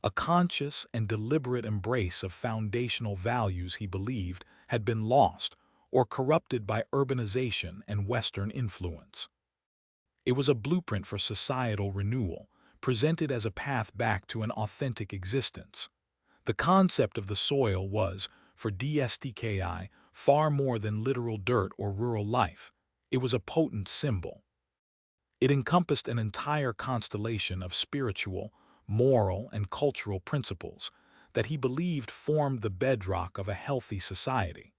a conscious and deliberate embrace of foundational values he believed had been lost or corrupted by urbanization and Western influence. It was a blueprint for societal renewal, presented as a path back to an authentic existence. The concept of the soil was, for DSTKI, far more than literal dirt or rural life. It was a potent symbol. It encompassed an entire constellation of spiritual, moral, and cultural principles that he believed formed the bedrock of a healthy society.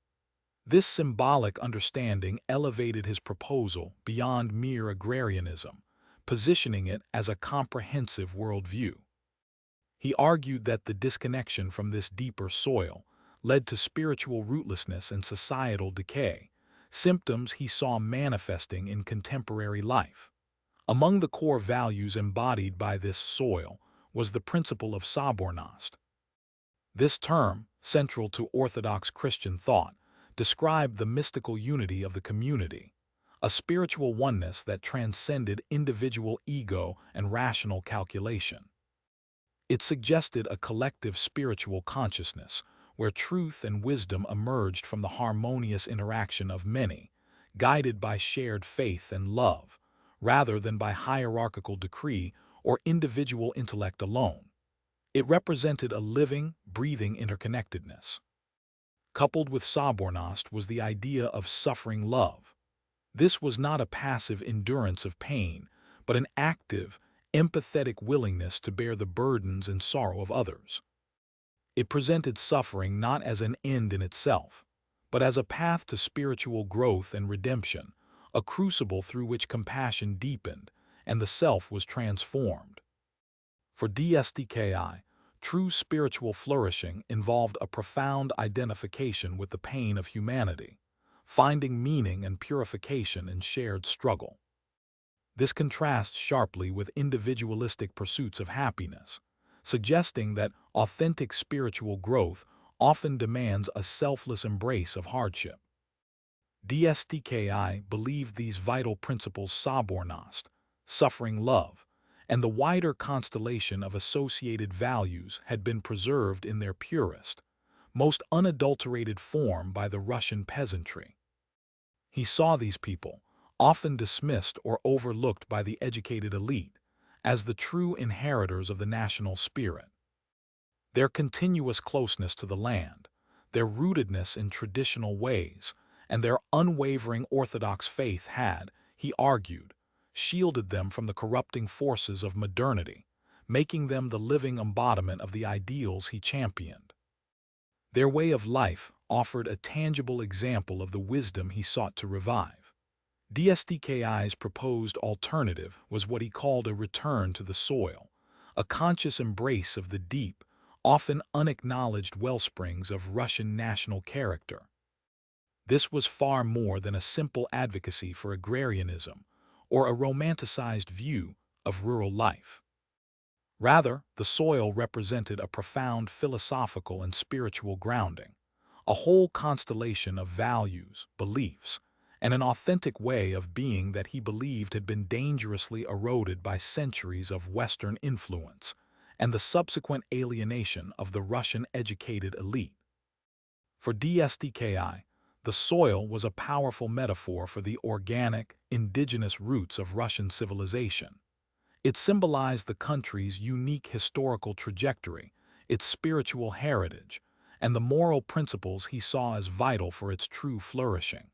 This symbolic understanding elevated his proposal beyond mere agrarianism, positioning it as a comprehensive worldview. He argued that the disconnection from this deeper soil led to spiritual rootlessness and societal decay, symptoms he saw manifesting in contemporary life. Among the core values embodied by this soil was the principle of Sobornost. This term, central to Orthodox Christian thought, described the mystical unity of the community, a spiritual oneness that transcended individual ego and rational calculation. It suggested a collective spiritual consciousness where truth and wisdom emerged from the harmonious interaction of many, guided by shared faith and love, rather than by hierarchical decree or individual intellect alone. It represented a living, breathing interconnectedness. Coupled with Sobornost was the idea of suffering love. This was not a passive endurance of pain, but an active, empathetic willingness to bear the burdens and sorrow of others. It presented suffering not as an end in itself, but as a path to spiritual growth and redemption, a crucible through which compassion deepened and the self was transformed. For DSTKI, true spiritual flourishing involved a profound identification with the pain of humanity, finding meaning and purification in shared struggle. This contrasts sharply with individualistic pursuits of happiness, suggesting that authentic spiritual growth often demands a selfless embrace of hardship. DSTKI believed these vital principles Sobornost, suffering love, and the wider constellation of associated values had been preserved in their purest, most unadulterated form by the Russian peasantry. He saw these people, often dismissed or overlooked by the educated elite, as the true inheritors of the national spirit. Their continuous closeness to the land, their rootedness in traditional ways, and their unwavering Orthodox faith had, he argued, shielded them from the corrupting forces of modernity, making them the living embodiment of the ideals he championed. Their way of life offered a tangible example of the wisdom he sought to revive. DSTKI's proposed alternative was what he called a return to the soil, a conscious embrace of the deep, often unacknowledged wellsprings of Russian national character. This was far more than a simple advocacy for agrarianism or a romanticized view of rural life. Rather, the soil represented a profound philosophical and spiritual grounding, a whole constellation of values, beliefs, and an authentic way of being that he believed had been dangerously eroded by centuries of Western influence and the subsequent alienation of the Russian-educated elite. For DSTKI, the soil was a powerful metaphor for the organic, indigenous roots of Russian civilization. It symbolized the country's unique historical trajectory, its spiritual heritage, and the moral principles he saw as vital for its true flourishing.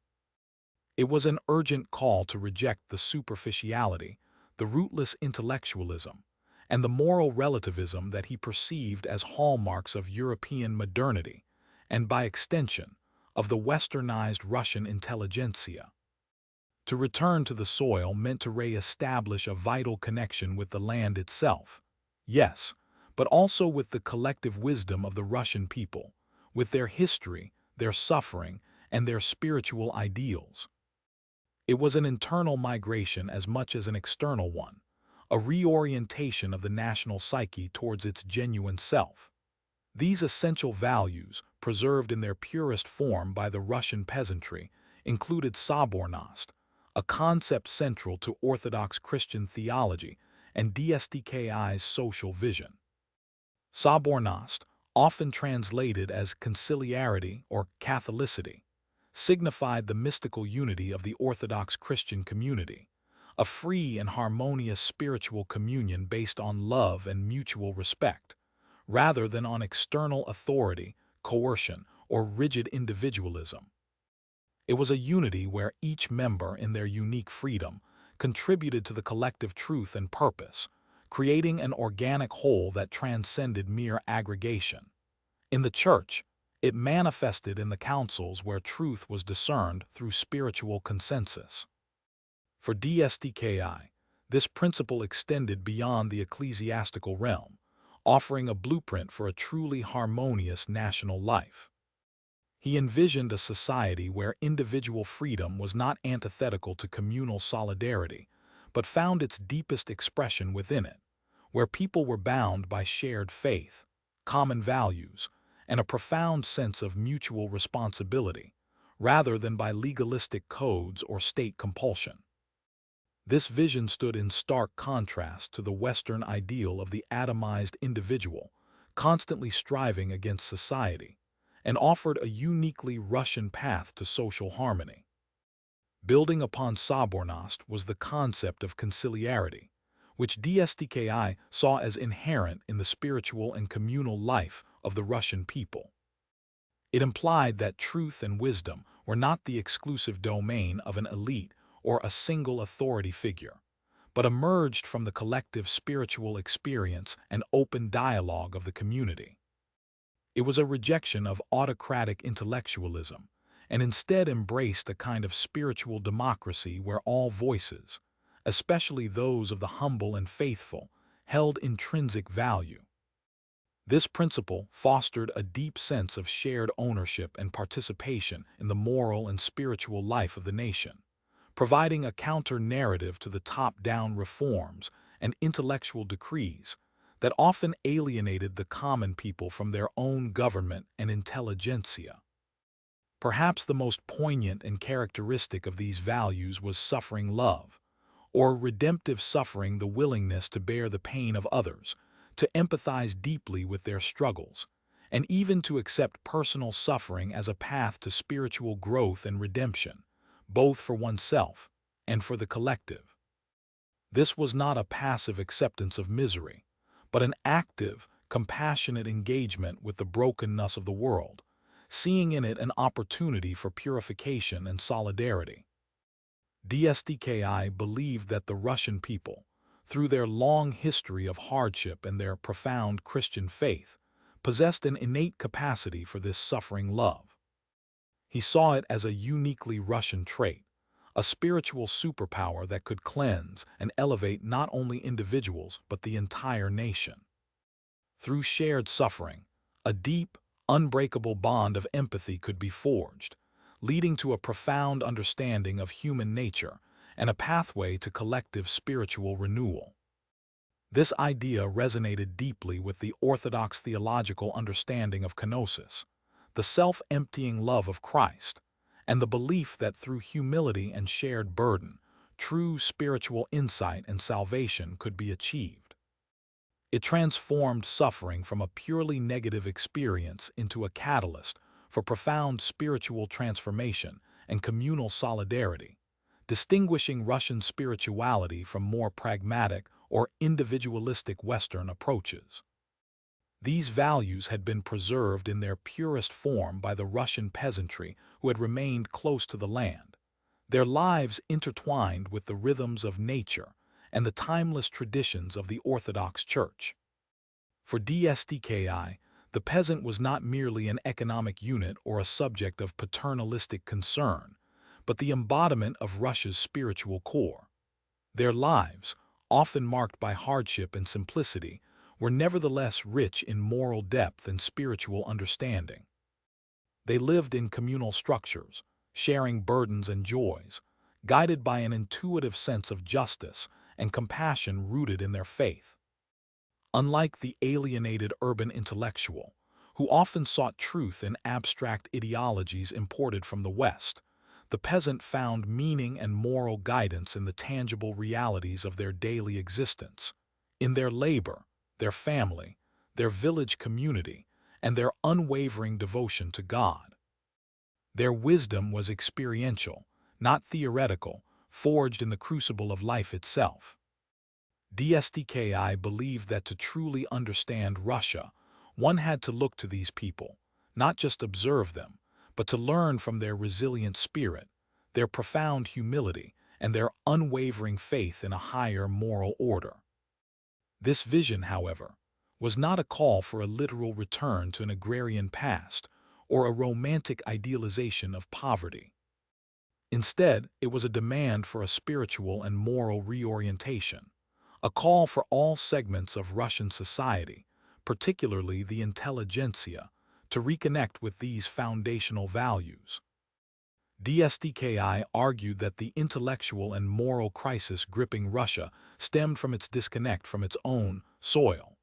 It was an urgent call to reject the superficiality, the rootless intellectualism, and the moral relativism that he perceived as hallmarks of European modernity, and by extension, of the westernized Russian intelligentsia. To return to the soil meant to re-establish a vital connection with the land itself, yes, but also with the collective wisdom of the Russian people, with their history, their suffering, and their spiritual ideals. It was an internal migration as much as an external one, a reorientation of the national psyche towards its genuine self. These essential values, preserved in their purest form by the Russian peasantry, included Sobornost, a concept central to Orthodox Christian theology and DSTKI's social vision. Sobornost, often translated as conciliarity or Catholicity, signified the mystical unity of the Orthodox Christian community, a free and harmonious spiritual communion based on love and mutual respect, rather than on external authority, coercion, or rigid individualism. It was a unity where each member, in their unique freedom, contributed to the collective truth and purpose, creating an organic whole that transcended mere aggregation. In the Church, it manifested in the councils where truth was discerned through spiritual consensus. For DSTKI, this principle extended beyond the ecclesiastical realm, offering a blueprint for a truly harmonious national life. He envisioned a society where individual freedom was not antithetical to communal solidarity, but found its deepest expression within it, where people were bound by shared faith, common values, and a profound sense of mutual responsibility, rather than by legalistic codes or state compulsion. This vision stood in stark contrast to the Western ideal of the atomized individual, constantly striving against society, and offered a uniquely Russian path to social harmony. Building upon Sobornost was the concept of conciliarity, which DSTKI saw as inherent in the spiritual and communal life of the Russian people. It implied that truth and wisdom were not the exclusive domain of an elite or a single authority figure, but emerged from the collective spiritual experience and open dialogue of the community. It was a rejection of autocratic intellectualism, and instead embraced a kind of spiritual democracy where all voices, especially those of the humble and faithful, held intrinsic value. This principle fostered a deep sense of shared ownership and participation in the moral and spiritual life of the nation, providing a counter-narrative to the top-down reforms and intellectual decrees that often alienated the common people from their own government and intelligentsia. Perhaps the most poignant and characteristic of these values was suffering love, or redemptive suffering, the willingness to bear the pain of others, to empathize deeply with their struggles, and even to accept personal suffering as a path to spiritual growth and redemption, both for oneself and for the collective. This was not a passive acceptance of misery, but an active, compassionate engagement with the brokenness of the world, seeing in it an opportunity for purification and solidarity. DSDKI believed that the Russian people, through their long history of hardship and their profound Christian faith, possessed an innate capacity for this suffering love. He saw it as a uniquely Russian trait, a spiritual superpower that could cleanse and elevate not only individuals but the entire nation. Through shared suffering, a deep, unbreakable bond of empathy could be forged, leading to a profound understanding of human nature and a pathway to collective spiritual renewal. This idea resonated deeply with the Orthodox theological understanding of kenosis, the self-emptying love of Christ, and the belief that through humility and shared burden, true spiritual insight and salvation could be achieved. It transformed suffering from a purely negative experience into a catalyst for profound spiritual transformation and communal solidarity, distinguishing Russian spirituality from more pragmatic or individualistic Western approaches. These values had been preserved in their purest form by the Russian peasantry who had remained close to the land, their lives intertwined with the rhythms of nature and the timeless traditions of the Orthodox Church. For DSDKI, the peasant was not merely an economic unit or a subject of paternalistic concern, but the embodiment of Russia's spiritual core. Their lives, often marked by hardship and simplicity, were nevertheless rich in moral depth and spiritual understanding. They lived in communal structures, sharing burdens and joys, guided by an intuitive sense of justice and compassion rooted in their faith. Unlike the alienated urban intellectual, who often sought truth in abstract ideologies imported from the West, the peasant found meaning and moral guidance in the tangible realities of their daily existence, in their labor, their family, their village community, and their unwavering devotion to God. Their wisdom was experiential, not theoretical, forged in the crucible of life itself. DSDKI believed that to truly understand Russia, one had to look to these people, not just observe them, but to learn from their resilient spirit, their profound humility, and their unwavering faith in a higher moral order. This vision, however, was not a call for a literal return to an agrarian past or a romantic idealization of poverty. Instead, it was a demand for a spiritual and moral reorientation, a call for all segments of Russian society, particularly the intelligentsia, to reconnect with these foundational values. DSDKI argued that the intellectual and moral crisis gripping Russia stemmed from its disconnect from its own soil,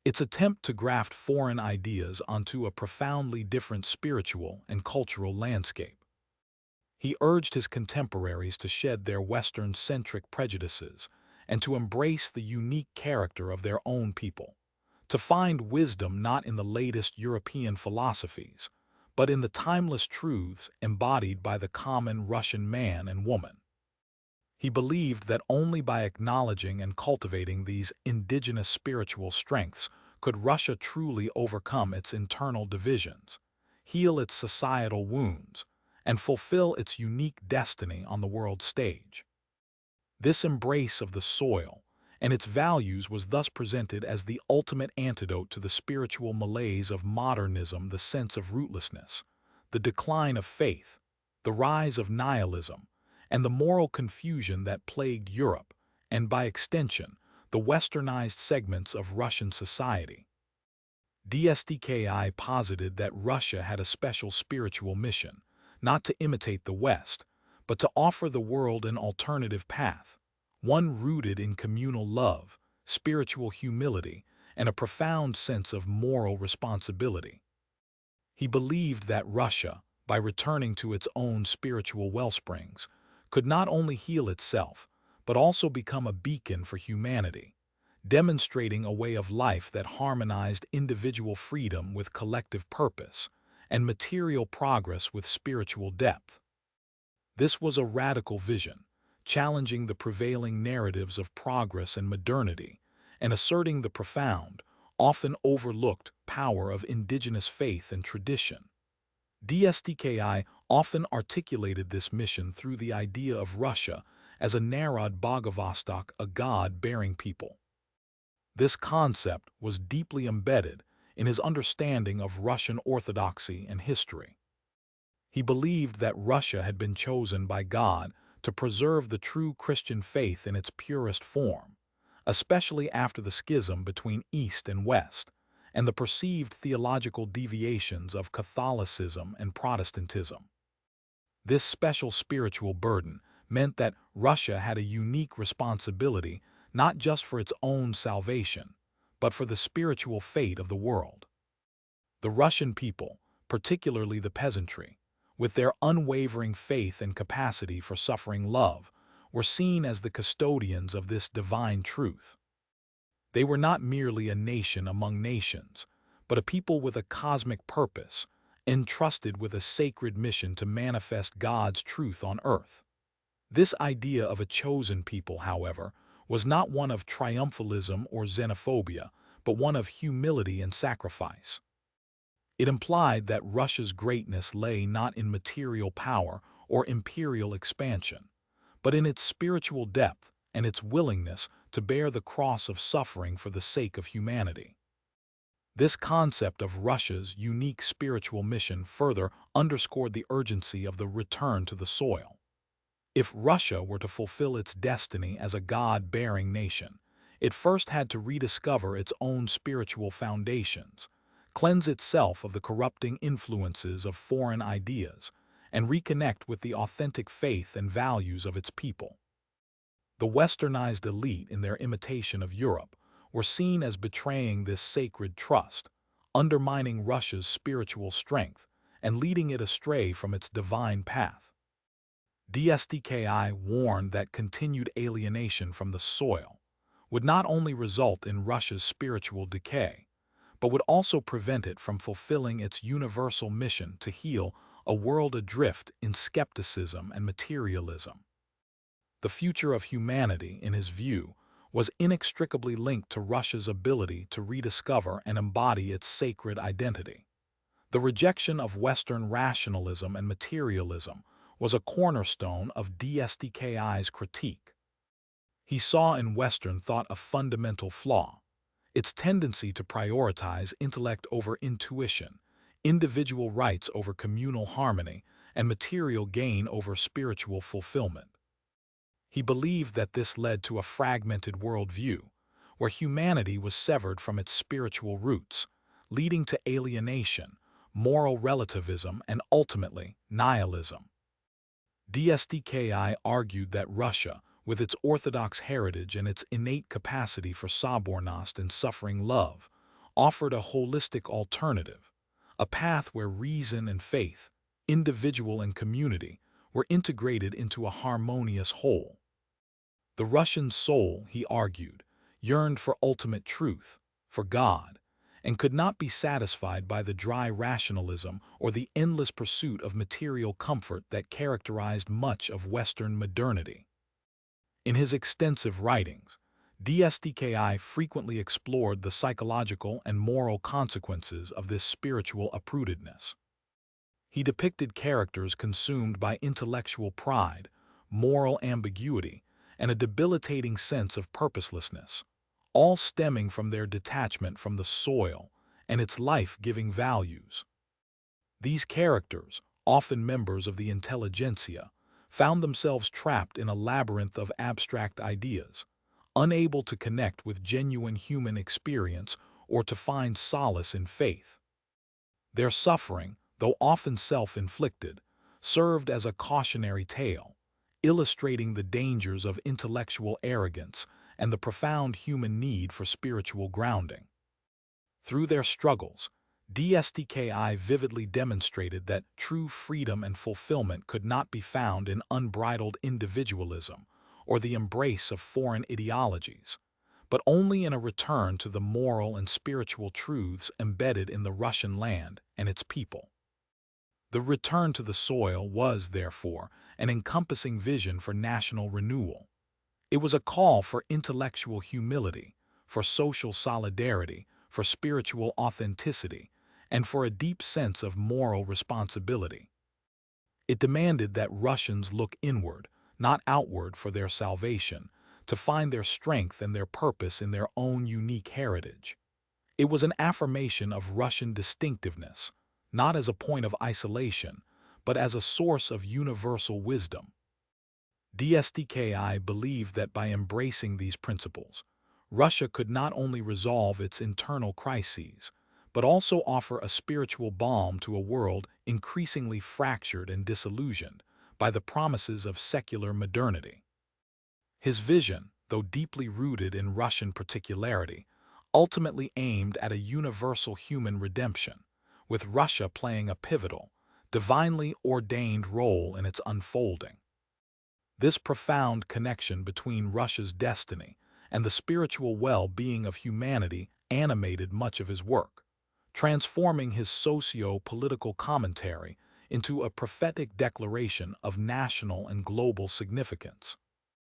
its attempt to graft foreign ideas onto a profoundly different spiritual and cultural landscape. He urged his contemporaries to shed their Western-centric prejudices and to embrace the unique character of their own people, to find wisdom not in the latest European philosophies, but in the timeless truths embodied by the common Russian man and woman. He believed that only by acknowledging and cultivating these indigenous spiritual strengths could Russia truly overcome its internal divisions, heal its societal wounds, and fulfill its unique destiny on the world stage. This embrace of the soil and its values was thus presented as the ultimate antidote to the spiritual malaise of modernism, the sense of rootlessness, the decline of faith, the rise of nihilism, and the moral confusion that plagued Europe, and by extension, the westernized segments of Russian society. DSDKI posited that Russia had a special spiritual mission, not to imitate the West, but to offer the world an alternative path, one rooted in communal love, spiritual humility, and a profound sense of moral responsibility. He believed that Russia, by returning to its own spiritual wellsprings, could not only heal itself, but also become a beacon for humanity, demonstrating a way of life that harmonized individual freedom with collective purpose and material progress with spiritual depth. This was a radical vision, challenging the prevailing narratives of progress and modernity, and asserting the profound, often overlooked power of indigenous faith and tradition. DSTKI often articulated this mission through the idea of Russia as a Narod Bhagavostok, a god-bearing people. This concept was deeply embedded in his understanding of Russian orthodoxy and history. He believed that Russia had been chosen by God to preserve the true Christian faith in its purest form, especially after the schism between East and West, and the perceived theological deviations of Catholicism and Protestantism. This special spiritual burden meant that Russia had a unique responsibility not just for its own salvation, but for the spiritual fate of the world. The Russian people, particularly the peasantry, with their unwavering faith and capacity for suffering love, were seen as the custodians of this divine truth. They were not merely a nation among nations, but a people with a cosmic purpose, entrusted with a sacred mission to manifest God's truth on earth. This idea of a chosen people, however, was not one of triumphalism or xenophobia, but one of humility and sacrifice. It implied that Russia's greatness lay not in material power or imperial expansion, but in its spiritual depth and its willingness to bear the cross of suffering for the sake of humanity. This concept of Russia's unique spiritual mission further underscored the urgency of the return to the soil. If Russia were to fulfill its destiny as a God-bearing nation, it first had to rediscover its own spiritual foundations, cleanse itself of the corrupting influences of foreign ideas, and reconnect with the authentic faith and values of its people. The westernized elite, in their imitation of Europe, were seen as betraying this sacred trust, undermining Russia's spiritual strength, and leading it astray from its divine path. DSTKI warned that continued alienation from the soil would not only result in Russia's spiritual decay, but would also prevent it from fulfilling its universal mission to heal a world adrift in skepticism and materialism. The future of humanity, in his view, was inextricably linked to Russia's ability to rediscover and embody its sacred identity. The rejection of Western rationalism and materialism was a cornerstone of DSTKI's critique. He saw in Western thought a fundamental flaw: its tendency to prioritize intellect over intuition, individual rights over communal harmony, and material gain over spiritual fulfillment. He believed that this led to a fragmented worldview, where humanity was severed from its spiritual roots, leading to alienation, moral relativism, and ultimately nihilism. DSTKI argued that Russia, with its Orthodox heritage and its innate capacity for sobornost and suffering love, offered a holistic alternative, a path where reason and faith, individual and community, were integrated into a harmonious whole. The Russian soul, he argued, yearned for ultimate truth, for God, and could not be satisfied by the dry rationalism or the endless pursuit of material comfort that characterized much of Western modernity. In his extensive writings, DSTKI frequently explored the psychological and moral consequences of this spiritual uprootedness. He depicted characters consumed by intellectual pride, moral ambiguity, and a debilitating sense of purposelessness, all stemming from their detachment from the soil and its life-giving values. These characters, often members of the intelligentsia, found themselves trapped in a labyrinth of abstract ideas, unable to connect with genuine human experience or to find solace in faith. Their suffering, though often self-inflicted, served as a cautionary tale, illustrating the dangers of intellectual arrogance and the profound human need for spiritual grounding. Through their struggles, DSTKI vividly demonstrated that true freedom and fulfillment could not be found in unbridled individualism or the embrace of foreign ideologies, but only in a return to the moral and spiritual truths embedded in the Russian land and its people. The return to the soil was, therefore, an encompassing vision for national renewal. It was a call for intellectual humility, for social solidarity, for spiritual authenticity, and for a deep sense of moral responsibility. It demanded that Russians look inward, not outward, for their salvation, to find their strength and their purpose in their own unique heritage. It was an affirmation of Russian distinctiveness, not as a point of isolation, but as a source of universal wisdom. DSTKI believed that by embracing these principles, Russia could not only resolve its internal crises, but also offer a spiritual balm to a world increasingly fractured and disillusioned by the promises of secular modernity. His vision, though deeply rooted in Russian particularity, ultimately aimed at a universal human redemption, with Russia playing a pivotal, divinely ordained role in its unfolding. This profound connection between Russia's destiny and the spiritual well-being of humanity animated much of his work, transforming his socio-political commentary into a prophetic declaration of national and global significance.